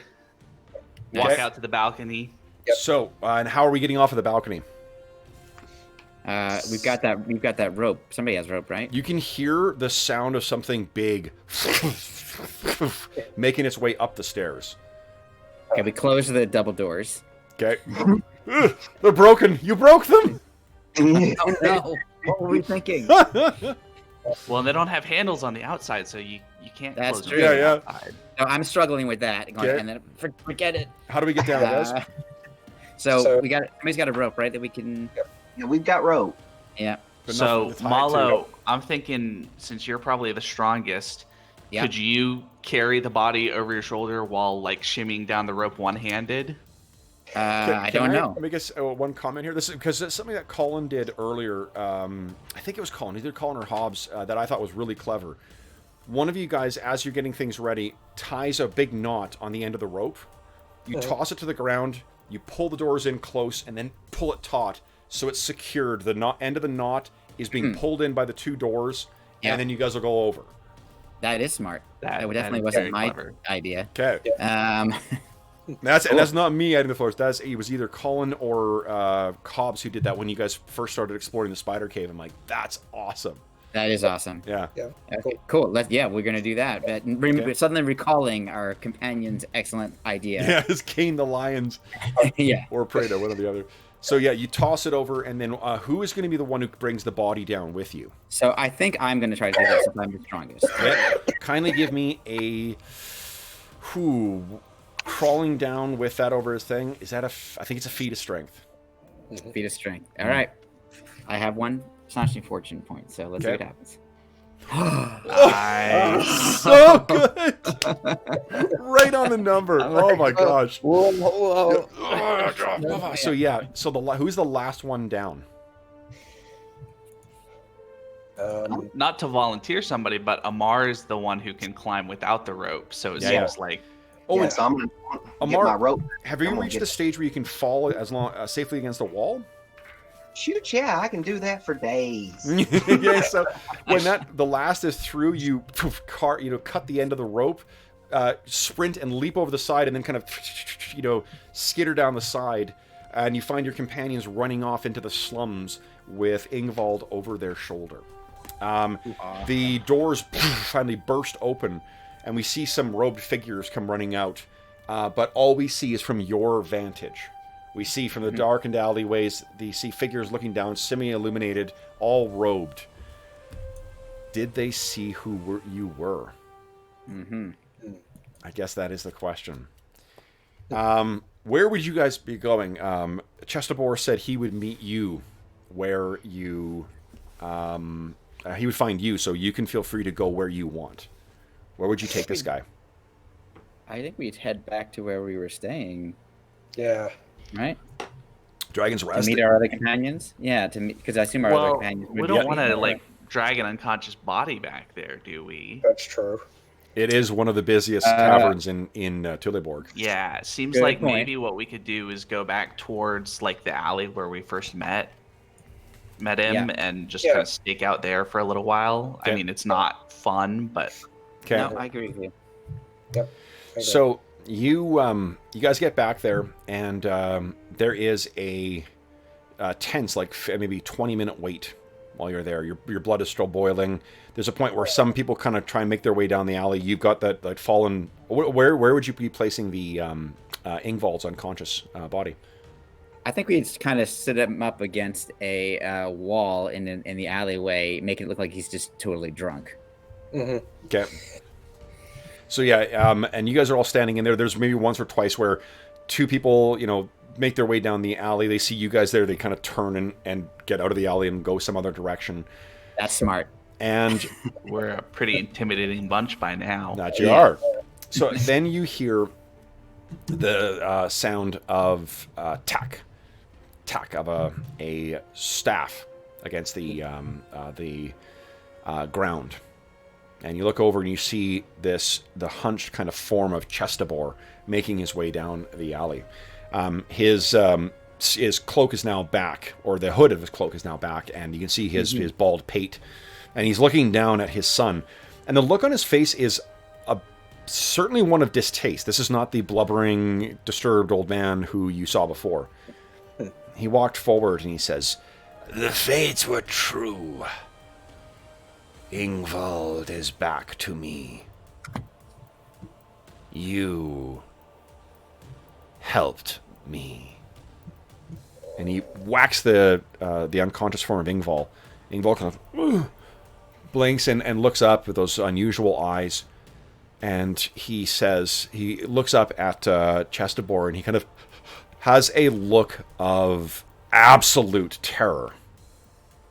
S2: walk
S1: Okay.
S2: out to the balcony.
S4: Yep.
S1: So, and how are we getting off of the balcony?
S3: We've got that rope. Somebody has rope, right?
S1: You can hear the sound of something big making its way up the stairs.
S3: Okay, we close the double doors.
S1: Okay. Ugh, they're broken. You broke them.
S3: Oh no! What were we thinking?
S2: Well, they don't have handles on the outside, so you can't
S3: That's
S2: close
S3: true.
S2: them from
S1: Yeah,
S2: the outside.
S3: No, I'm struggling with that.
S1: Okay.
S3: And then forget it.
S1: How do we get down, guys?
S3: So we got somebody's got a rope, right? That we can.
S5: Yeah, we've got rope.
S3: Yeah.
S1: But
S2: So,
S1: nothing to tie it
S2: Malo, I'm thinking, since you're probably the strongest,
S3: Yeah.
S2: could you carry the body over your shoulder while, shimmying down the rope one-handed?
S3: I don't know.
S1: Let me guess one comment here. This is because it's something that Colin did earlier. I think it was Colin, either Colin or Hobbs, that I thought was really clever. One of you guys, as you're getting things ready, ties a big knot on the end of the rope. You toss it to the ground, you pull the doors in close, and then pull it taut so it's secured. The end of the knot is being pulled in by the two doors,
S3: Yeah.
S1: and then you guys will go over.
S3: That is smart. That
S2: That
S3: definitely
S2: is
S3: wasn't
S2: very
S3: my
S2: clever.
S3: idea.
S1: Okay. That's not me adding the floors. It was either Colin or Cobbs who did that when you guys first started exploring the spider cave. I'm like, that's awesome.
S3: That is awesome.
S1: Yeah.
S4: Yeah.
S3: Okay, cool. We're gonna do that. But suddenly recalling our companion's excellent idea.
S1: Yeah, it's Kane the Lions
S3: Yeah.
S1: or Prado, one or the other. So yeah, you toss it over, and then who is going to be the one who brings the body down with you?
S3: So I think I'm gonna try to do that since I'm the strongest.
S1: Okay. Kindly give me a crawling down with that over his thing. Is that I think it's a feat of strength.
S3: Feat of strength. All right. I have one astonishing fortune point. So let's see what
S1: Okay.
S3: happens.
S2: Nice.
S1: So good. Right on the number. Oh my gosh.
S4: Whoa.
S1: So yeah. So who's the last one down?
S2: Not to volunteer somebody, but Amar is the one who can climb without the rope. So it
S1: Yeah.
S2: seems like
S1: Oh,
S5: Yeah, so I'm gonna get
S1: Amar,
S5: my rope.
S1: have you
S5: I'm gonna
S1: reached
S5: get-
S1: the stage where you can fall safely against the wall?
S5: Shoot, yeah, I can do that for days.
S1: Yeah. So when the last is through, you cut the end of the rope, sprint and leap over the side, and then kind of skitter down the side, and you find your companions running off into the slums with Ingvald over their shoulder. The doors finally burst open, and we see some robed figures come running out, but all we see is from your vantage. We see from the darkened alleyways, see figures looking down, semi-illuminated, all robed. Did they see who you were?
S3: Mm-hmm.
S1: I guess that is the question. Where would you guys be going? Chestabor said he would meet you where you... he would find you, so you can feel free to go where you want. Where would you take this guy?
S3: I think we'd head back to where we were staying,
S4: Yeah.
S3: right?
S1: Dragon's
S3: To
S1: Rest?
S3: meet our other companions. Yeah, because I assume our other companions.
S2: we
S3: would
S2: don't
S3: be-
S2: want to drag an unconscious body back there, do we?
S4: That's true.
S1: It is one of the busiest taverns in Tuleborg.
S2: Yeah, it seems
S3: Good
S2: like
S3: point.
S2: maybe what we could do is go back towards the alley where we first met him, and just kind of stake out there for a little while.
S1: Okay.
S2: I mean, it's not fun, but
S1: Okay.
S3: No, I agree with you.
S4: Yep. Okay.
S1: So you guys get back there, and there is a tense, maybe 20-minute wait while you're there. Your blood is still boiling. There's a point where some people kind of try and make their way down the alley. You've got that fallen. Where would you be placing the Ingvald's unconscious body?
S3: I think we'd kind of sit him up against a wall in the alleyway, make it look like he's just totally drunk.
S4: Mm-hmm.
S1: Okay. So yeah, and you guys are all standing in there. There's maybe once or twice where two people, make their way down the alley. They see you guys there. They kind of turn and get out of the alley and go some other direction.
S3: That's smart.
S1: And
S2: We're a pretty intimidating bunch by now.
S1: that you are. So then you hear the sound of tack of a staff against the ground. And you look over and you see the hunched kind of form of Chestabor making his way down the alley. His cloak is now back, or the hood of his cloak is now back, and you can see his bald pate. And he's looking down at his son. And the look on his face is certainly one of distaste. This is not the blubbering, disturbed old man who you saw before. He walked forward and he says,
S6: "The fates were true. Ingvald is back to me. You helped me."
S1: And he whacks the unconscious form of Ingval. Ingval kind of blinks and looks up with those unusual eyes. And he looks up at Chestabor, and he kind of has a look of absolute terror.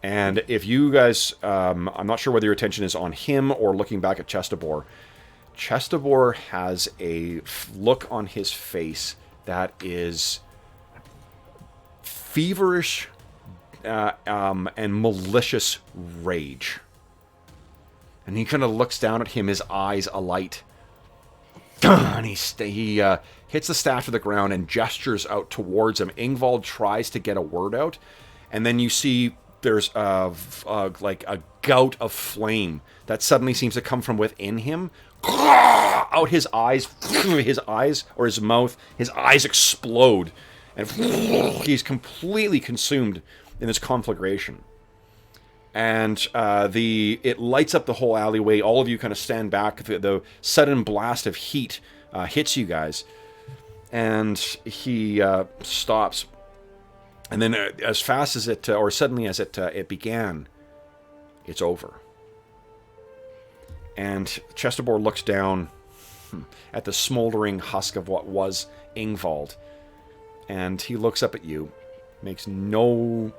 S1: And if you guys, I'm not sure whether your attention is on him or looking back at Chestabor. Chestabor has a look on his face that is feverish and malicious rage. And he kind of looks down at him, his eyes alight. And he hits the staff to the ground and gestures out towards him. Ingvald tries to get a word out, and then you see there's like a gout of flame that suddenly seems to come from within him. Out his eyes or his mouth, his eyes explode, and he's completely consumed in this conflagration. And it lights up the whole alleyway. All of you kind of stand back. The sudden blast of heat hits you guys. And he stops. And then as fast as it, or suddenly as it began, it's over. And Chestabor looks down at the smoldering husk of what was Ingvald. And he looks up at you, makes no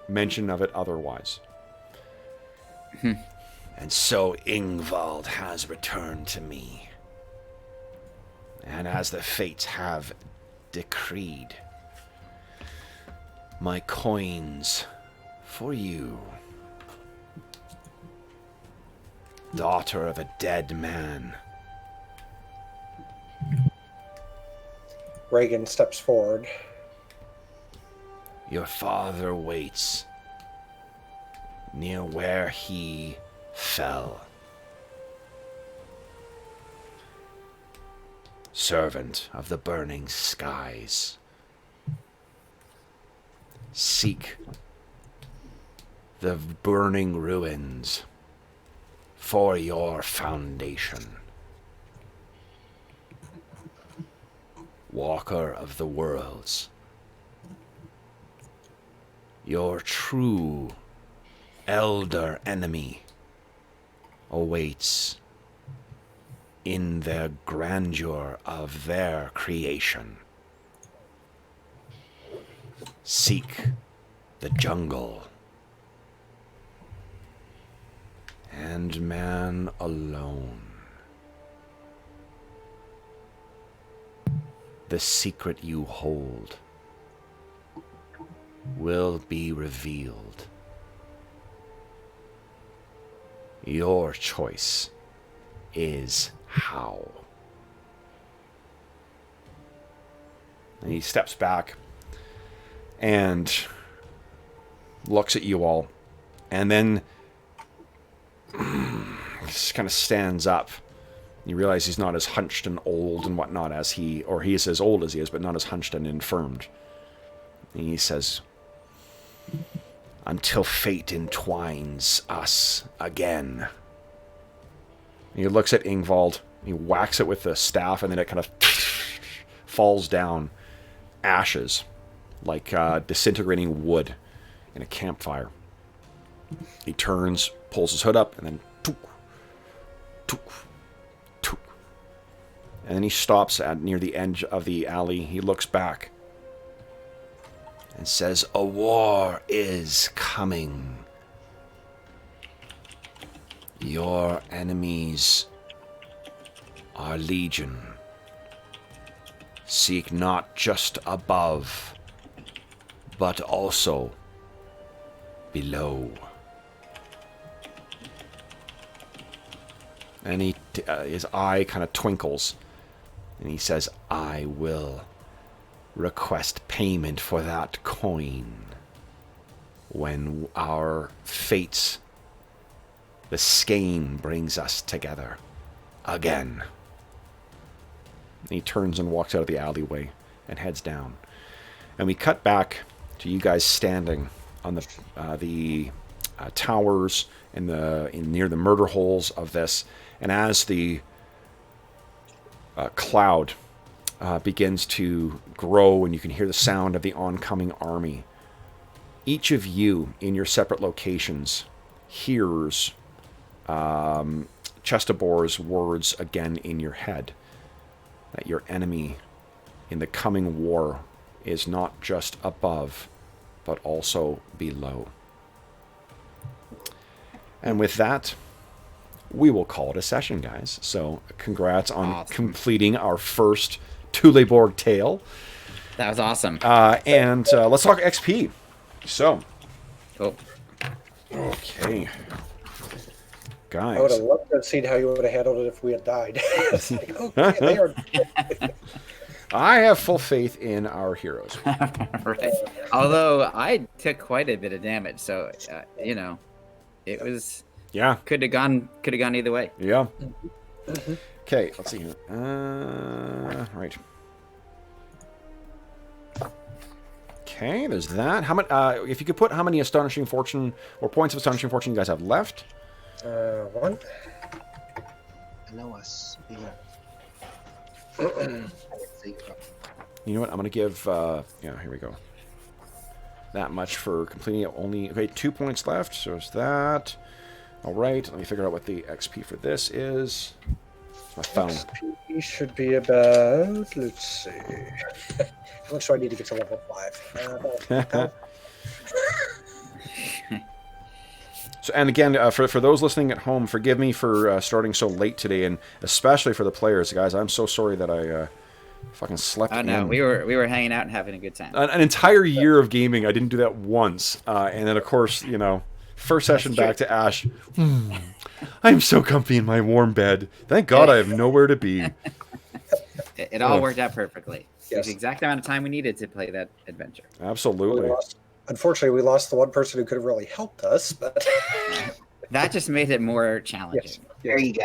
S1: mention of it otherwise.
S6: And so Ingvald has returned to me. And as the fates have decreed, my coins for you. Daughter of a dead man.
S4: Reagan steps forward.
S6: Your father waits near where he fell. Servant of the burning skies, seek the burning ruins for your foundation. Walker of the worlds, your true elder enemy awaits in the grandeur of their creation. Seek the jungle, and man alone. The secret you hold will be revealed. Your choice is how. And he steps back and looks at you all, and then just kind of stands up. You realize he's not as hunched and old and whatnot as he is as old as he is, but not as hunched and infirmed. And he says, "Until fate entwines us again." He looks at Ingvald, he whacks it with the staff, and then it kind of falls down, ashes, like disintegrating wood in a campfire. He turns, pulls his hood up, and then took, took, took. And then he stops near the edge of the alley. He looks back and says, "A war is coming. Your enemies are legion. Seek not just above, but also below. And his eye kind of twinkles, and he says, I will request payment for that coin when our fates, the skein, brings us together again. And he turns and walks out of the alleyway and heads down. And we cut back to you guys standing on the towers in near the murder holes of this. And as the cloud begins to grow and you can hear the sound of the oncoming army, each of you in your separate locations hears Chestabor's words again in your head, that your enemy in the coming war is not just above, but also below. And with that, we will call it a session, guys. So congrats on completing our first Tuleborg tale.
S3: That was awesome.
S6: And let's talk XP. So.
S3: Cool.
S6: Okay. Guys.
S4: I would have loved to have seen how you would have handled it if we had died. It's like, okay, they are.
S6: I have full faith in our heroes.
S3: Right. Although I took quite a bit of damage, so it was.
S6: Yeah.
S3: Could have gone either way.
S6: Yeah. Okay, let's see here. Right. Okay, there's that. How much? If you could put how many astonishing fortune or points of astonishing fortune you guys have left?
S4: 1.
S5: I know I see.
S6: You know what? I'm gonna give. Here we go. That much for completing it. Only 2 points left. So it's that. All right. Let me figure out what the XP for this is. It's my phone.
S4: XP should be about. Let's see. How much do I need to get to level 5?
S6: So, and again, for those listening at home, forgive me for starting so late today, and especially for the players, guys. I'm so sorry that I fucking slept.
S3: Oh no,
S6: in.
S3: we were hanging out and having a good time.
S6: An entire year of gaming, I didn't do that once, and then of course, first session back to Ash. I'm so comfy in my warm bed. Thank God I have nowhere to be.
S3: It all worked out perfectly. It was
S4: Yes.
S3: the exact amount of time we needed to play that adventure.
S6: Absolutely.
S4: Unfortunately, we lost the one person who could have really helped us, but
S3: That just made it more challenging.
S5: There you go.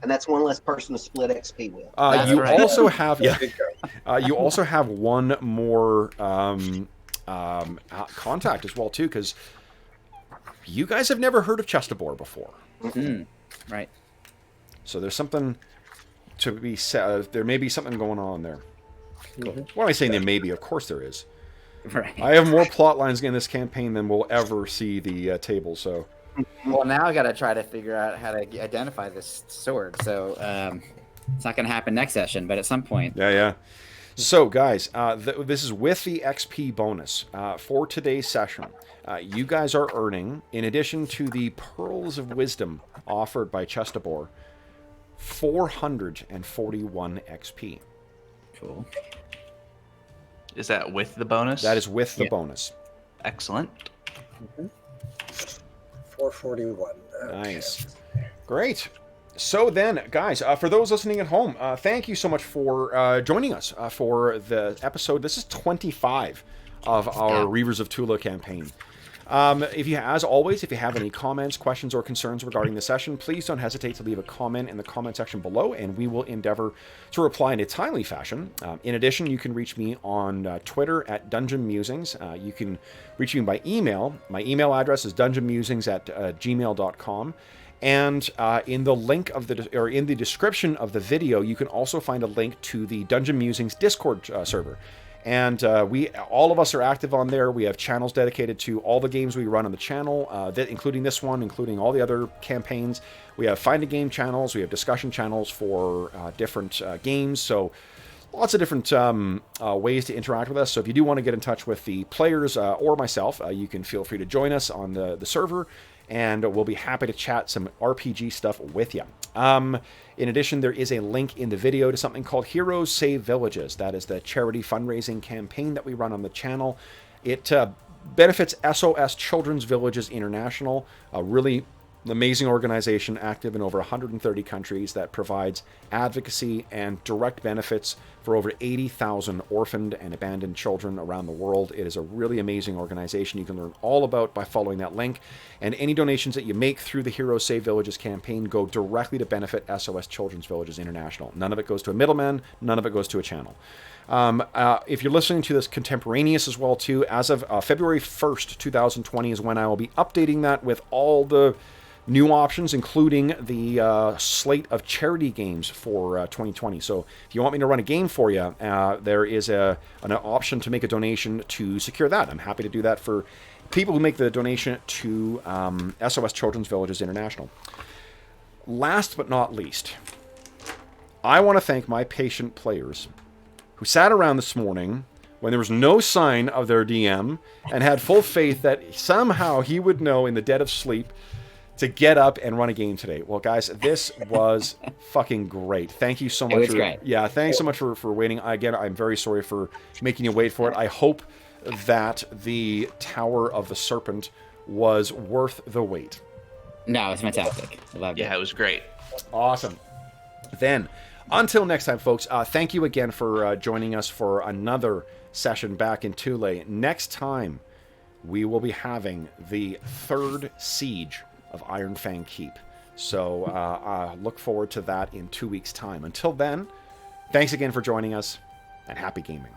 S5: And that's one less person to split XP with.
S6: You
S3: right.
S6: also have you also have one more contact as well too, because you guys have never heard of Chestabor before.
S3: Right.
S6: So there's something to be said. There may be something going on there.
S4: Cool.
S6: Why am I saying there may be? Of course there is.
S3: Right.
S6: I have more plot lines in this campaign than we'll ever see the table. So.
S3: Well, now I got to try to figure out how to identify this sword. So it's not going to happen next session, but at some point.
S6: Yeah. So, guys, this is with the XP bonus for today's session. You guys are earning, in addition to the Pearls of Wisdom offered by Chestabor, 441 XP.
S3: Cool.
S2: Is that with the bonus?
S6: That is with the bonus.
S2: Excellent.
S4: 441.
S6: Nice. Great. So then, guys, for those listening at home, thank you so much for joining us for the episode. This is 25 of our Reavers of Thule campaign. As always, if you have any comments, questions, or concerns regarding the session, please don't hesitate to leave a comment in the comment section below, and we will endeavor to reply in a timely fashion. In addition, you can reach me on Twitter at Dungeon Musings. You can reach me by email. My email address is dungeonmusings@gmail.com. And in the link of in the description of the video, you can also find a link to the Dungeon Musings Discord server. And all of us are active on there. We have channels dedicated to all the games we run on the channel, including this one, including all the other campaigns. We have Find a Game channels. We have discussion channels for different games. So lots of different ways to interact with us. So if you do want to get in touch with the players or myself, you can feel free to join us on the server.
S7: and we'll be happy to chat some RPG stuff with you. In addition, there is a link in the video to something called Heroes Save Villages. That is the charity fundraising campaign that we run on the channel. It benefits SOS Children's Villages International, a really amazing organization active in over 130 countries that provides advocacy and direct benefits for over 80,000 orphaned and abandoned children around the world. It is a really amazing organization you can learn all about by following that link. And any donations that you make through the Heroes Save Villages campaign go directly to benefit SOS Children's Villages International. None of it goes to a middleman, none of it goes to a channel. If you're listening to this contemporaneous as well too, as of February 1st, 2020 is when I will be updating that with all the new options, including the slate of charity games for 2020. So if you want me to run a game for you, there is an option to make a donation to secure that. I'm happy to do that for people who make the donation to SOS Children's Villages International. Last but not least, I want to thank my patient players who sat around this morning when there was no sign of their DM and had full faith that somehow he would know in the dead of sleep to get up and run a game today. Well, guys, this was fucking great. Thank you so much.
S3: It was great.
S7: Yeah, thanks so much for waiting. Again, I'm very sorry for making you wait for it. I hope that the Tower of the Serpent was worth the wait.
S3: No, it's fantastic. I loved it.
S2: Yeah, it was great.
S7: Awesome. Then, until next time, folks, thank you again for joining us for another session back in Thule. Next time, we will be having the third siege of Iron Fang Keep. So look forward to that in 2 weeks' time. Until then, thanks again for joining us, and happy gaming.